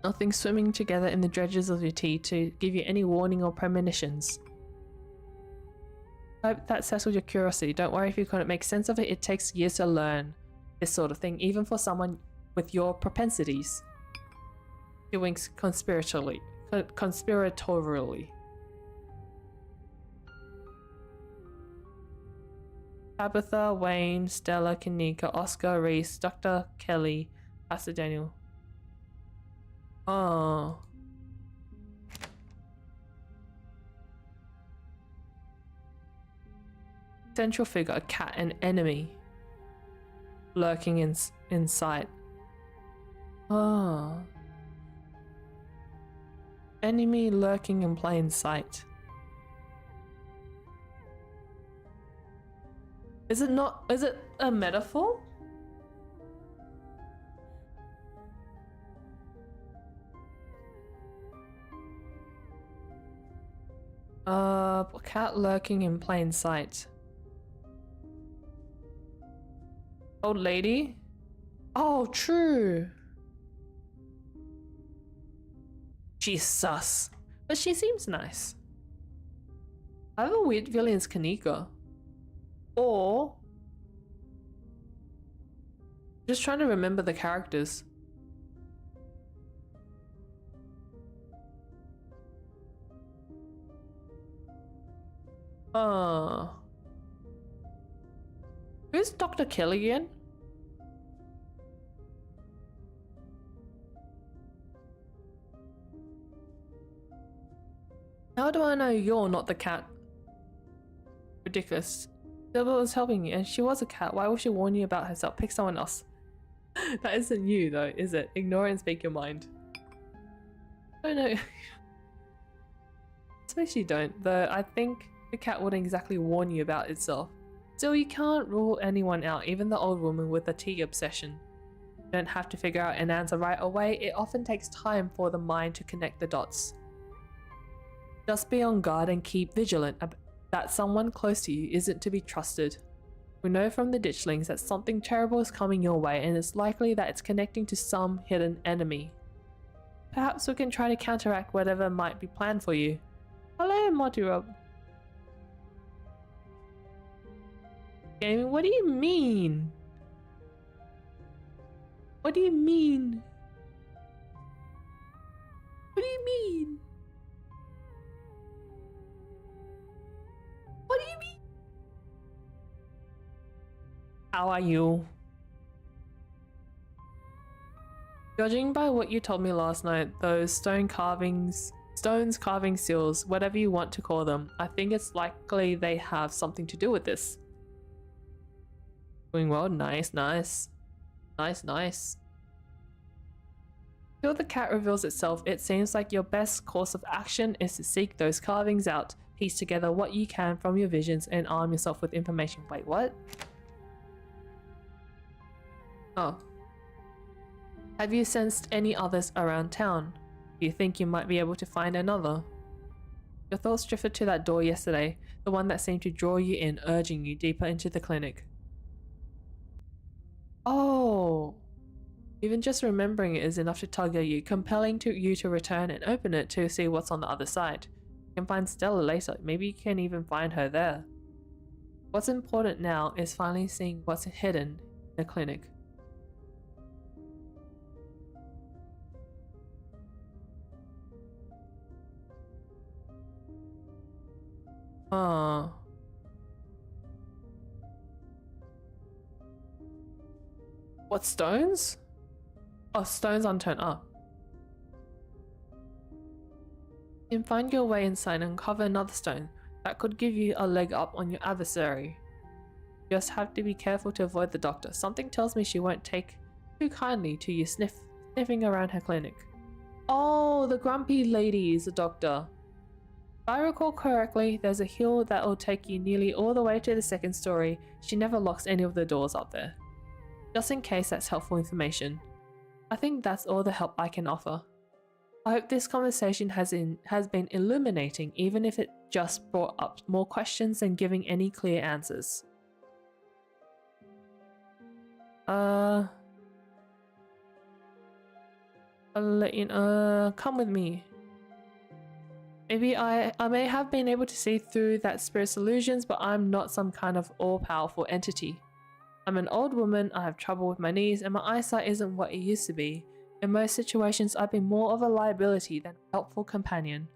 Nothing swimming together in the dredges of your tea to give you any warning or premonitions. I hope that settled your curiosity. Don't worry if you couldn't make sense of it. It takes years to learn this sort of thing, even for someone with your propensities. She winks conspiratorially. Conspiratorially. Tabitha, Wayne, Stella, Kanika, Oscar, Reese, Dr. Kelly, Pastor Daniel. Oh. Central figure, a cat, an enemy. Lurking in sight. Oh. Enemy lurking in plain sight. Is it a metaphor? Cat lurking in plain sight. Old lady? Oh, true. She's sus, but she seems nice. I have a weird feeling it's Kanika. Or just trying to remember the characters. Who's Dr. Kelly again? How do I know you're not the cat? Ridiculous. Deborah was helping you and she was a cat. Why would she warn you about herself? Pick someone else. That isn't you though, is it? Ignore it and speak your mind. I don't know. I suppose you don't, though I think the cat wouldn't exactly warn you about itself. Still, you can't rule anyone out, even the old woman with the tea obsession. You don't have to figure out an answer right away. It often takes time for the mind to connect the dots. Just be on guard and keep vigilant that someone close to you isn't to be trusted. We know from the ditchlings that something terrible is coming your way, and it's likely that it's connecting to some hidden enemy. Perhaps we can try to counteract whatever might be planned for you. Hello, Monty Rob. Gaming, what do you mean? What do you mean? What do you mean? What do you mean? How are you? Judging by what you told me last night, those stones carving seals, whatever you want to call them, I think it's likely they have something to do with this. Doing well, nice. Until the cat reveals itself, it seems like your best course of action is to seek those carvings out, piece together what you can from your visions, and arm yourself with information. Wait, what? Oh. Have you sensed any others around town? Do you think you might be able to find another? Your thoughts drifted to that door yesterday, the one that seemed to draw you in, urging you deeper into the clinic. Oh. Even just remembering it is enough to tug at you, compelling you to return and open it to see what's on the other side. You can find Stella later, maybe you can even find her there. What's important now is finally seeing what's hidden in the clinic. What stones? Oh, stones unturned up. You can find your way inside and uncover another stone that could give you a leg up on your adversary. You just have to be careful to avoid the doctor. Something tells me she won't take too kindly to you sniffing around her clinic. Oh, the grumpy lady is a doctor. If I recall correctly, there's a hill that will take you nearly all the way to the second story. She never locks any of the doors up there. Just in case that's helpful information. I think that's all the help I can offer. I hope this conversation has been illuminating, even if it just brought up more questions than giving any clear answers. I'll let you know. Come with me. Maybe I may have been able to see through that spirit's illusions, but I'm not some kind of all-powerful entity. I'm an old woman, I have trouble with my knees, and my eyesight isn't what it used to be. In most situations, I've been more of a liability than a helpful companion.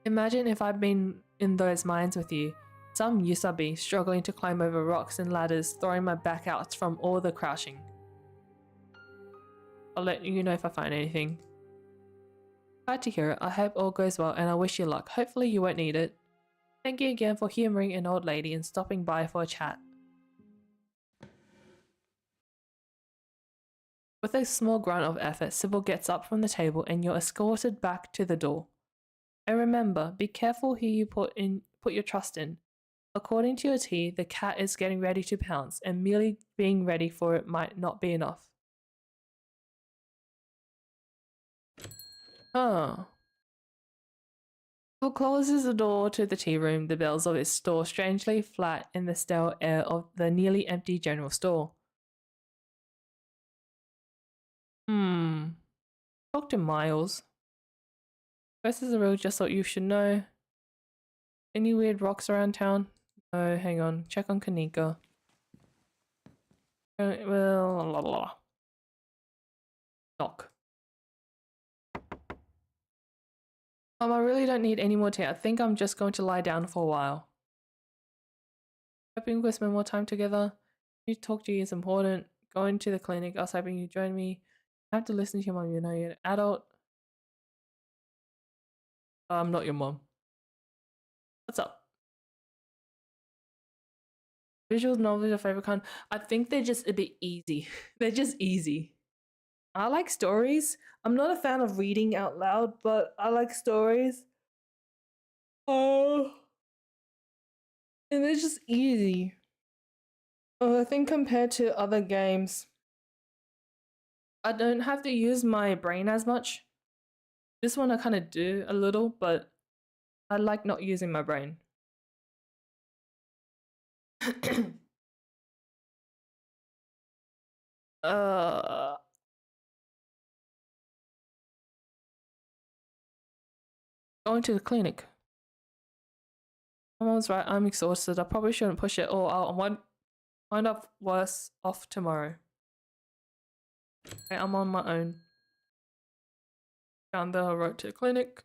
Imagine if I'd been in those mines with you. Some Yusabi, struggling to climb over rocks and ladders, throwing my back out from all the crouching. I'll let you know if I find anything. Glad to hear it. I hope all goes well and I wish you luck. Hopefully you won't need it. Thank you again for humouring an old lady and stopping by for a chat. With a small grunt of effort, Sybil gets up from the table and you're escorted back to the door. And remember, be careful who you put your trust in. According to your tea, the cat is getting ready to pounce, and merely being ready for it might not be enough. Oh. Sybil closes the door to the tea room, the bells of its store strangely flat in the stale air of the nearly empty general store. Talk to Miles. First is a rule, just what you should know. Any weird rocks around town? Oh, hang on. Check on Kanika. Well, knock. I really don't need any more tea. I think I'm just going to lie down for a while. Hoping we'll spend more time together. You talk to you is important. Going to the clinic. I was hoping you'd join me. I have to listen to your mom. You know you're an adult. I'm not your mom. What's up? Visual novels your favorite kind? I think they're just a bit easy. They're just easy. I like stories. I'm not a fan of reading out loud, but I like stories. Oh. And they're just easy. I think compared to other games, I don't have to use my brain as much. This one I kind of do a little, but I like not using my brain. Going to the clinic. Someone's right, I'm exhausted. I probably shouldn't push it all out. I might wind up worse off tomorrow. Okay, I'm on my own. Found the road to the clinic.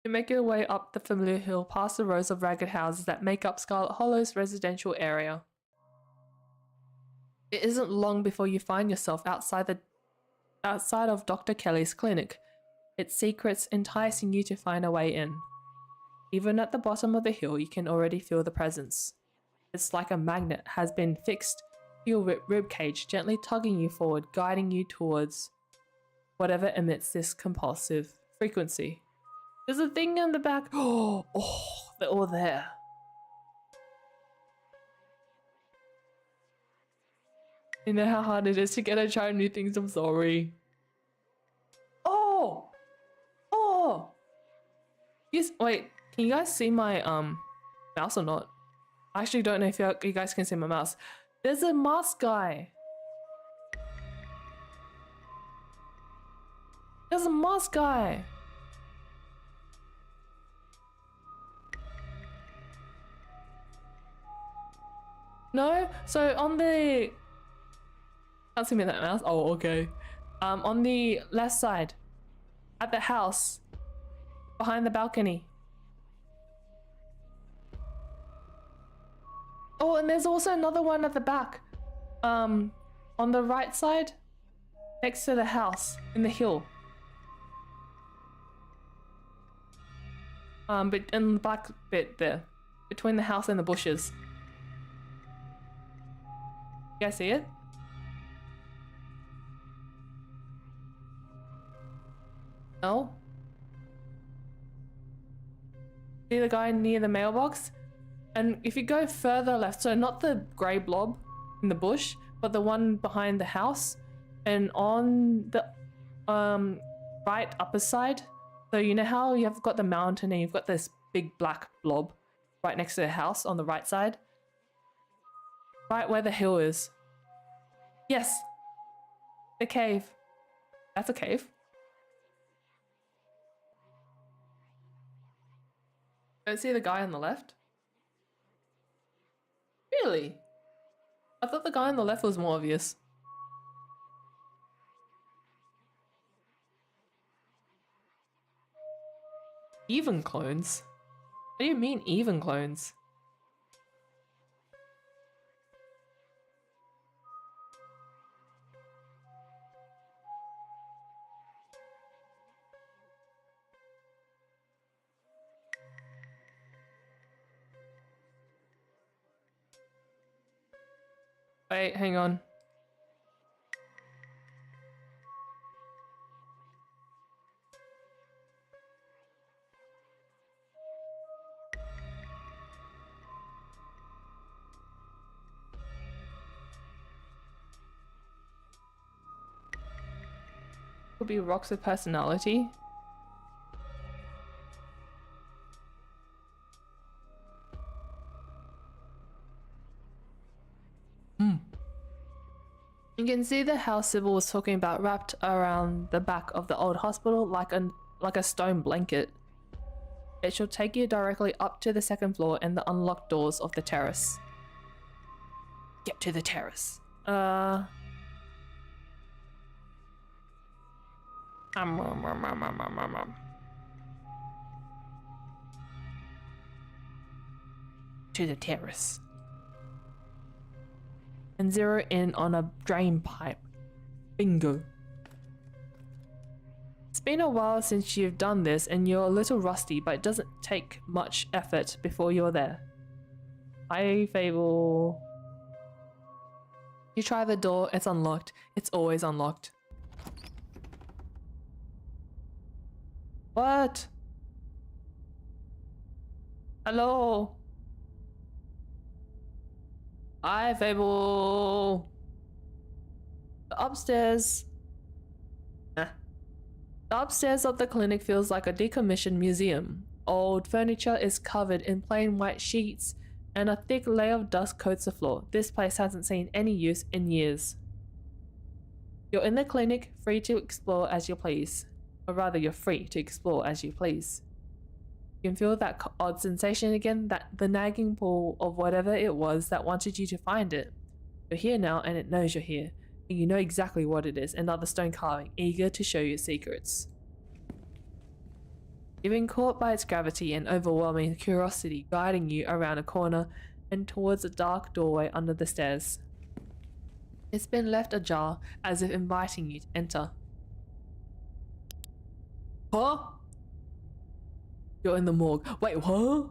You make your way up the familiar hill past the rows of ragged houses that make up Scarlet Hollow's residential area. It isn't long before you find yourself outside of Dr. Kelly's clinic, its secrets enticing you to find a way in. Even at the bottom of the hill, you can already feel the presence. It's like a magnet has been fixed to your ribcage, gently tugging you forward, guiding you towards whatever emits this compulsive frequency. There's a thing in the back. Oh, they're all there. You know how hard it is to get to try new things. I'm sorry. Oh! Yes, wait. Can you guys see my mouse or not? I actually don't know if you guys can see my mouse. There's a mask guy. There's a mask guy. No? So on the... Can't see me in that mouse. Oh, okay. On the left side. At the house. Behind the balcony. Oh, and there's also another one at the back. On the right side. Next to the house. In the hill. But in the black bit there. Between the house and the bushes. You guys see it? No? See the guy near the mailbox? And if you go further left, so not the grey blob in the bush, but the one behind the house, and on the right upper side, so you know how you've got the mountain and you've got this big black blob right next to the house on the right side? Right where the hill is. Yes. The cave. That's a cave. Don't see the guy on the left? Really? I thought the guy on the left was more obvious. Even clones? What do you mean even clones? Wait, hang on. Could be rocks with personality. You can see the house Sybil was talking about wrapped around the back of the old hospital like a stone blanket. It shall take you directly up to the second floor and the unlocked doors of the terrace. Get to the terrace. To the terrace. And zero in on a drain pipe. Bingo. It's been a while since you've done this and you're a little rusty, but it doesn't take much effort before you're there. Hi, Fable. You try the door, it's unlocked. It's always unlocked. What? Hello? Hi, Fable. The upstairs. The upstairs of the clinic feels like a decommissioned museum. Old furniture is covered in plain white sheets, and a thick layer of dust coats the floor. This place hasn't seen any use in years. You're in the clinic, free to explore as you please. Or rather, you're free to explore as you please. You can feel that odd sensation again, that the nagging pull of whatever it was that wanted you to find it. You're here now and it knows you're here. And you know exactly what it is, another stone carving, eager to show you secrets. You've been caught by its gravity and overwhelming curiosity guiding you around a corner and towards a dark doorway under the stairs. It's been left ajar, as if inviting you to enter. Huh? You're in the morgue. Wait, what?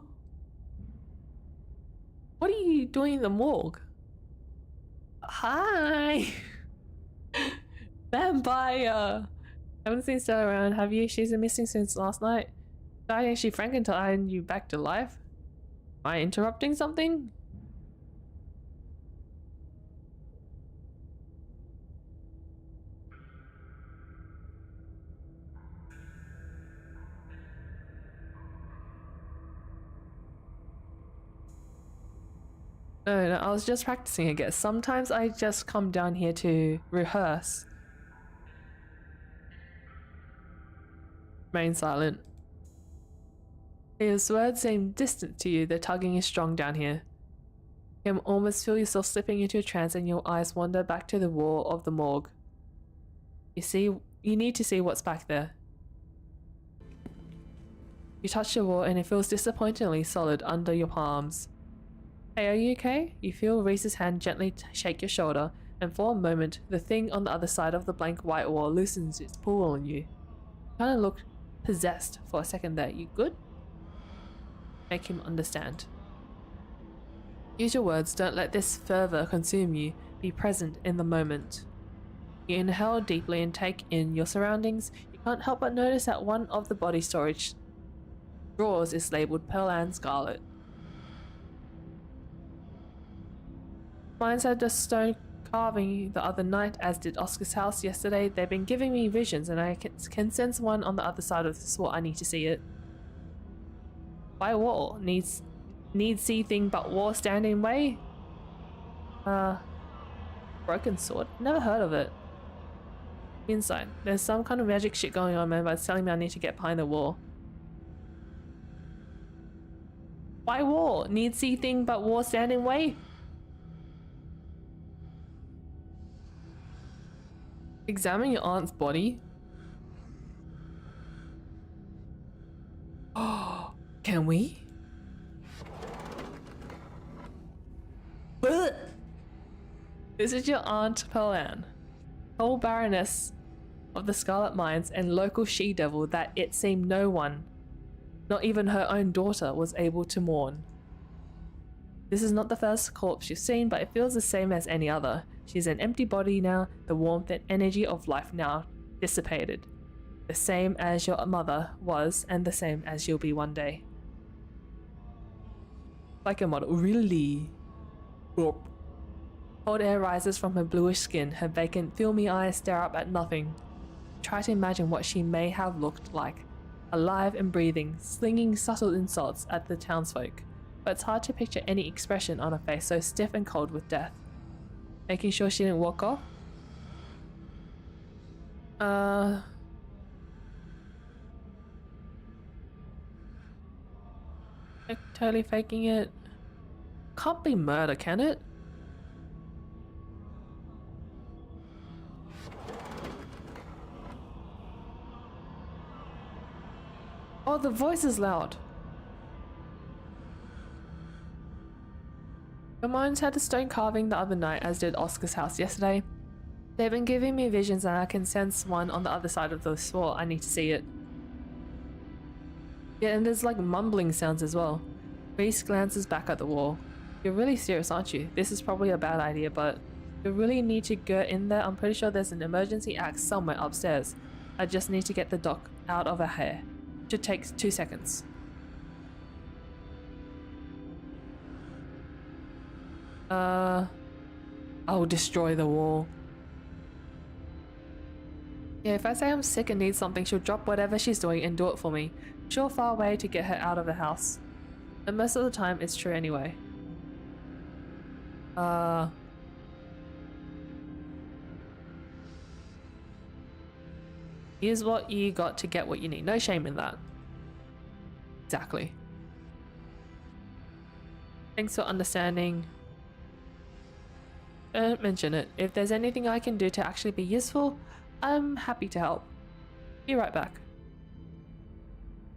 What are you doing in the morgue? Hi! Vampire! Haven't seen Stella around, have you? She's been missing since last night. Died she Frankenstein you back to life? Am I interrupting something? No, I was just practicing, I guess. Sometimes I just come down here to rehearse. Remain silent. His words seem distant to you, the tugging is strong down here. You can almost feel yourself slipping into a trance and your eyes wander back to the wall of the morgue. You need to see what's back there. You touch the wall and it feels disappointingly solid under your palms. Hey, are you okay? You feel Reese's hand gently shake your shoulder, and for a moment, the thing on the other side of the blank white wall loosens its pull on you. You kind of look possessed for a second there. You good? Make him understand. Use your words, don't let this fervor consume you. Be present in the moment. You inhale deeply and take in your surroundings. You can't help but notice that one of the body storage drawers is labeled Pearl and Scarlet. Mine had a stone carving the other night, as did Oscar's house yesterday. They've been giving me visions and I can sense one on the other side of this wall. I need to see it. Why wall? Needs see thing but wall standing way? Broken sword? Never heard of it. Inside. There's some kind of magic shit going on, man, but it's telling me I need to get behind the wall. Why wall? Need see thing but wall standing way? Examine your aunt's body? Oh, can we? Ugh. This is your Aunt Pearl-Ann, whole Baroness of the Scarlet Mines and local she-devil that it seemed no one, not even her own daughter, was able to mourn. This is not the first corpse you've seen, but it feels the same as any other. She's an empty body now, the warmth and energy of life now dissipated. The same as your mother was, and the same as you'll be one day. Like a model, really? Cold air rises from her bluish skin, her vacant, filmy eyes stare up at nothing. Try to imagine what she may have looked like, alive and breathing, slinging subtle insults at the townsfolk, but it's hard to picture any expression on her face so stiff and cold with death. Making sure she didn't walk off? Like, totally faking it. Can't be murder, can it? Oh, the voice is loud. Ramones had a stone carving the other night, as did Oscar's house yesterday. They've been giving me visions and I can sense one on the other side of the wall. I need to see it. Yeah, and there's like mumbling sounds as well. Reese glances back at the wall. You're really serious, aren't you? This is probably a bad idea, but you really need to go in there. I'm pretty sure there's an emergency axe somewhere upstairs. I just need to get the doc out of her hair. Should take 2 seconds. I'll destroy the wall. Yeah, if I say I'm sick and need something, she'll drop whatever she's doing and do it for me. Surefire way to get her out of the house. And most of the time, it's true anyway. Here's what you got to get what you need. No shame in that. Exactly. Thanks for understanding. Don't mention it. If there's anything I can do to actually be useful, I'm happy to help. Be right back.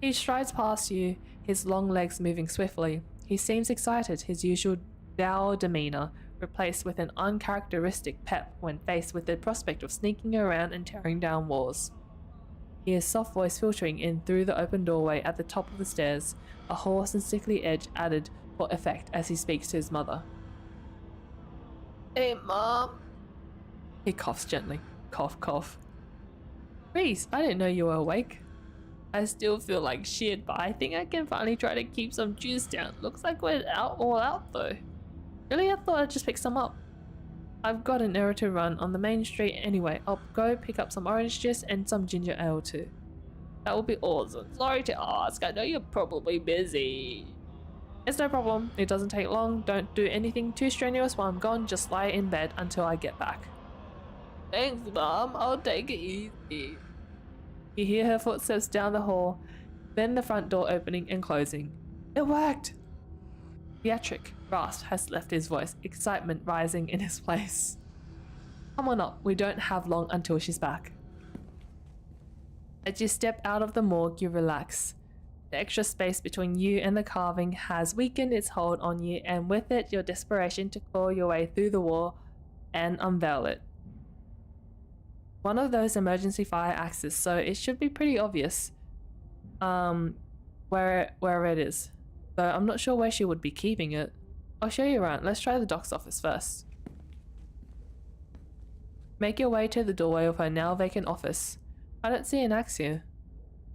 He strides past you, his long legs moving swiftly. He seems excited, his usual dour demeanor replaced with an uncharacteristic pep when faced with the prospect of sneaking around and tearing down walls. He hears soft voice filtering in through the open doorway at the top of the stairs, a hoarse and sickly edge added for effect as he speaks to his mother. Hey, Mom. He coughs gently. Cough, cough. Reese, I didn't know you were awake. I still feel like shit, but I think I can finally try to keep some juice down. Looks like we're all out though. Really, I thought I'd just pick some up. I've got an errand to run on the main street anyway. I'll go pick up some orange juice and some ginger ale too. That would be awesome. Sorry to ask, I know you're probably busy. It's no problem, it doesn't take long. Don't do anything too strenuous while I'm gone, just lie in bed until I get back. Thanks, Mom. I'll take it easy. You hear her footsteps down the hall, then the front door opening and closing. It worked! Beatrick Rast has left his voice, excitement rising in his place. Come on up, we don't have long until she's back. As you step out of the morgue, you relax. The extra space between you and the carving has weakened its hold on you, and with it, your desperation to claw your way through the wall and unveil it. One of those emergency fire axes, so it should be pretty obvious where it is. Though I'm not sure where she would be keeping it. I'll show you around. Let's try the doc's office first. Make your way to the doorway of her now vacant office. I don't see an axe here.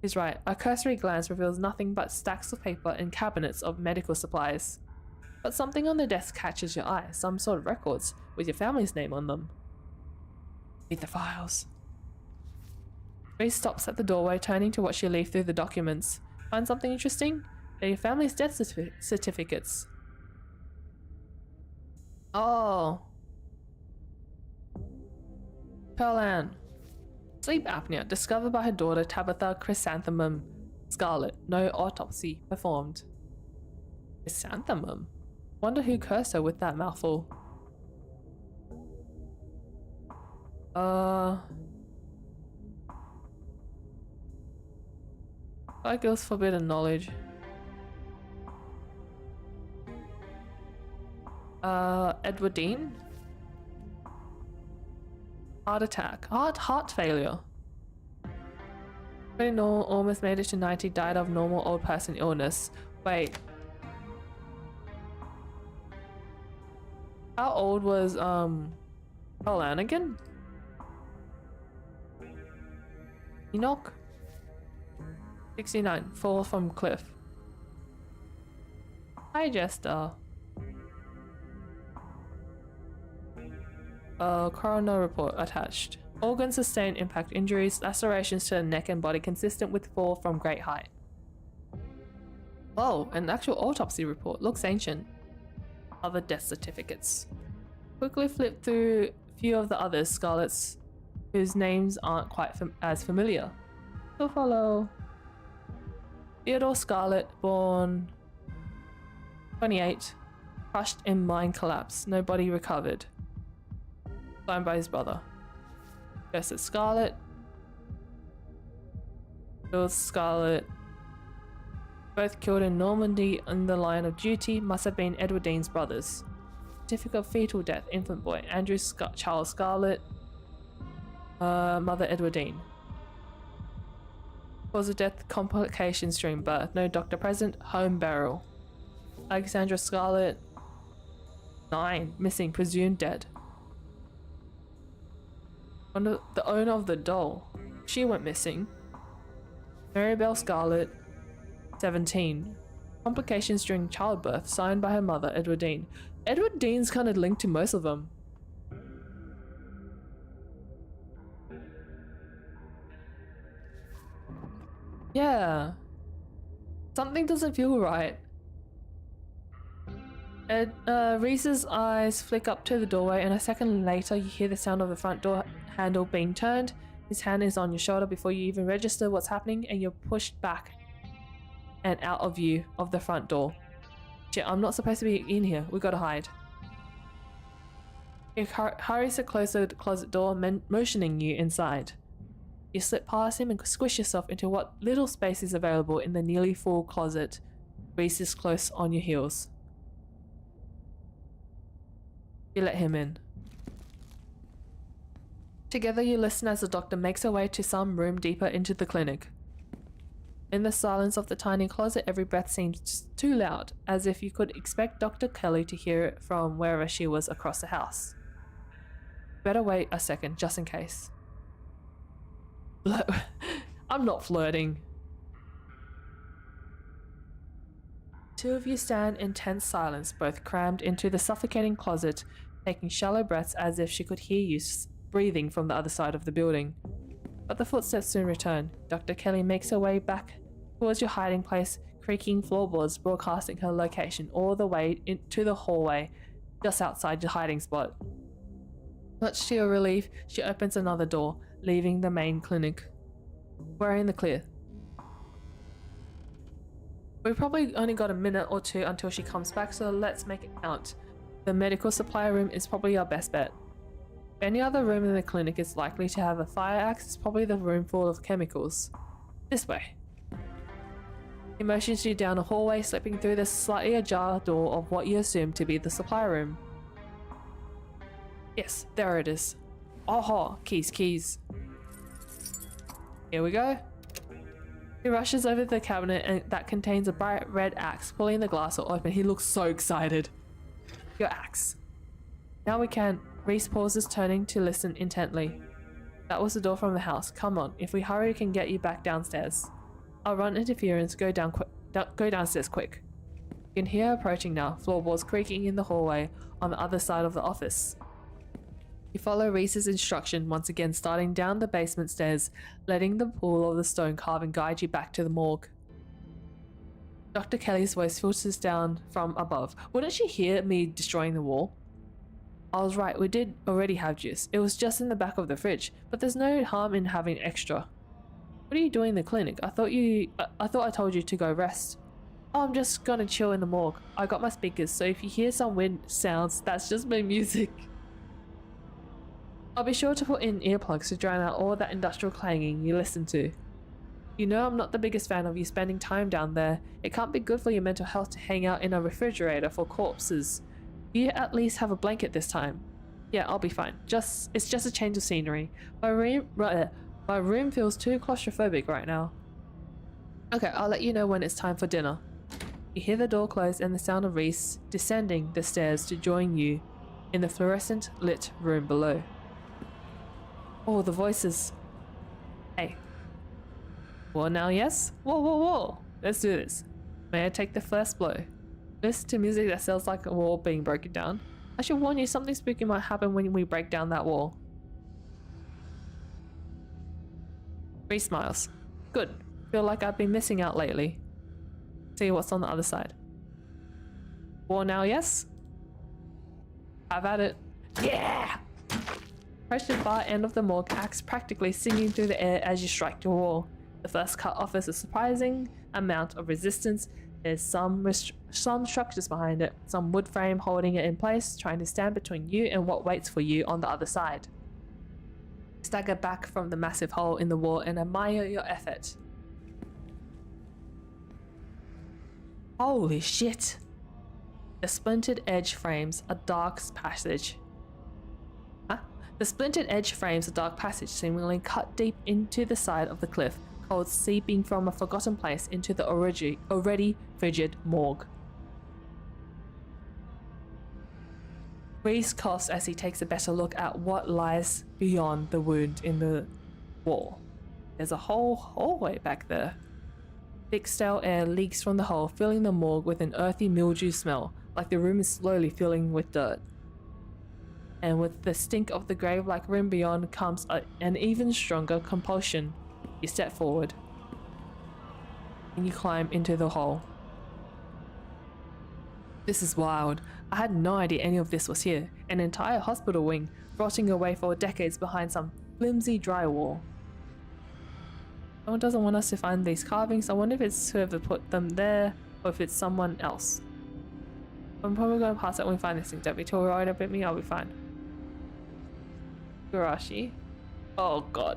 He's right. A cursory glance reveals nothing but stacks of paper and cabinets of medical supplies. But something on the desk catches your eye. Some sort of records with your family's name on them. Read the files. Reese stops at the doorway, turning to watch you leaf through the documents. Find something interesting? They're your family's death certificates. Oh. Pearl-Ann. Sleep apnea discovered by her daughter Tabitha Chrysanthemum Scarlet. No autopsy performed. Chrysanthemum? Wonder who cursed her with that mouthful. Like it was forbidden knowledge. Edwardine? Heart attack. Heart failure. Pretty normal, almost made it to 90, died of normal old person illness. Wait. How old was Lanigan? Enoch? 69. Fall from cliff. Hi Jester. Coroner report attached. Organ sustained impact injuries, lacerations to the neck and body consistent with fall from great height. Oh, an actual autopsy report. Looks ancient. Other death certificates. Quickly flip through a few of the others, Scarlets, whose names aren't quite as familiar. So follow. Theodore Scarlet, born 28, crushed in mine collapse. No body recovered. Signed by his brother. Joseph Scarlet. Bill Scarlet. Both killed in Normandy in the line of duty. Must have been Edwardine's brothers. Certificate of fetal death. Infant boy. Andrew Charles Scarlet. Mother Edwardine. Cause of death, complications during birth. No doctor present. Home burial. Alexandra Scarlet. 9. Missing. Presumed dead. The owner of the doll. She went missing. Marybelle Scarlet. 17. Complications during childbirth. Signed by her mother, Edwardine. Edwardine's kind of linked to most of them. Yeah. Something doesn't feel right. Reese's eyes flick up to the doorway, and a second later you hear the sound of the front door handle being turned. His hand is on your shoulder before you even register what's happening, and you're pushed back and out of view of the front door. Shit, I'm not supposed to be in here. We gotta hide. He hurries to close the closet door, motioning you inside. You slip past him and squish yourself into what little space is available in the nearly full closet. Reese is close on your heels. You let him in. Together you listen as the doctor makes her way to some room deeper into the clinic. In the silence of the tiny closet, every breath seems too loud, as if you could expect Dr. Kelly to hear it from wherever she was across the house. Better wait a second, just in case. I'm not flirting. Two of you stand in tense silence, both crammed into the suffocating closet, taking shallow breaths as if she could hear you breathing from the other side of the building. But the footsteps soon return. Dr. Kelly makes her way back towards your hiding place, creaking floorboards broadcasting her location all the way into the hallway just outside your hiding spot. Much to your relief, she opens another door, leaving the main clinic. We're in the clear. We've probably only got a minute or two until she comes back, so let's make it count. The medical supply room is probably our best bet. If any other room in the clinic is likely to have a fire axe, it's probably the room full of chemicals. This way. He motions you down a hallway, slipping through the slightly ajar door of what you assume to be the supply room. Yes, there it is. Aha, keys. Here we go. He rushes over to the cabinet and that contains a bright red axe, pulling the glass door open. He looks so excited. Your axe. Now we can. Reese pauses, turning to listen intently. That was the door from the house. Come on, if we hurry we can get you back downstairs. I'll run interference, go downstairs quick. You can hear her approaching now, floorboards creaking in the hallway on the other side of the office. You follow Reese's instruction, once again starting down the basement stairs, letting the pool of the stone carving guide you back to the morgue. Dr. Kelly's voice filters down from above. Wouldn't she hear me destroying the wall? I was right, we did already have juice. It was just in the back of the fridge, but there's no harm in having extra. What are you doing in the clinic? I thought I told you to go rest. Oh, I'm just gonna chill in the morgue. I got my speakers, so if you hear some wind sounds, that's just my music. I'll be sure to put in earplugs to drown out all that industrial clanging you listen to. You know I'm not the biggest fan of you spending time down there. It can't be good for your mental health to hang out in a refrigerator for corpses. You at least have a blanket this time. Yeah, I'll be fine. It's just a change of scenery. My room feels too claustrophobic right now. Okay, I'll let you know when it's time for dinner. You hear the door close and the sound of Reese descending the stairs to join you in the fluorescent lit room below. Oh, the voices. Hey. Well, now, yes? Whoa. Let's do this. May I take the first blow? Listen to music that sounds like a wall being broken down. I should warn you, something spooky might happen when we break down that wall. Reese smiles. Good. Feel like I've been missing out lately. See what's on the other side. Well, now, yes? Have at it. Yeah! Approach the far end of the morgue, axe practically singing through the air as you strike your wall. The first cut offers a surprising amount of resistance. There's some structures behind it, some wood frame holding it in place, trying to stand between you and what waits for you on the other side. Stagger back from the massive hole in the wall and admire your effort. Holy shit! The splintered edge frames a dark passage. The splintered edge frames a dark passage seemingly cut deep into the side of the cliff, cold seeping from a forgotten place into the already frigid morgue. Reese coughs as he takes a better look at what lies beyond the wound in the wall. There's a whole hallway back there. Thick stale air leaks from the hole, filling the morgue with an earthy mildew smell, like the room is slowly filling with dirt. And with the stink of the grave-like room beyond comes an even stronger compulsion. You step forward, and you climb into the hole. This is wild. I had no idea any of this was here. An entire hospital wing, rotting away for decades behind some flimsy drywall. Someone doesn't want us to find these carvings. I wonder if it's whoever put them there, or if it's someone else. I'm probably going to pass it when we find this thing. Don't be too worried about me, I'll be fine. Gurashi. Oh god.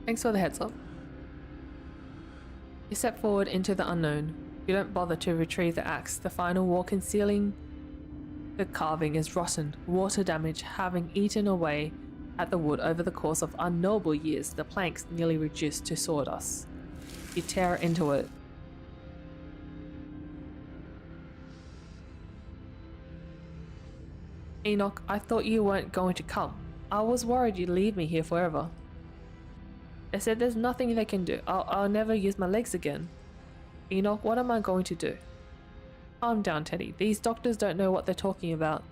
Thanks for the heads up. You step forward into the unknown. You don't bother to retrieve the axe. The final wall concealing the carving is rotten, water damage having eaten away at the wood over the course of unknowable years. The planks nearly reduced to sawdust. You tear into it. Enoch, I thought you weren't going to come. I was worried you'd leave me here forever. They said there's nothing they can do. I'll never use my legs again. Enoch, what am I going to do? Calm down, Teddy. These doctors don't know what they're talking about.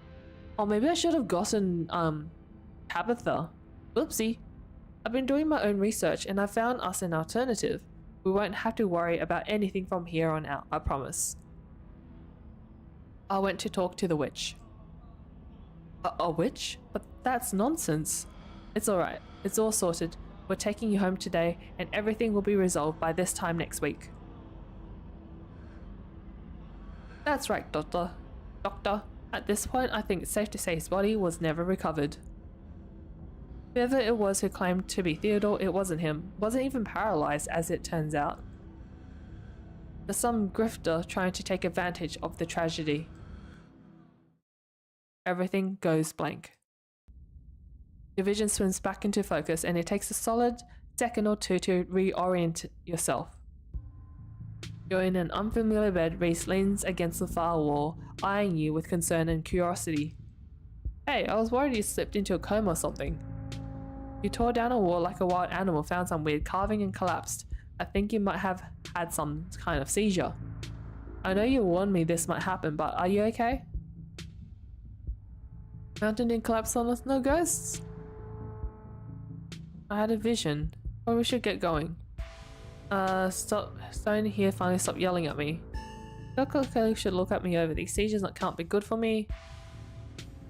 Oh, maybe I should have gotten, Tabitha. Oopsie. I've been doing my own research and I found us an alternative. We won't have to worry about anything from here on out, I promise. I went to talk to the witch. A witch? But that's nonsense. It's alright. It's all sorted. We're taking you home today and everything will be resolved by this time next week. That's right, Doctor. At this point, I think it's safe to say his body was never recovered. Whoever it was who claimed to be Theodore, it wasn't him. Wasn't even paralyzed, as it turns out. There's some grifter trying to take advantage of the tragedy. Everything goes blank. Your vision swims back into focus and it takes a solid second or two to reorient yourself. You're in an unfamiliar bed. Reese leans against the far wall, eyeing you with concern and curiosity. Hey, I was worried you slipped into a coma or something. You tore down a wall like a wild animal, found some weird carving and collapsed. I think you might have had some kind of seizure. I know you warned me this might happen, but are you okay? Mountain didn't collapse on us, no ghosts? I had a vision. Well, we should get going. Starting here, finally stop yelling at me. Dr. Kelly should look at me over. These seizures can't be good for me.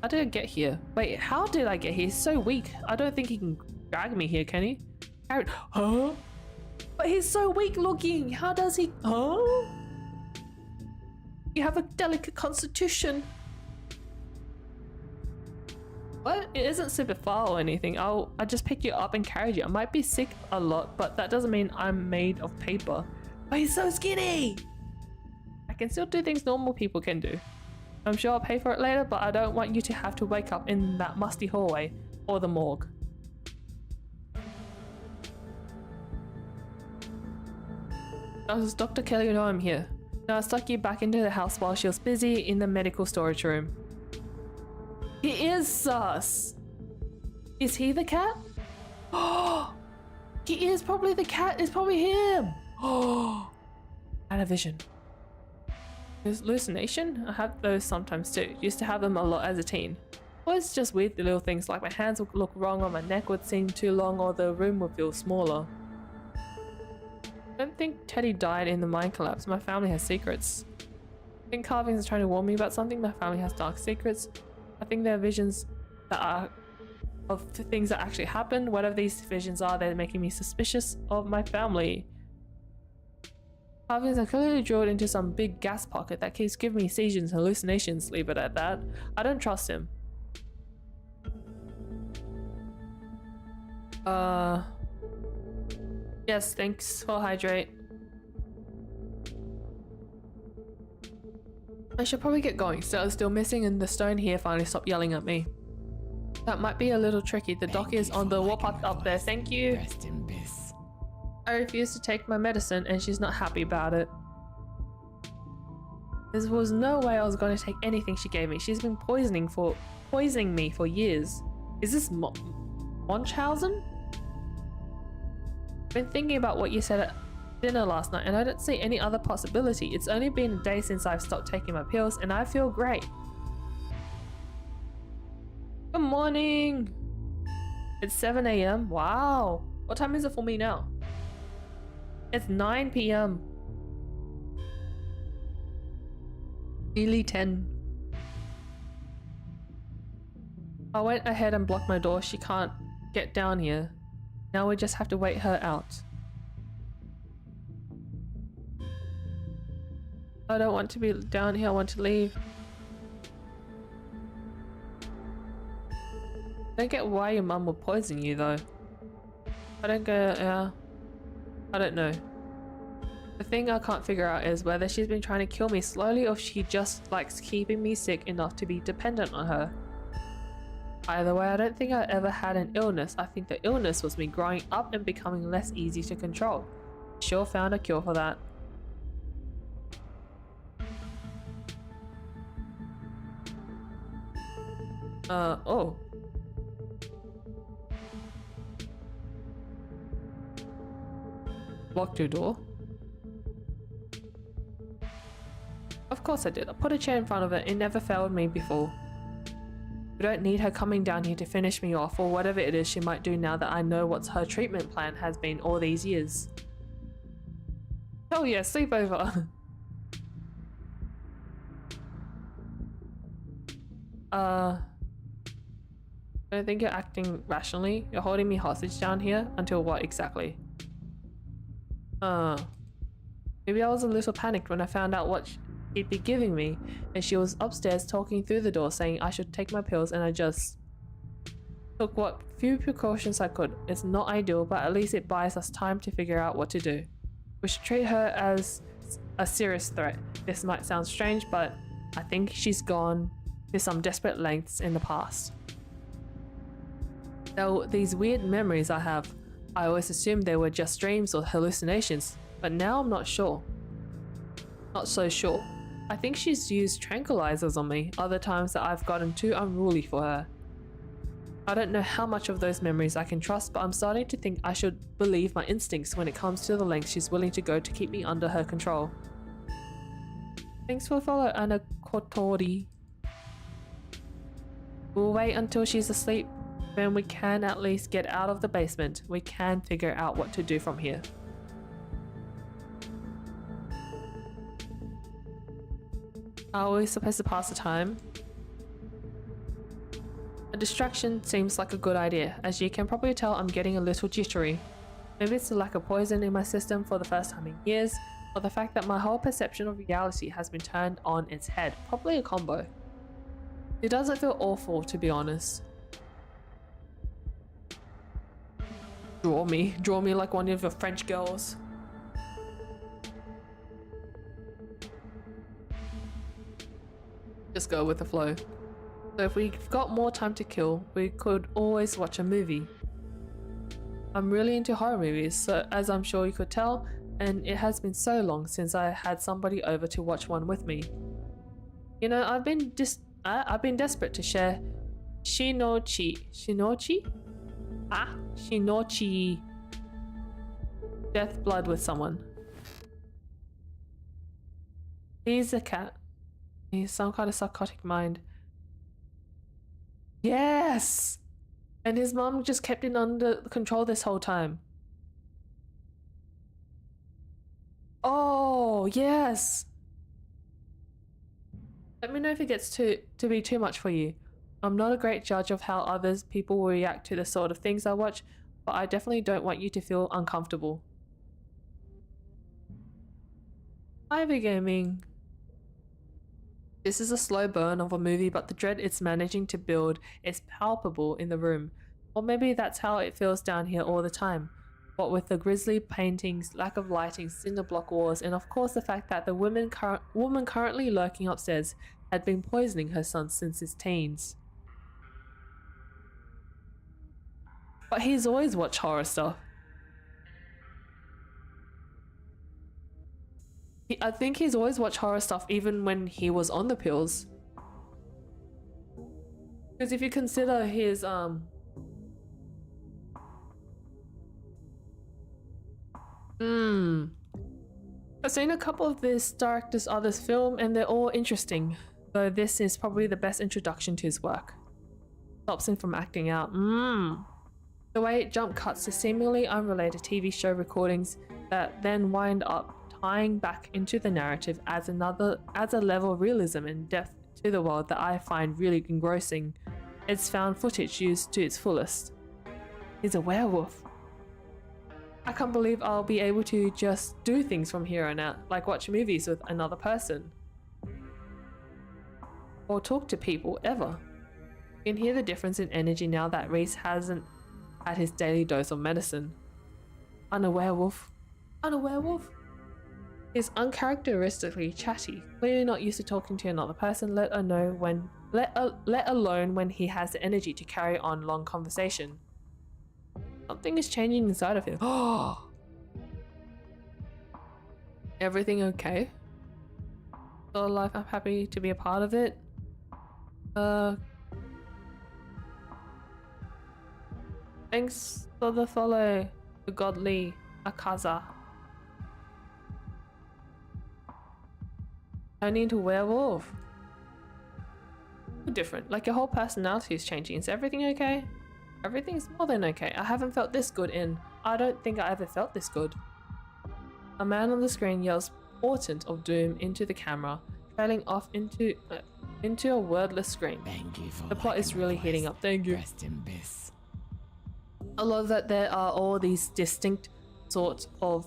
How did I get here? Wait, how did I get here? He's so weak. I don't think he can drag me here, can he? Huh? But he's so weak looking. How does he? Huh? You have a delicate constitution. What? It isn't super far or anything. I just picked you up and carried you. I might be sick a lot, but that doesn't mean I'm made of paper. But he's so skinny! I can still do things normal people can do. I'm sure I'll pay for it later, but I don't want you to have to wake up in that musty hallway or the morgue. Does Dr. Kelly know I'm here? No, I stuck you back into the house while she was busy in the medical storage room. He is sus! Is he the cat? Oh! He is probably the cat. It's probably him! Oh! I had a vision. Hallucination? I have those sometimes too. Used to have them a lot as a teen. Or it's just weird little things like my hands would look wrong or my neck would seem too long or the room would feel smaller. I don't think Teddy died in the mine collapse. My family has secrets. I think Carvings is trying to warn me about something. My family has dark secrets. I think they're visions that are of things that actually happened. Whatever these visions are, they're making me suspicious of my family. Carvings are clearly drilled into some big gas pocket that keeps giving me seizures and hallucinations. Leave it at that. I don't trust him. Yes, thanks for hydrate. I should probably get going. Stella's still missing and the stone here finally stopped yelling at me. That might be a little tricky. The dock is on the warpath up there. Thank you. Rest in peace. I refuse to take my medicine and she's not happy about it. There was no way I was going to take anything she gave me. She's been poisoning me for years. Is this Munchausen? I've been thinking about what you said at dinner last night and I don't see any other possibility. It's only been a day since I've stopped taking my pills and I feel great. Good morning! It's 7 AM. Wow! What time is it for me now? It's 9 PM. Nearly 10. I went ahead and blocked my door. She can't get down here. Now we just have to wait her out. I don't want to be down here. I want to leave. I don't get why your mum would poison you though. I don't go, I don't know. The thing I can't figure out is whether she's been trying to kill me slowly or if she just likes keeping me sick enough to be dependent on her. Either way, I don't think I ever had an illness. I think the illness was me growing up and becoming less easy to control. Sure found a cure for that. Oh. Locked your door? Of course I did. I put a chair in front of it. It never failed me before. We don't need her coming down here to finish me off or whatever it is she might do now that I know what her treatment plan has been all these years. Hell yeah, sleepover! I don't think you're acting rationally. You're holding me hostage down here until what exactly? Maybe I was a little panicked when I found out what she'd be giving me and she was upstairs talking through the door saying I should take my pills and I just took what few precautions I could. It's not ideal, but at least it buys us time to figure out what to do. We should treat her as a serious threat. This might sound strange, but I think she's gone to some desperate lengths in the past. Though these weird memories I have, I always assumed they were just dreams or hallucinations, but now I'm not sure. Not so sure. I think she's used tranquilizers on me, other times that I've gotten too unruly for her. I don't know how much of those memories I can trust, but I'm starting to think I should believe my instincts when it comes to the lengths she's willing to go to keep me under her control. Thanks for follow, Anna Kotori. We'll wait until she's asleep. Then we can at least get out of the basement. We can figure out what to do from here. Are we supposed to pass the time? A distraction seems like a good idea. As you can probably tell, I'm getting a little jittery. Maybe it's the lack of poison in my system for the first time in years, or the fact that my whole perception of reality has been turned on its head. Probably a combo. It doesn't feel awful, to be honest. Draw me like one of your French girls. Just go with the flow. So if we've got more time to kill, we could always watch a movie. I'm really into horror movies, so as I'm sure you could tell, and it has been so long since I had somebody over to watch one with me. You know, I've been desperate to share Shinochi Death Blood with someone. He's a cat. He's some kind of psychotic mind. Yes! And his mom just kept it under control this whole time. Oh, yes! Let me know if it gets to be too much for you. I'm not a great judge of how others people will react to the sort of things I watch, but I definitely don't want you to feel uncomfortable. Ivy Gaming. This is a slow burn of a movie, but the dread it's managing to build is palpable in the room. Or maybe that's how it feels down here all the time. What with the grisly paintings, lack of lighting, cinder block walls, and of course the fact that the woman currently lurking upstairs had been poisoning her son since his teens. But he's always watched horror stuff. I think he's always watched horror stuff even when he was on the pills. Because if you consider his I've seen a couple of this director's others film and they're all interesting, though this is probably the best introduction to his work. Stops him from acting out. The way it jump cuts to seemingly unrelated TV show recordings that then wind up tying back into the narrative adds a level of realism and depth to the world that I find really engrossing. It's found footage used to its fullest. He's a werewolf. I can't believe I'll be able to just do things from here on out, like watch movies with another person. Or talk to people, ever. You can hear the difference in energy now that Reese hasn't had his daily dose of medicine. I'm a werewolf. He's uncharacteristically chatty, clearly not used to talking to another person, let alone when he has the energy to carry on long conversation. Something is changing inside of him. Oh! Everything okay? Still alive, I'm happy to be a part of it. Thanks for the follow, the godly Akaza. Turning into werewolf. Different, like your whole personality is changing. Is everything okay? Everything's more than okay. I haven't felt this good I don't think I ever felt this good. A man on the screen yells portent of doom into the camera, trailing off into a wordless scream. Thank you for the plot is really heating up. Thank you. Rest in peace. I love that there are all these distinct sorts of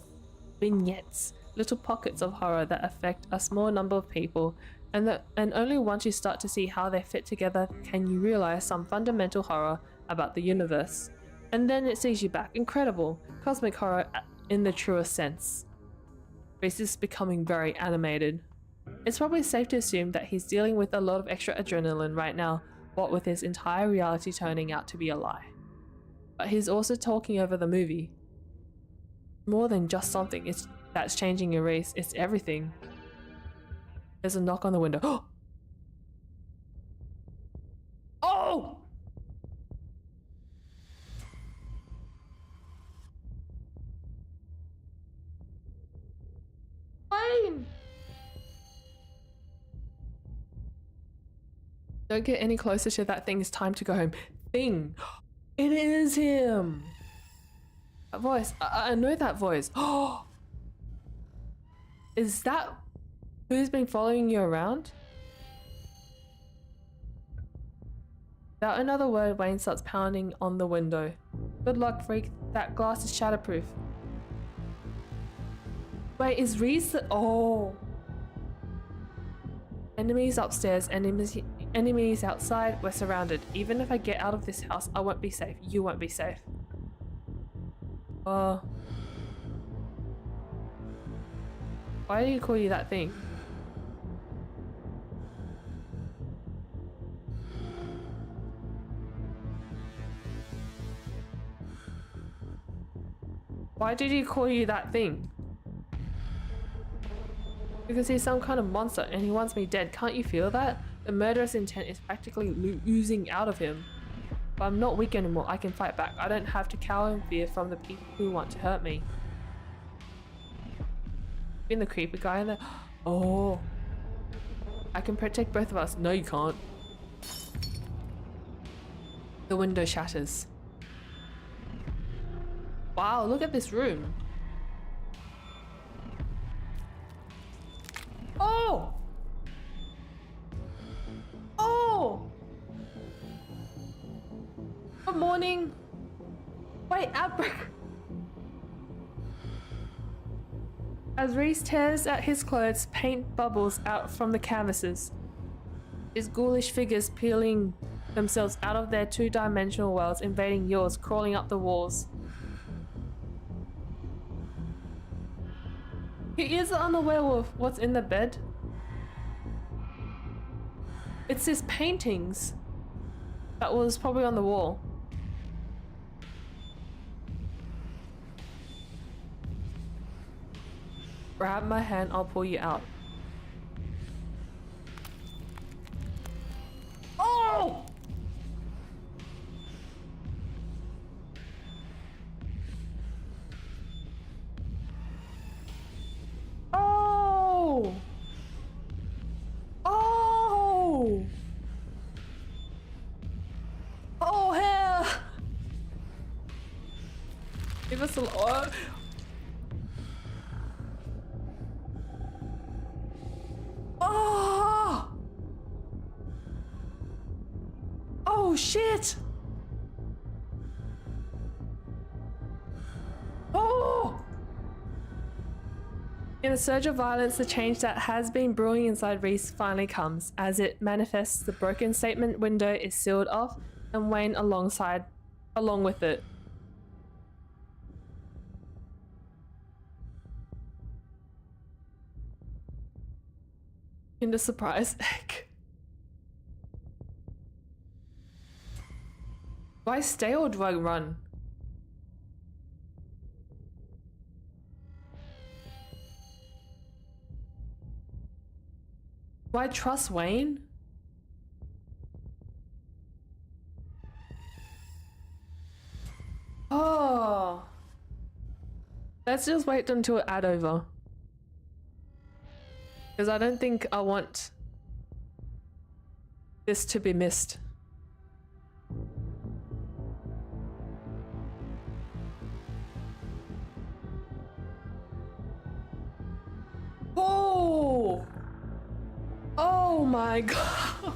vignettes, little pockets of horror that affect a small number of people, and only once you start to see how they fit together can you realize some fundamental horror about the universe. And then it sees you back. Incredible. Cosmic horror in the truest sense. Reese is becoming very animated. It's probably safe to assume that he's dealing with a lot of extra adrenaline right now, what with his entire reality turning out to be a lie. But he's also talking over the movie. More than just something that's changing in Reese, it's everything. There's a knock on the window. Oh! Fine. Don't get any closer to that thing. It's time to go home. Thing. It is him. That voice. I know that voice. Oh. Is that who's been following you around? Without another word, Wayne starts pounding on the window. Good luck, freak. That glass is shatterproof. Wait, is Reese the— oh. Enemies upstairs, enemies outside, we're surrounded. Even if I get out of this house, I won't be safe. You won't be safe. Why do you call you that thing? Why did he call you that thing? Because he's some kind of monster and he wants me dead. Can't you feel that? The murderous intent is practically oozing out of him. But I'm not weak anymore. I can fight back. I don't have to cower in fear from the people who want to hurt me. Being the creepy guy in there. Oh. I can protect both of us. No, you can't. The window shatters. Wow, look at this room. Oh! Oh! Good morning. Wait, outbreak. As Reese tears at his clothes, paint bubbles out from the canvases. His ghoulish figures peeling themselves out of their two-dimensional worlds, invading yours, crawling up the walls. He is unaware of what's in the bed. It's his paintings that was probably on the wall. Grab my hand, I'll pull you out. Oh! Oh! Oh! Oh, hell! Give us a... Oh. Oh! Oh, shit! Oh! In a surge of violence, the change that has been brewing inside Reese finally comes. As it manifests, the broken statement window is sealed off and Wayne along with it. In the surprise egg. Do I stay or do I run? Do I trust Wayne? Oh. Let's just wait until it ad over. Because I don't think I want this to be missed. Oh! Oh my god!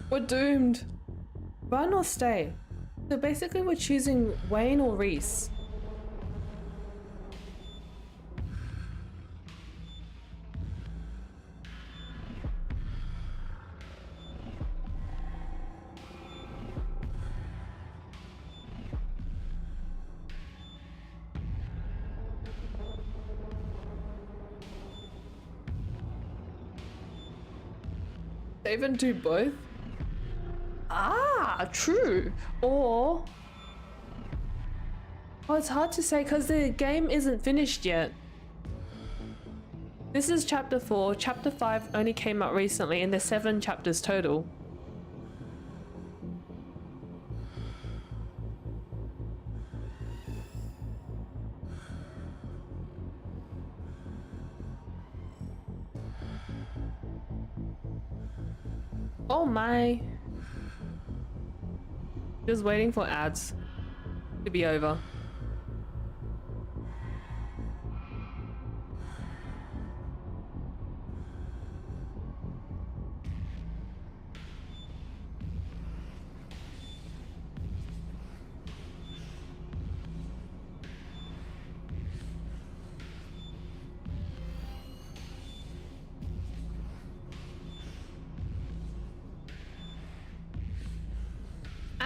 We're doomed. Run or stay? So basically we're choosing Wayne or Reese. They even do both? Ah, true. Or... oh, it's hard to say because the game isn't finished yet. This is chapter 4. Chapter 5 only came out recently and there's 7 chapters total. Oh my. Just waiting for ads to be over.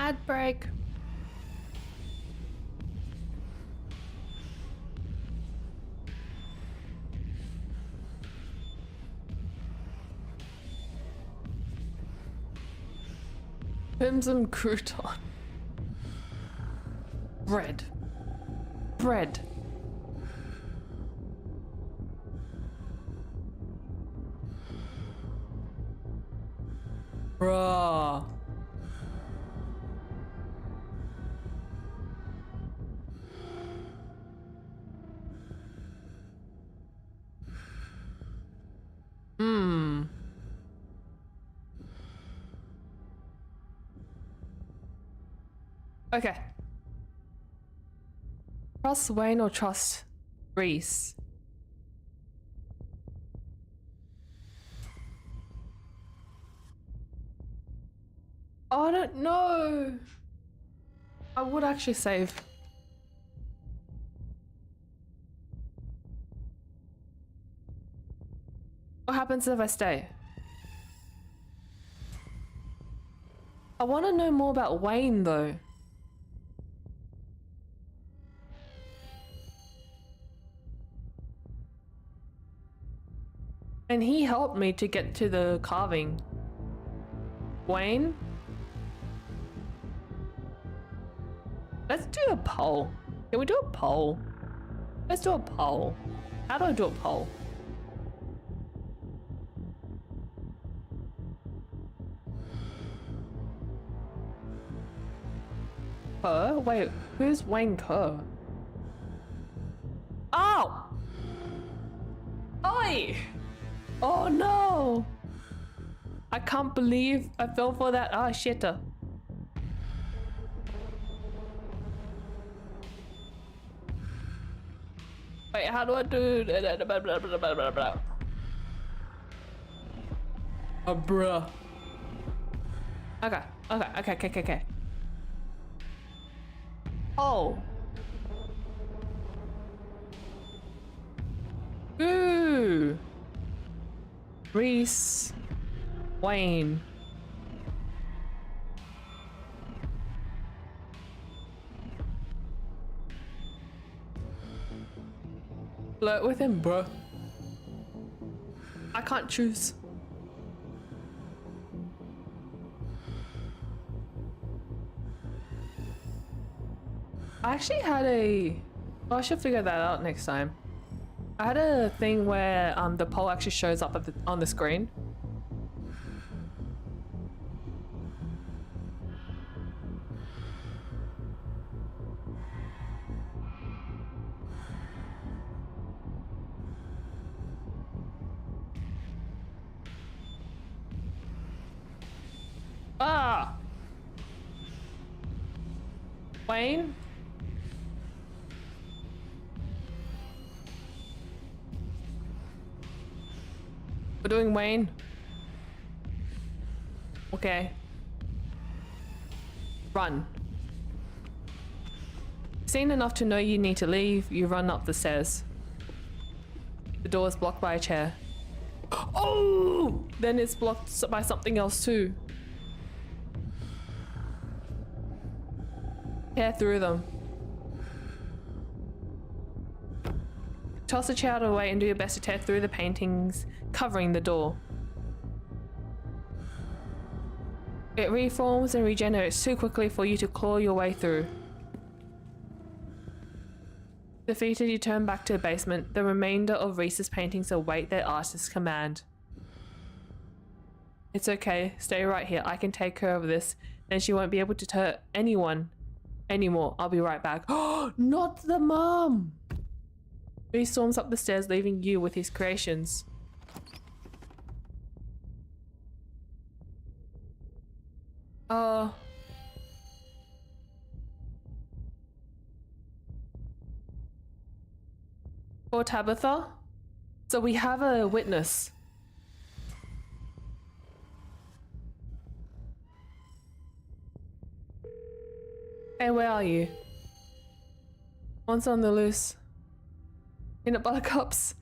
Ad break. Crimson crouton. Bread. Bread. Bruh. Hmm. Okay. Trust Wayne or trust Reese? I don't know. I would actually save. What happens if I stay? I want to know more about Wayne though. And he helped me to get to the carving. Wayne? Let's do a poll. Can we do a poll? Let's do a poll. How do I do a poll? Kerr? Wait, who's Wayne Kerr? Oh! Oi! Oh no! I can't believe I fell for that. Ah, shit. Wait, how do I do that? Oh, bruh. Okay. Oh. Ooh. Reese. Wayne. Flirt with him, bro. I can't choose. I actually had a... Well, I should figure that out next time. I had a thing where the poll actually shows up at on the screen. Ah! Wayne? We're doing Wayne. Okay. Run. Seen enough to know you need to leave, you run up the stairs. The door is blocked by a chair. Oh! Then it's blocked by something else too. Tear through them. Toss the chair out of the way and do your best to tear through the paintings covering the door. It reforms and regenerates too quickly for you to claw your way through. Defeated, you turn back to the basement. The remainder of Reese's paintings await their artist's command. It's okay, stay right here. I can take care of this. Then she won't be able to hurt anyone anymore. I'll be right back. Oh, not the mom! He storms up the stairs, leaving you with his creations. For Tabitha? So we have a witness. Hey, where are you? Once on the loose. Peanut butter cups.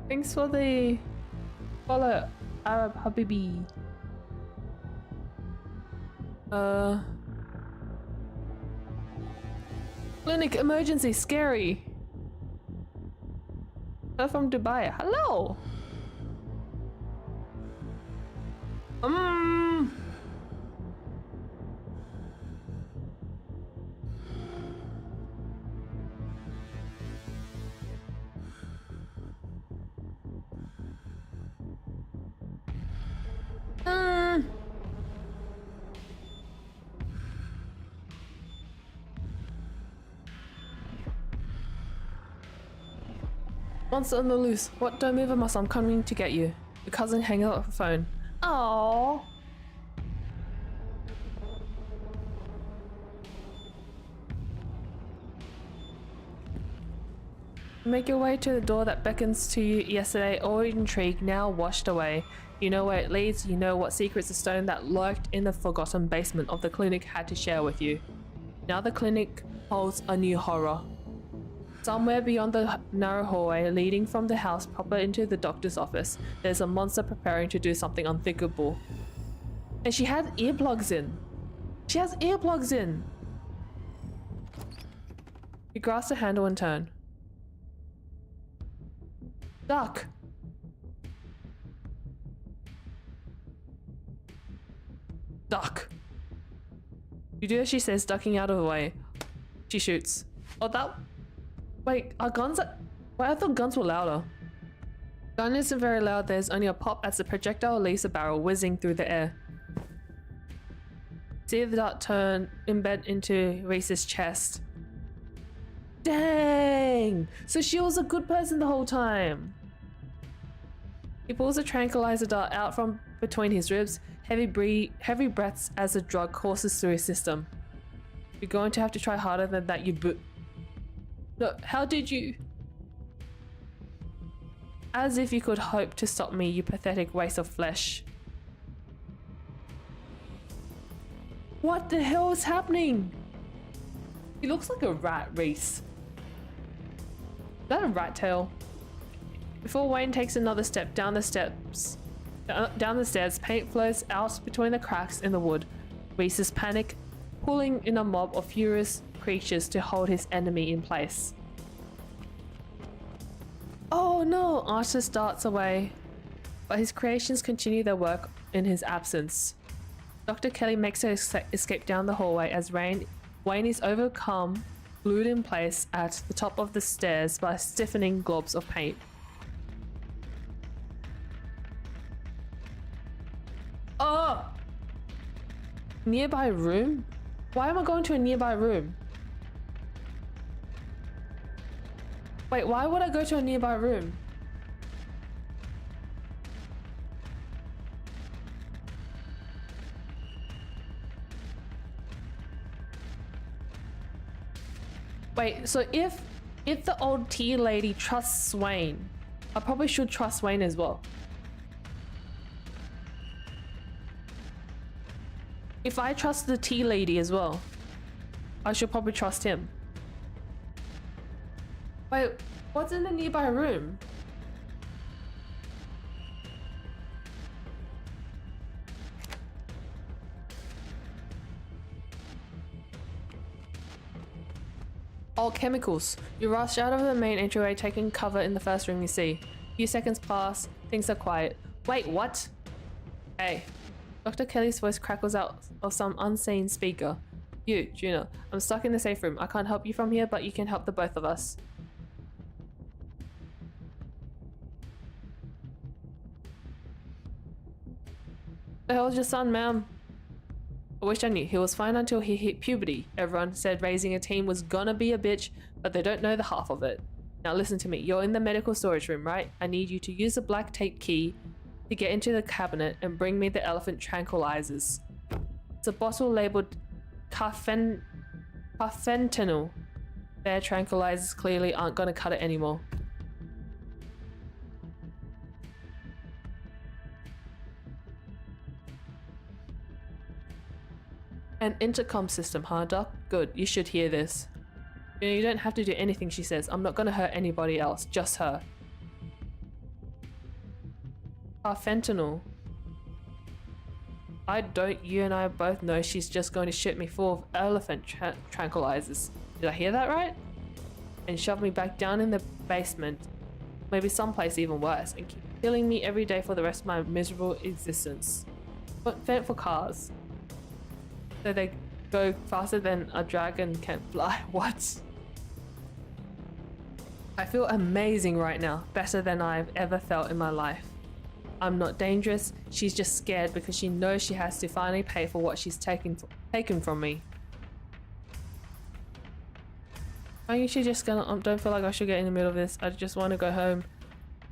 Thanks for the follow, Arab Habibi. Clinic emergency, scary. Her from Dubai. Hello. Monster on the loose. What? Don't move a muscle. I'm coming to get you. Your cousin hangs up the phone. Aww. Make your way to the door that beckons to you yesterday, all intrigue now washed away. You know where it leads, you know what secrets the stone that lurked in the forgotten basement of the clinic had to share with you. Now the clinic holds a new horror. Somewhere beyond the narrow hallway leading from the house proper into the doctor's office, there's a monster preparing to do something unthinkable. And she had earplugs in. She has earplugs in. You grasp the handle and turn. Duck. Duck. You do as she says, ducking out of the way. She shoots. Oh, that... Wait, are guns... Wait, I thought guns were louder. Gun isn't very loud, there's only a pop as the projectile leaves a barrel whizzing through the air. See the dart turn, embed into Reese's chest. Dang! So she was a good person the whole time. He pulls a tranquilizer dart out from between his ribs, heavy breaths as the drug courses through his system. You're going to have to try harder than that, you No, how did you? As if you could hope to stop me, you pathetic waste of flesh. What the hell is happening? He looks like a rat, Reese. Is that a rat tail? Before Wayne takes another step down the stairs, paint flows out between the cracks in the wood. Reese's panic, pulling in a mob of furious creatures to hold his enemy in place. Oh no! Artist darts away, but his creations continue their work in his absence. Dr. Kelly makes her escape down the hallway as Wayne is overcome, glued in place at the top of the stairs by stiffening globs of paint. Oh! Nearby room? Why am I going to a nearby room? Wait, why would I go to a nearby room? Wait, so if the old tea lady trusts Wayne, I probably should trust Wayne as well. If I trust the tea lady as well, I should probably trust him. Wait, what's in the nearby room? All chemicals. You rush out of the main entryway, taking cover in the first room you see. A few seconds pass, things are quiet. Wait, what? Hey. Dr. Kelly's voice crackles out of some unseen speaker. You, Juna, I'm stuck in the safe room. I can't help you from here, but you can help the both of us. The hell's your son, ma'am? I wish I knew. He was fine until he hit puberty. Everyone said raising a teen was gonna be a bitch, but they don't know the half of it. Now listen to me. You're in the medical storage room, right? I need you to use the black tape key to get into the cabinet and bring me the elephant tranquilizers. It's a bottle labeled carfentanil. Their tranquilizers clearly aren't gonna cut it anymore. An intercom system, huh, Doc? Good, you should hear this. You don't have to do anything, she says. I'm not gonna hurt anybody else, just her. Fentanyl. You and I both know she's just going to shoot me full of elephant tranquilizers. Did I hear that right? And shove me back down in the basement, maybe someplace even worse, and keep killing me every day for the rest of my miserable existence. But vent for cars. So they go faster than a dragon can fly. What? I feel amazing right now, better than I've ever felt in my life. I'm not dangerous, she's just scared because she knows she has to finally pay for what she's taken from me. Aren't you just gonna, don't feel like I should get in the middle of this. I just want to go home.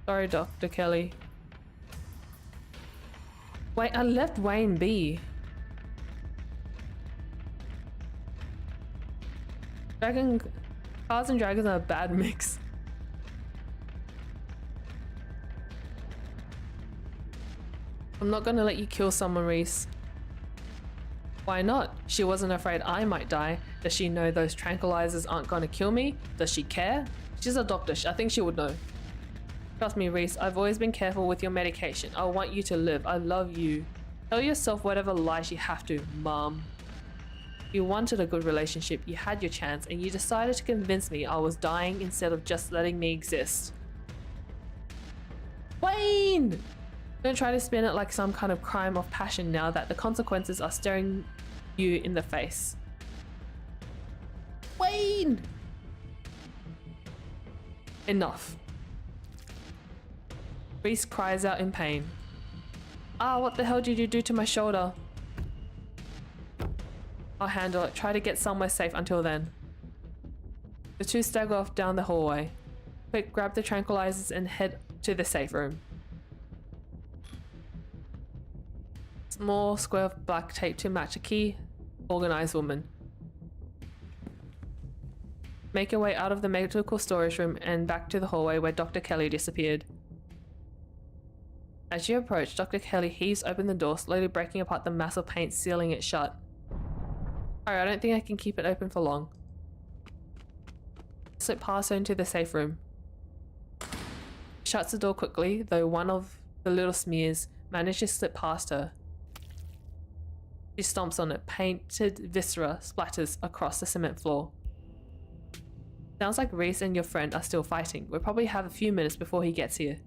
Sorry, Dr. Kelly. Wait, I left Wayne be. Cars and dragons are a bad mix. I'm not gonna let you kill someone, Reese. Why not? She wasn't afraid I might die. Does she know those tranquilizers aren't gonna kill me? Does she care? She's a doctor. I think she would know. Trust me, Reese. I've always been careful with your medication. I want you to live. I love you. Tell yourself whatever lies you have to, Mom. You wanted a good relationship. You had your chance, and you decided to convince me I was dying instead of just letting me exist. Wayne! Don't try to spin it like some kind of crime of passion now that the consequences are staring you in the face. Wayne! Enough. Reese cries out in pain. Ah, what the hell did you do to my shoulder? I'll handle it. Try to get somewhere safe until then. The two stagger off down the hallway. Quick, grab the tranquilizers and head to the safe room. Small square of black tape to match a key. Organized woman. Make your way out of the medical storage room and back to the hallway where Dr. Kelly disappeared. As you approach, Dr. Kelly heaves open the door, slowly breaking apart the mass of paint, sealing it shut. Sorry, I don't think I can keep it open for long. Slip past her into the safe room. Shuts the door quickly, though one of the little smears managed to slip past her. She stomps on it. Painted viscera splatters across the cement floor. Sounds like Reese and your friend are still fighting. We'll probably have a few minutes before he gets here.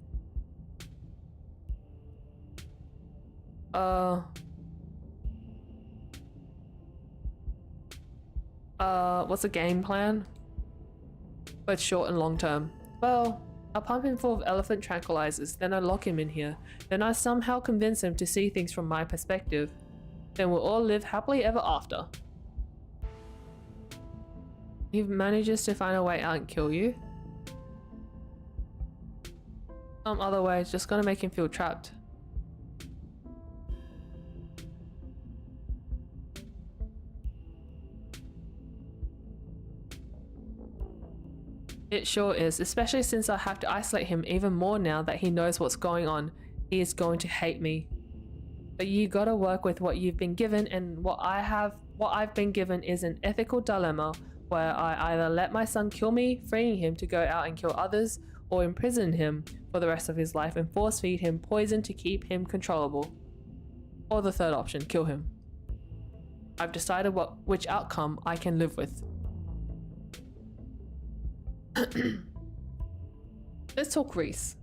What's the game plan? Both short and long term. Well, I'll pump him full of elephant tranquilizers, then I lock him in here. Then I somehow convince him to see things from my perspective. Then we'll all live happily ever after. He manages to find a way out and kill you. Some other way is just gonna make him feel trapped. It sure is, especially since I have to isolate him even more now that he knows what's going on. He is going to hate me. But you gotta work with what you've been given, and what I've been given is an ethical dilemma where I either let my son kill me, freeing him to go out and kill others, or imprison him for the rest of his life and force feed him poison to keep him controllable. Or the third option, kill him. I've decided which outcome I can live with. Let's talk Reese.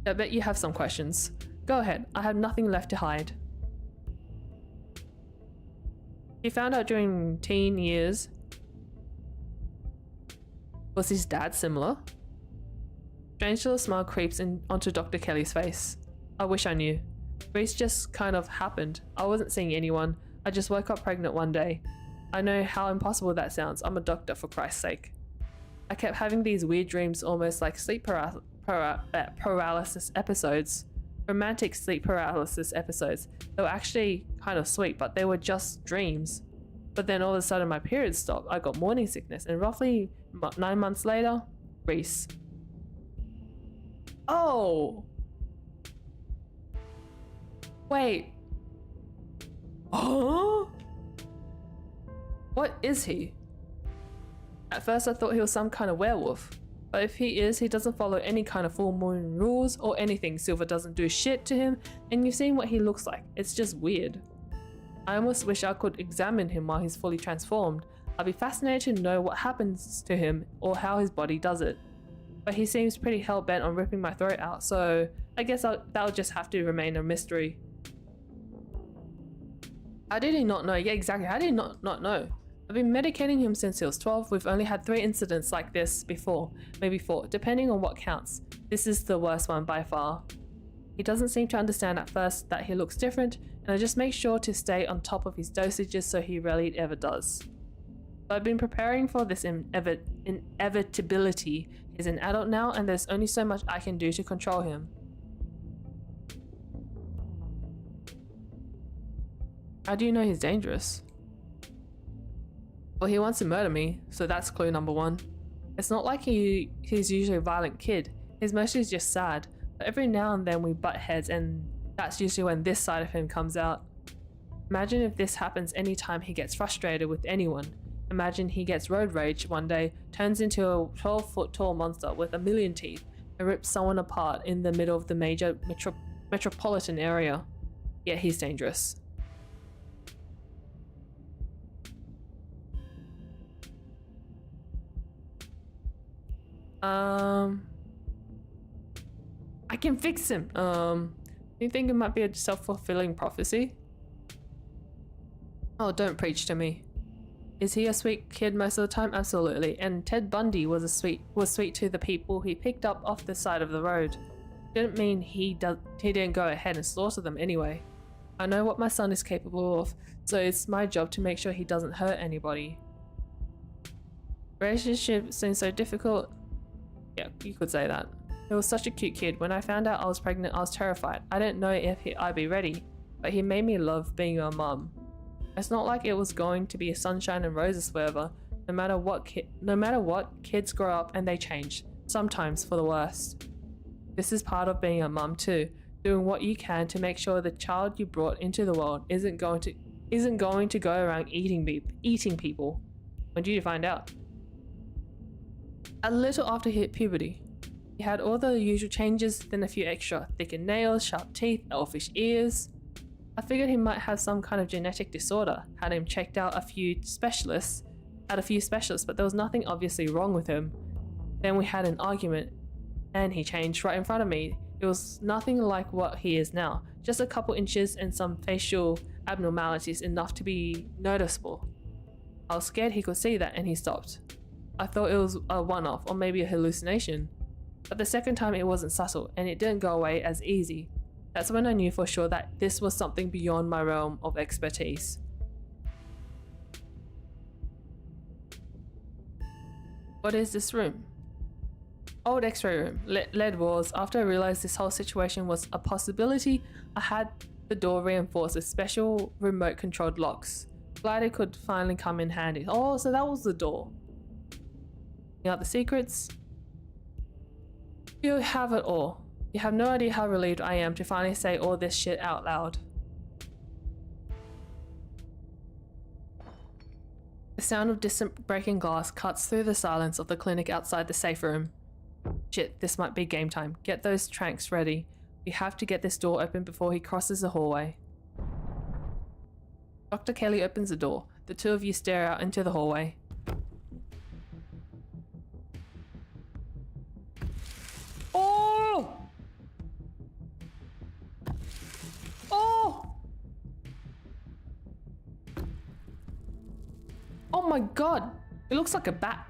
I bet you have some questions. Go ahead, I have nothing left to hide. He found out during teen years. Was his dad similar? Strange little smile creeps onto Dr. Kelly's face. I wish I knew. Reese just kind of happened. I wasn't seeing anyone. I just woke up pregnant one day. I know how impossible that sounds. I'm a doctor, for Christ's sake. I kept having these weird dreams, almost like sleep paralysis episodes. Romantic sleep paralysis episodes. They were actually kind of sweet, but they were just dreams. But then all of a sudden my period stopped. I got morning sickness, and roughly 9 months later, Reese. Oh! Wait. Oh? What is he? At first I thought he was some kind of werewolf. But if he is, he doesn't follow any kind of full moon rules or anything. Silver doesn't do shit to him, and you've seen what he looks like. It's just weird. I almost wish I could examine him while he's fully transformed. I'd be fascinated to know what happens to him or how his body does it. But he seems pretty hell-bent on ripping my throat out, so I guess that'll just have to remain a mystery. How did he not know? Yeah, exactly. How did he not know? I've been medicating him since he was 12. We've only had 3 incidents like this before, maybe 4, depending on what counts. This is the worst one by far. He doesn't seem to understand at first that he looks different, and I just make sure to stay on top of his dosages so he rarely ever does. But I've been preparing for this inevitability. He's an adult now, and there's only so much I can do to control him. How do you know he's dangerous? Well, he wants to murder me, so that's clue number 1. It's not like he's usually a violent kid. He's mostly just sad, but every now and then we butt heads, and that's usually when this side of him comes out. Imagine if this happens anytime he gets frustrated with anyone. Imagine he gets road rage one day, turns into a 12-foot tall monster with a million teeth, and rips someone apart in the middle of the major metropolitan area. Yeah, he's dangerous. I can fix him. Do you think it might be a self-fulfilling prophecy? Oh, don't preach to me. Is he a sweet kid most of the time? Absolutely. And Ted Bundy was sweet to the people he picked up off the side of the road. Didn't mean he didn't go ahead and slaughter them anyway. I know what my son is capable of, so it's my job to make sure he doesn't hurt anybody. Relationship seems so difficult. Yeah, you could say that. He was such a cute kid. When I found out I was pregnant, I was terrified. I didn't know if I'd be ready, but he made me love being a mum. It's not like it was going to be a sunshine and roses forever. No matter what, kids grow up and they change, sometimes for the worst. This is part of being a mum too, doing what you can to make sure the child you brought into the world isn't going to go around eating people. When did you find out? A little after he hit puberty. He had all the usual changes, then a few extra: thickened nails, sharp teeth, elfish ears. I figured he might have some kind of genetic disorder. Had him checked out a few specialists, but there was nothing obviously wrong with him. Then we had an argument, and he changed right in front of me. It was nothing like what he is now, just a couple inches and some facial abnormalities enough to be noticeable. I was scared he could see that, and he stopped. I thought it was a one-off or maybe a hallucination. But the second time it wasn't subtle, and it didn't go away as easy. That's when I knew for sure that this was something beyond my realm of expertise. What is this room? Old x-ray room, lead walls. After I realized this whole situation was a possibility, I had the door reinforced with special remote controlled locks. Glad it could finally come in handy. Oh, so that was the door. You got the secrets? You have it all. You have no idea how relieved I am to finally say all this shit out loud. The sound of distant breaking glass cuts through the silence of the clinic outside the safe room. Shit, this might be game time. Get those tranks ready. We have to get this door open before he crosses the hallway. Dr. Kelly opens the door. The two of you stare out into the hallway. Oh! Oh! Oh my god! It looks like a bat.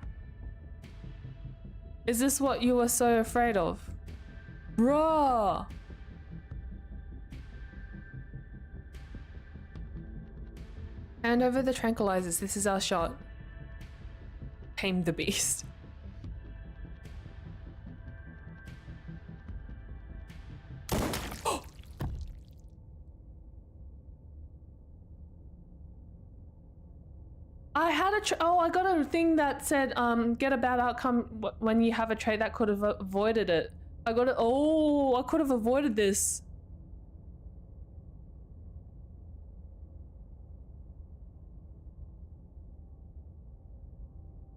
Is this what you were so afraid of? Bruh! Hand over the tranquilizers. This is our shot. Tame the beast. I got a thing that said get a bad outcome when you have a trait that could have avoided it. I got it. Oh, I could have avoided this.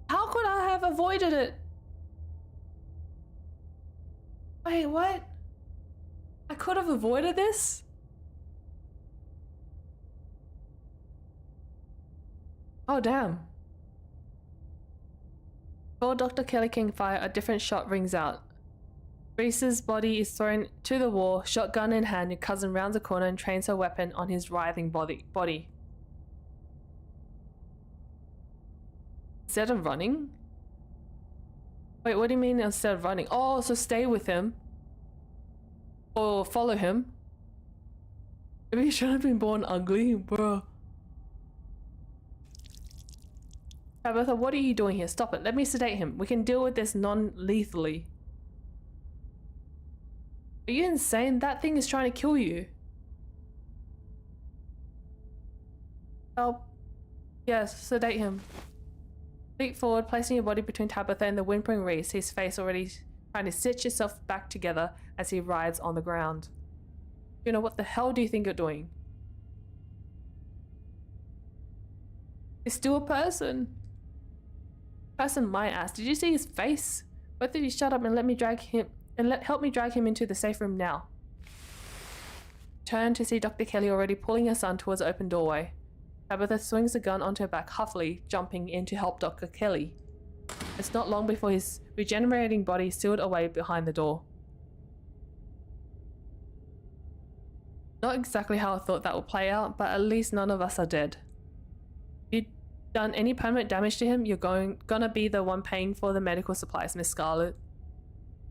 How could I have avoided it? Wait, what? I could have avoided this? Oh, damn. Before Dr. Kelly can fire, a different shot rings out. Reese's body is thrown to the wall, shotgun in hand. Your cousin rounds a corner and trains her weapon on his writhing body. Instead of running? Wait, what do you mean instead of running? Oh, so stay with him. Or follow him. Maybe he shouldn't have been born ugly, bro. Tabitha, what are you doing here? Stop it. Let me sedate him. We can deal with this non-lethally. Are you insane? That thing is trying to kill you. Help. Yes, sedate him. Leap forward, placing your body between Tabitha and the whimpering Reese, his face already trying to stitch himself back together as he writhes on the ground. You know, what the hell do you think you're doing? He's still a person. Person my ass. Did you see his face? Both of you shut up and let me drag him help me drag him into the safe room now. Turn to see Dr. Kelly already pulling her son towards the open doorway. Tabitha swings the gun onto her back, huffily jumping in to help Dr. Kelly. It's not long before his regenerating body is sealed away behind the door. Not exactly how I thought that would play out, but at least none of us are dead. If you've done any permanent damage to him, you're gonna be the one paying for the medical supplies, Miss Scarlet.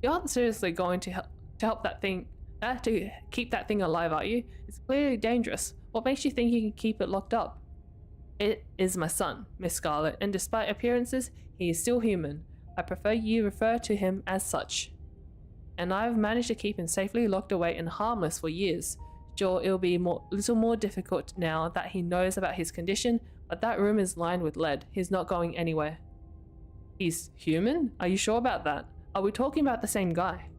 You aren't seriously going to help that thing, to keep that thing alive, are you? It's clearly dangerous. What makes you think you can keep it locked up? It is my son, Miss Scarlet, and despite appearances, he is still human. I prefer you refer to him as such. And I've managed to keep him safely locked away and harmless for years. Sure, it'll be a little more difficult now that he knows about his condition, but that room is lined with lead. He's not going anywhere. He's human? Are you sure about that? Are we talking about the same guy?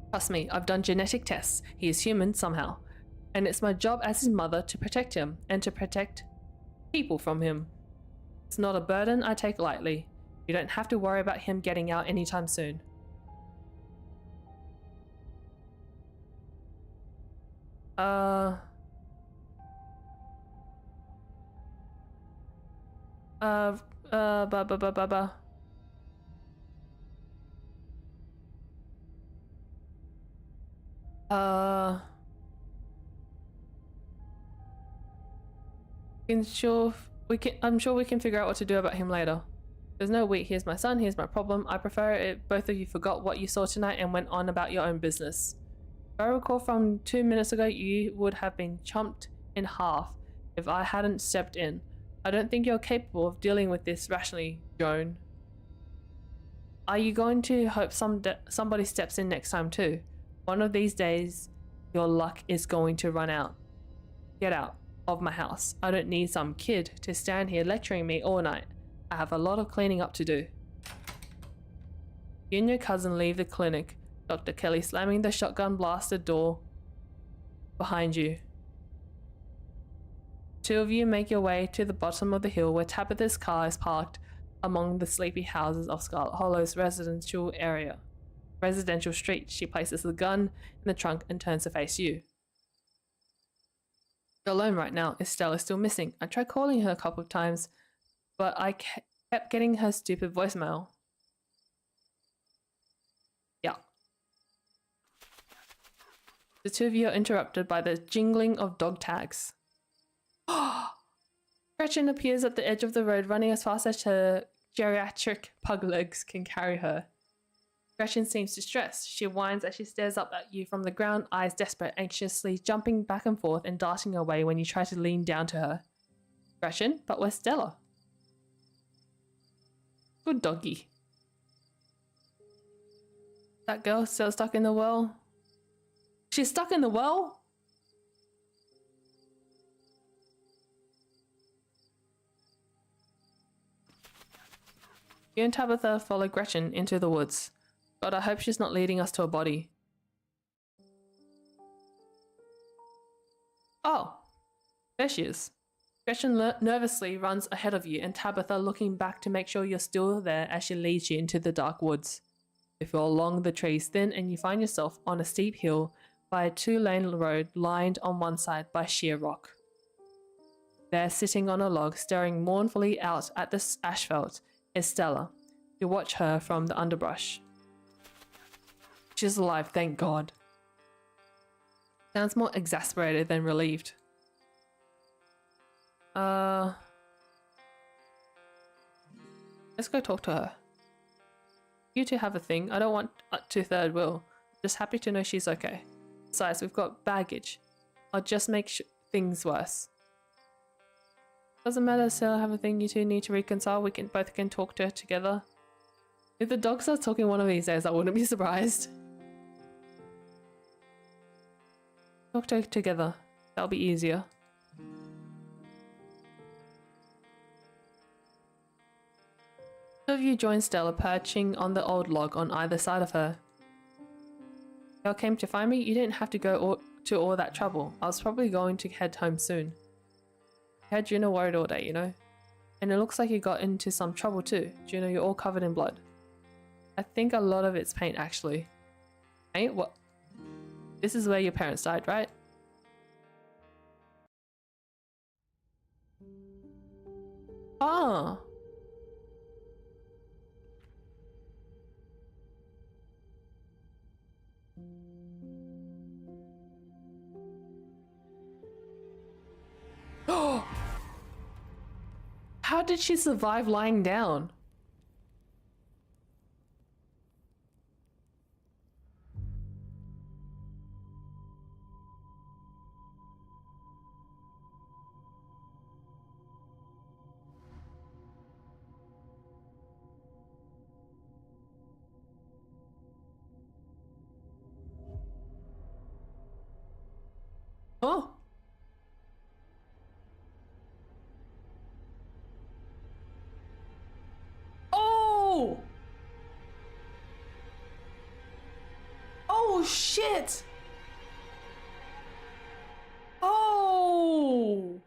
Trust me, I've done genetic tests. He is human somehow. And it's my job as his mother to protect him and to protect people from him. It's not a burden I take lightly. You don't have to worry about him getting out anytime soon. I'm sure we can figure out what to do about him later. There's no wait, here's my son, here's my problem. I prefer it both of you forgot what you saw tonight and went on about your own business. If I recall from 2 minutes ago, you would have been chopped in half if I hadn't stepped in. I don't think you're capable of dealing with this rationally, Joan. Are you going to hope somebody steps in next time too? One of these days, your luck is going to run out. Get out of my house. I don't need some kid to stand here lecturing me all night. I have a lot of cleaning up to do. You and your cousin leave the clinic, Dr. Kelly slamming the shotgun blasted door behind you. Two of you make your way to the bottom of the hill where Tabitha's car is parked among the sleepy houses of Scarlet Hollow's residential street. She places the gun in the trunk and turns to face you. You're alone right now. Estelle is still missing. I tried calling her a couple of times, but I kept getting her stupid voicemail. Yeah. The two of you are interrupted by the jingling of dog tags. Gretchen appears at the edge of the road, running as fast as her geriatric pug legs can carry her. Gretchen seems distressed. She whines as she stares up at you from the ground, eyes desperate, anxiously jumping back and forth and darting away when you try to lean down to her. Gretchen, but where's Stella? Good doggy. That girl still stuck in the well? She's stuck in the well? You and Tabitha follow Gretchen into the woods. God, I hope she's not leading us to a body. Oh, there she is. Gretchen nervously runs ahead of you and Tabitha looking back to make sure you're still there as she leads you into the dark woods. You feel along the trees thin and you find yourself on a steep hill by a 2-lane road lined on one side by sheer rock. There, sitting on a log, staring mournfully out at the asphalt, is Stella. You watch her from the underbrush. She's alive, thank God. Sounds more exasperated than relieved. Let's go talk to her. You two have a thing. I don't want to third wheel. Just happy to know she's okay. Besides, we've got baggage. I'll just make things worse. Doesn't matter, still have a thing. You two need to reconcile. We can both talk to her together. If the dog starts talking one of these days, I wouldn't be surprised. Talk to her together. That'll be easier. Two of you join Stella perching on the old log on either side of her. Y'all came to find me? You didn't have to go to all that trouble. I was probably going to head home soon. I had Juna worried all day, you know? And it looks like you got into some trouble too. Juna, you're all covered in blood. I think a lot of it's paint actually. Paint? What? This is where your parents died, right? Ah. How did she survive lying down? Oh. Oh! Oh shit! Oh!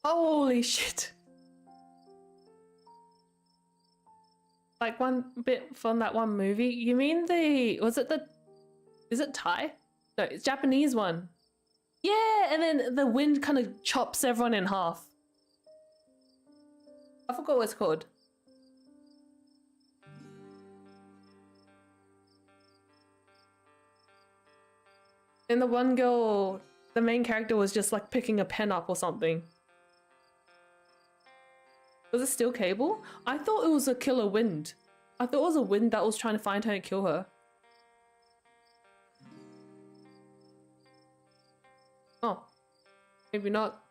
Holy shit! Like one bit from that one movie. You mean is it Thai? No, it's Japanese one. Yeah, and then the wind kind of chops everyone in half. I forgot what it's called. And the one girl, the main character was just like picking a pen up or something. Was it still Cable? I thought it was a killer wind. I thought it was a wind that was trying to find her and kill her. Oh, maybe not.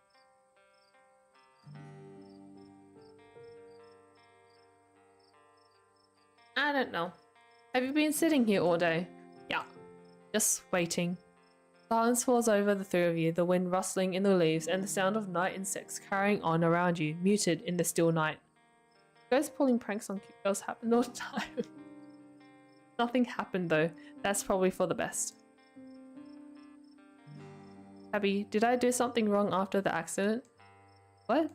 I don't know. Have you been sitting here all day? Yeah, just waiting. Silence falls over the three of you, the wind rustling in the leaves and the sound of night insects carrying on around you, muted in the still night. Ghosts pulling pranks on cute girls happen all the time. Nothing happened though. That's probably for the best. Abby, did I do something wrong after the accident? What?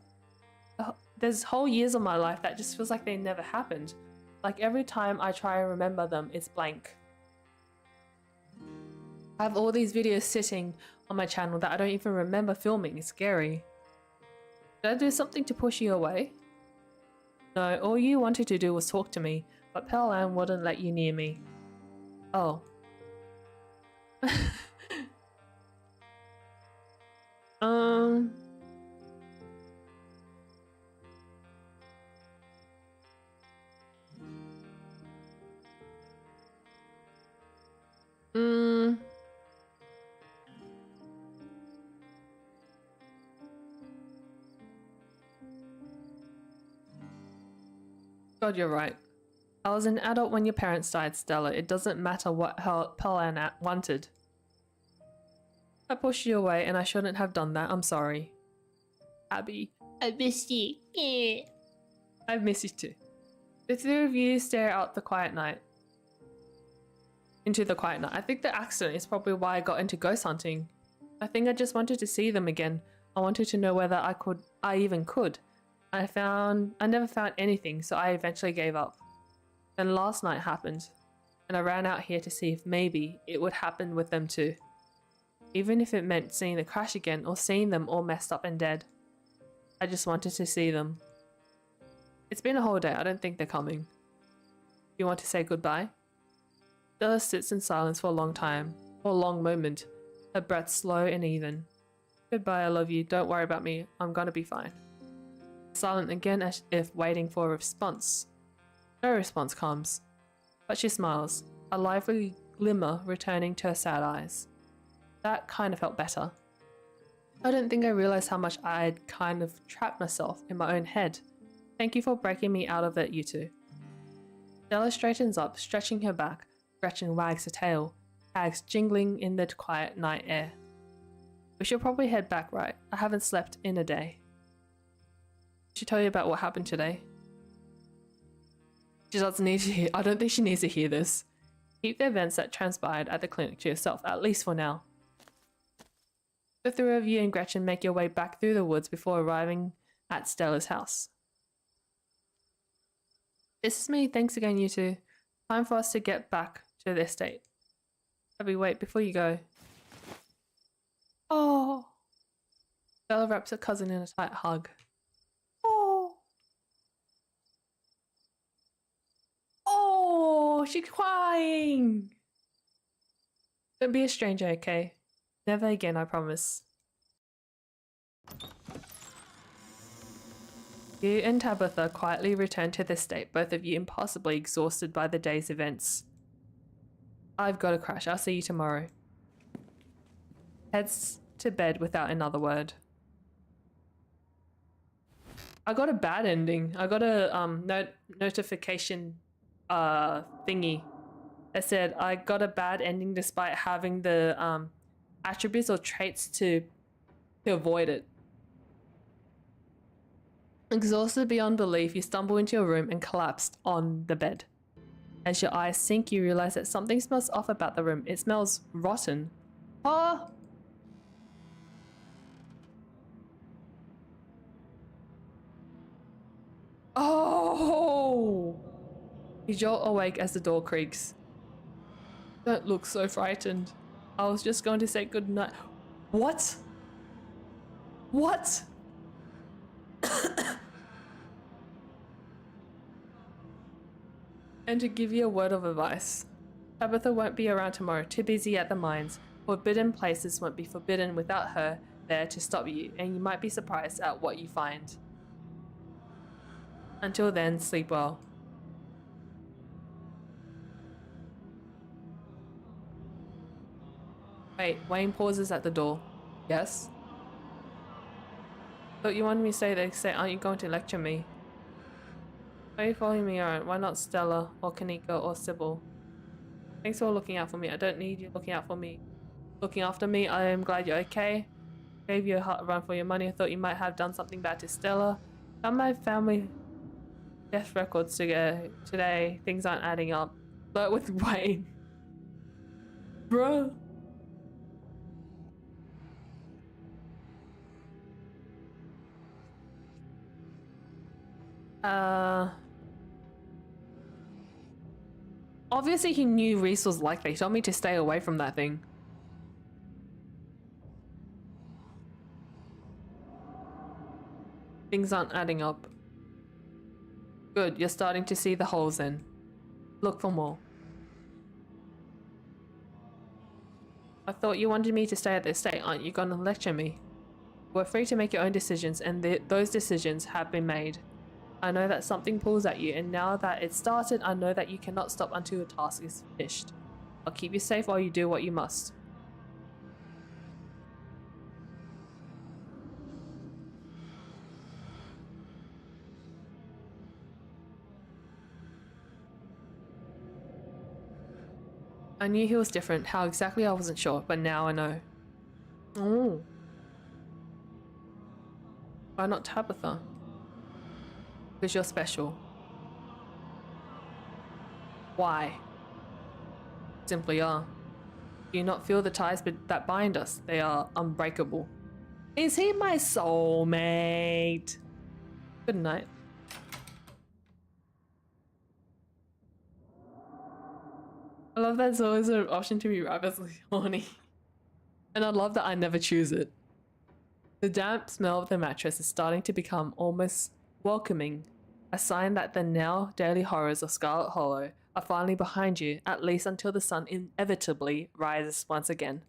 There's whole years of my life that just feels like they never happened. Like every time I try and remember them, it's blank. I have all these videos sitting on my channel that I don't even remember filming. It's scary. Did I do something to push you away? No, all you wanted to do was talk to me, but Pearl Ann wouldn't let you near me. Oh. God, you're right. I was an adult when your parents died, Stella. It doesn't matter what Pearl Ann wanted. I pushed you away and I shouldn't have done that. I'm sorry. Abby. I miss you. Yeah. I've missed you too. The three of you stare out the quiet night. Into the quiet night. I think the accident is probably why I got into ghost hunting. I think I just wanted to see them again I wanted to know whether I even could. I never found anything, so I eventually gave up. Then last night happened, and I ran out here to see if maybe it would happen with them too. Even if it meant seeing the crash again or seeing them all messed up and dead. I just wanted to see them. It's been a whole day, I don't think they're coming. You want to say goodbye? Stella sits in silence for a long time, for a long moment, her breath slow and even. Goodbye, I love you, don't worry about me, I'm gonna be fine. Silent again as if waiting for a response. No response comes, but she smiles, a lively glimmer returning to her sad eyes. That kind of felt better. I don't think I realized how much I'd kind of trapped myself in my own head. Thank you for breaking me out of it, you two. Stella straightens up, stretching her back. Gretchen wags her tail, tags jingling in the quiet night air. We should probably head back, right? I haven't slept in a day. Did she tell you about what happened today? She doesn't need to hear. I don't think she needs to hear this. Keep the events that transpired at the clinic to yourself, at least for now. The three of you and Gretchen make your way back through the woods before arriving at Stella's house. This is me. Thanks again, you two. Time for us to get back to the estate. Abby, wait, before you go. Oh. Stella wraps her cousin in a tight hug. Oh. Oh, she's crying. Don't be a stranger, okay? Never again, I promise. You and Tabitha quietly return to the estate, both of you impossibly exhausted by the day's events. I've got to crash. I'll see you tomorrow. Heads to bed without another word. I got a bad ending. I got a notification thingy that said I got a bad ending despite having the attributes or traits to avoid it. Exhausted beyond belief, you stumble into your room and collapsed on the bed. As your eyes sink, you realize that something smells off about the room. It smells rotten. Oh! Oh! You jolt awake as the door creaks. Don't look so frightened. I was just going to say good night. What? What? And to give you a word of advice, Tabitha won't be around tomorrow, too busy at the mines. Forbidden places won't be forbidden without her there to stop you, and you might be surprised at what you find. Until then, sleep well. Wait, Wayne pauses at the door. Yes? Thought you wanted me to say the extent, aren't you going to lecture me? Why are you following me around? Why not Stella or Kanika or Sybil? Thanks for looking out for me. I don't need you looking out for me. Looking after me, I am glad you're okay. Gave you a run for your money. I thought you might have done something bad to Stella. Found my family death records today. Things aren't adding up. Flirt with Wayne. Bruh. Obviously he knew Reese was like that. He told me to stay away from that thing. Things aren't adding up. Good, you're starting to see the holes then. Look for more. I thought you wanted me to stay at the estate. Aren't you gonna lecture me? We're free to make your own decisions, and those decisions have been made. I know that something pulls at you, and now that it's started, I know that you cannot stop until your task is finished. I'll keep you safe while you do what you must. I knew he was different. How exactly I wasn't sure, but now I know. Oh. Why not Tabitha? Because you're special. Why? Simply are. Do you not feel the ties that bind us? They are unbreakable. Is he my soulmate? Good night. I love that there's always an option to be ravenously horny. And I love that I never choose it. The damp smell of the mattress is starting to become almost welcoming, a sign that the now daily horrors of Scarlet Hollow are finally behind you, at least until the sun inevitably rises once again.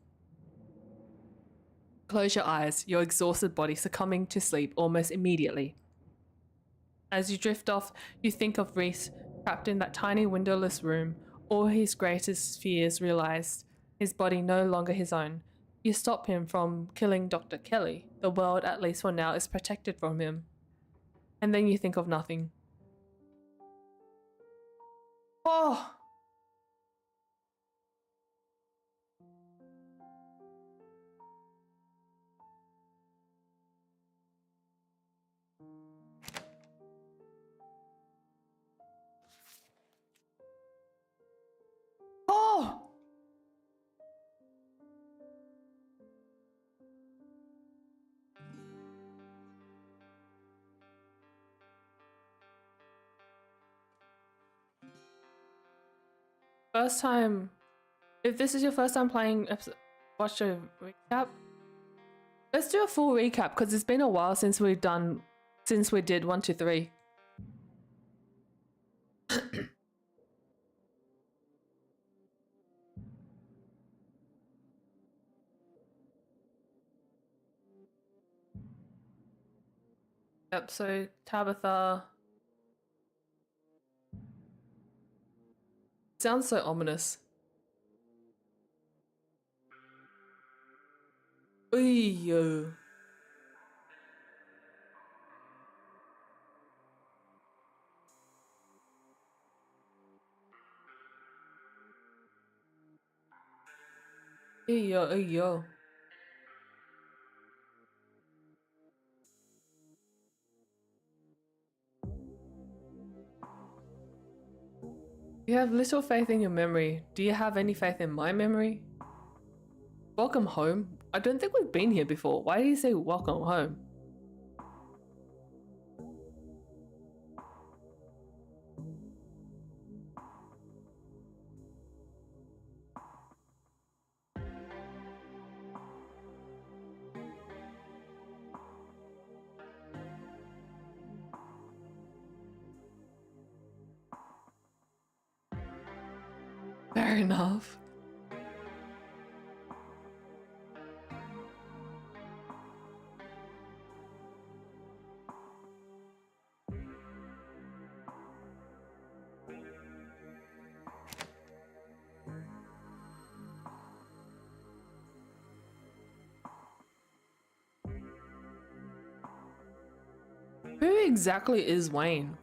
Close your eyes, your exhausted body succumbing to sleep almost immediately. As you drift off, you think of Reese, trapped in that tiny windowless room, all his greatest fears realized, his body no longer his own. You stop him from killing Dr. Kelly. The world, at least for now, is protected from him. And then you think of nothing. Oh! Oh! First time, if this is your first time playing, watch a recap. Let's do a full recap because it's been a while since we did 1, 2, 3. Yep, so Tabitha. Sounds so ominous. Yo. Yo. You have little faith in your memory. Do you have any faith in my memory? Welcome home. I don't think we've been here before. Why do you say welcome home? Fair enough. Who exactly is Wayne?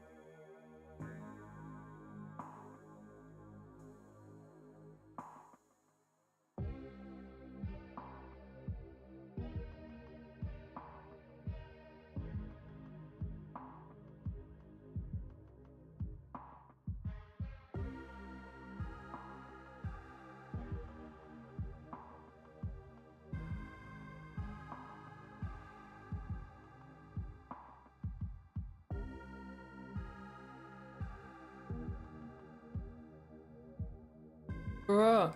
Bruh.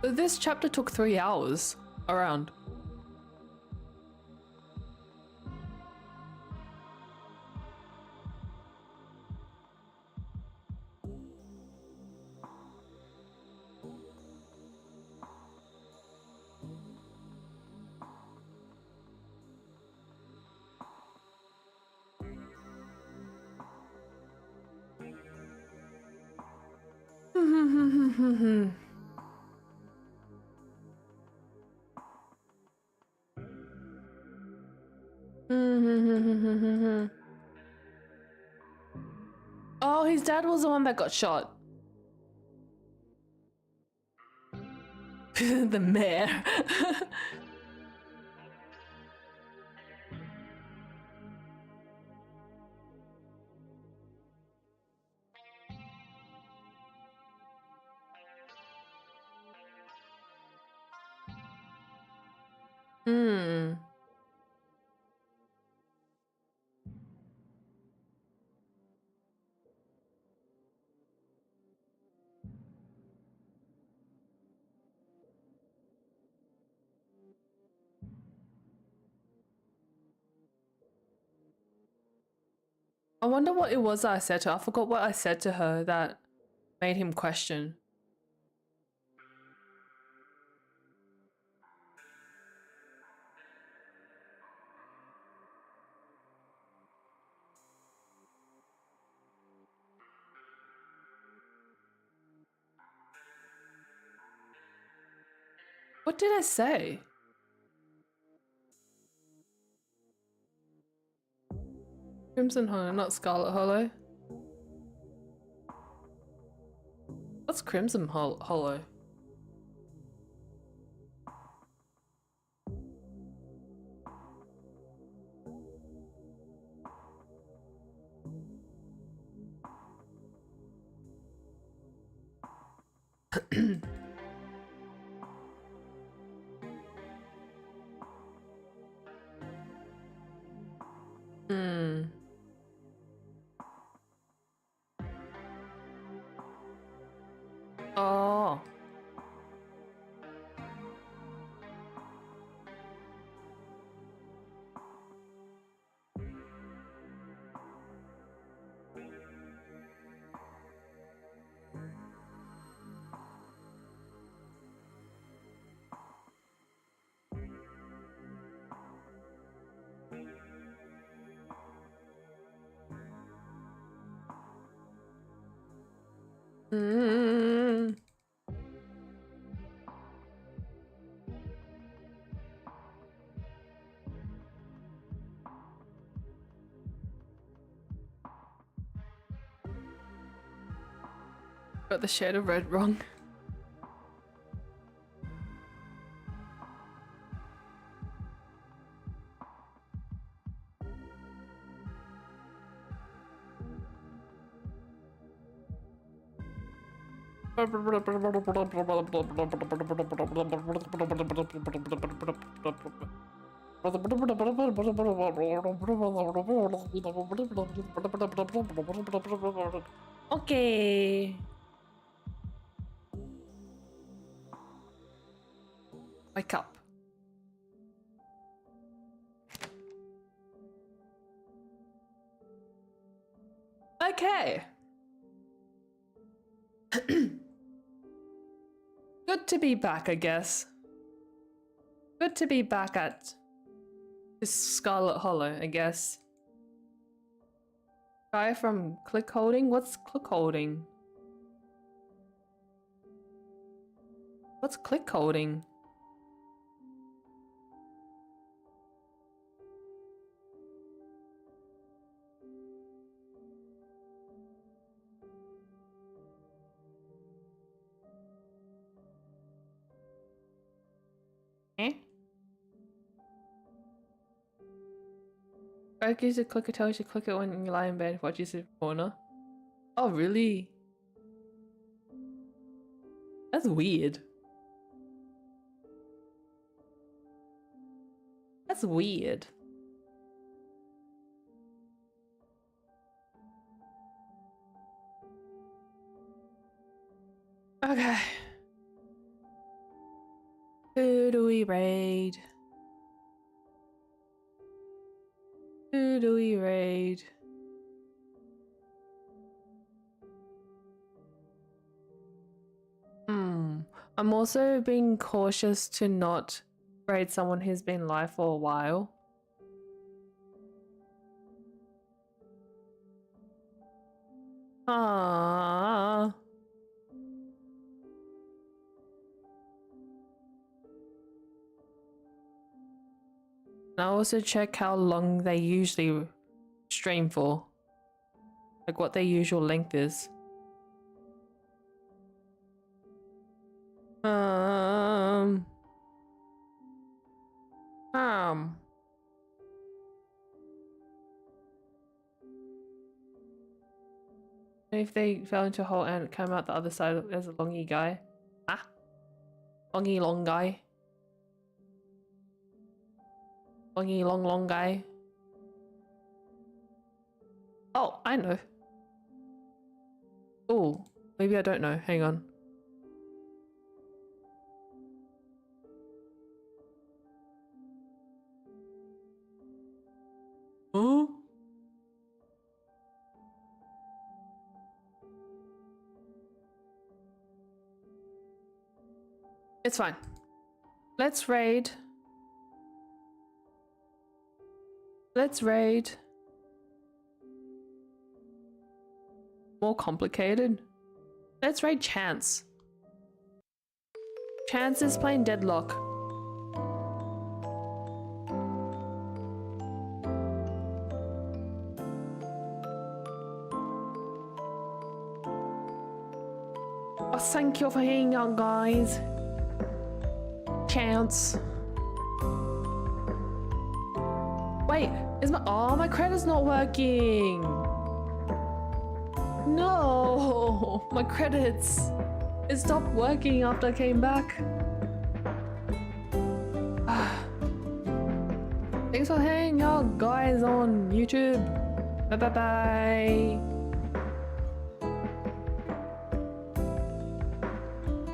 So this chapter took 3 hours around. Oh, his dad was the one that got shot. The mayor. Hmm. I wonder what it was I said to her. I forgot what I said to her that made him question. What did I say? Crimson Hollow, not Scarlet Hollow. What's Crimson Hollow? Hmm. Oh. Hmm. Got the shade of red wrong. Okay. Wake up. Okay. Good to be back, I guess. Good to be back at this Scarlet Hollow, I guess. Guy from click holding? What's click holding? What's click holding? Eh? Greg uses a clicker tells you to click it when you lie in bed, watch you sit corner. Oh really? That's weird. That's weird. Okay. Who do we raid? Who do we raid? I'm also being cautious to not raid someone who's been live for a while. Ah. I also check how long they usually stream for. Like what their usual length is. Um. If they fell into a hole and came out the other side, there's a longy guy. Ah? Longy long guy. Longy long guy. Oh, I know. Oh, maybe I don't know. Hang on. Oh. It's fine. Let's raid. Let's raid. More complicated. Let's raid Chance. Chance is playing Deadlock. Oh, thank you for hanging out, guys. Chance. Wait, is my credit's not working. No, my credits. It stopped working after I came back. Thanks for hanging out, guys, on YouTube. Bye bye bye.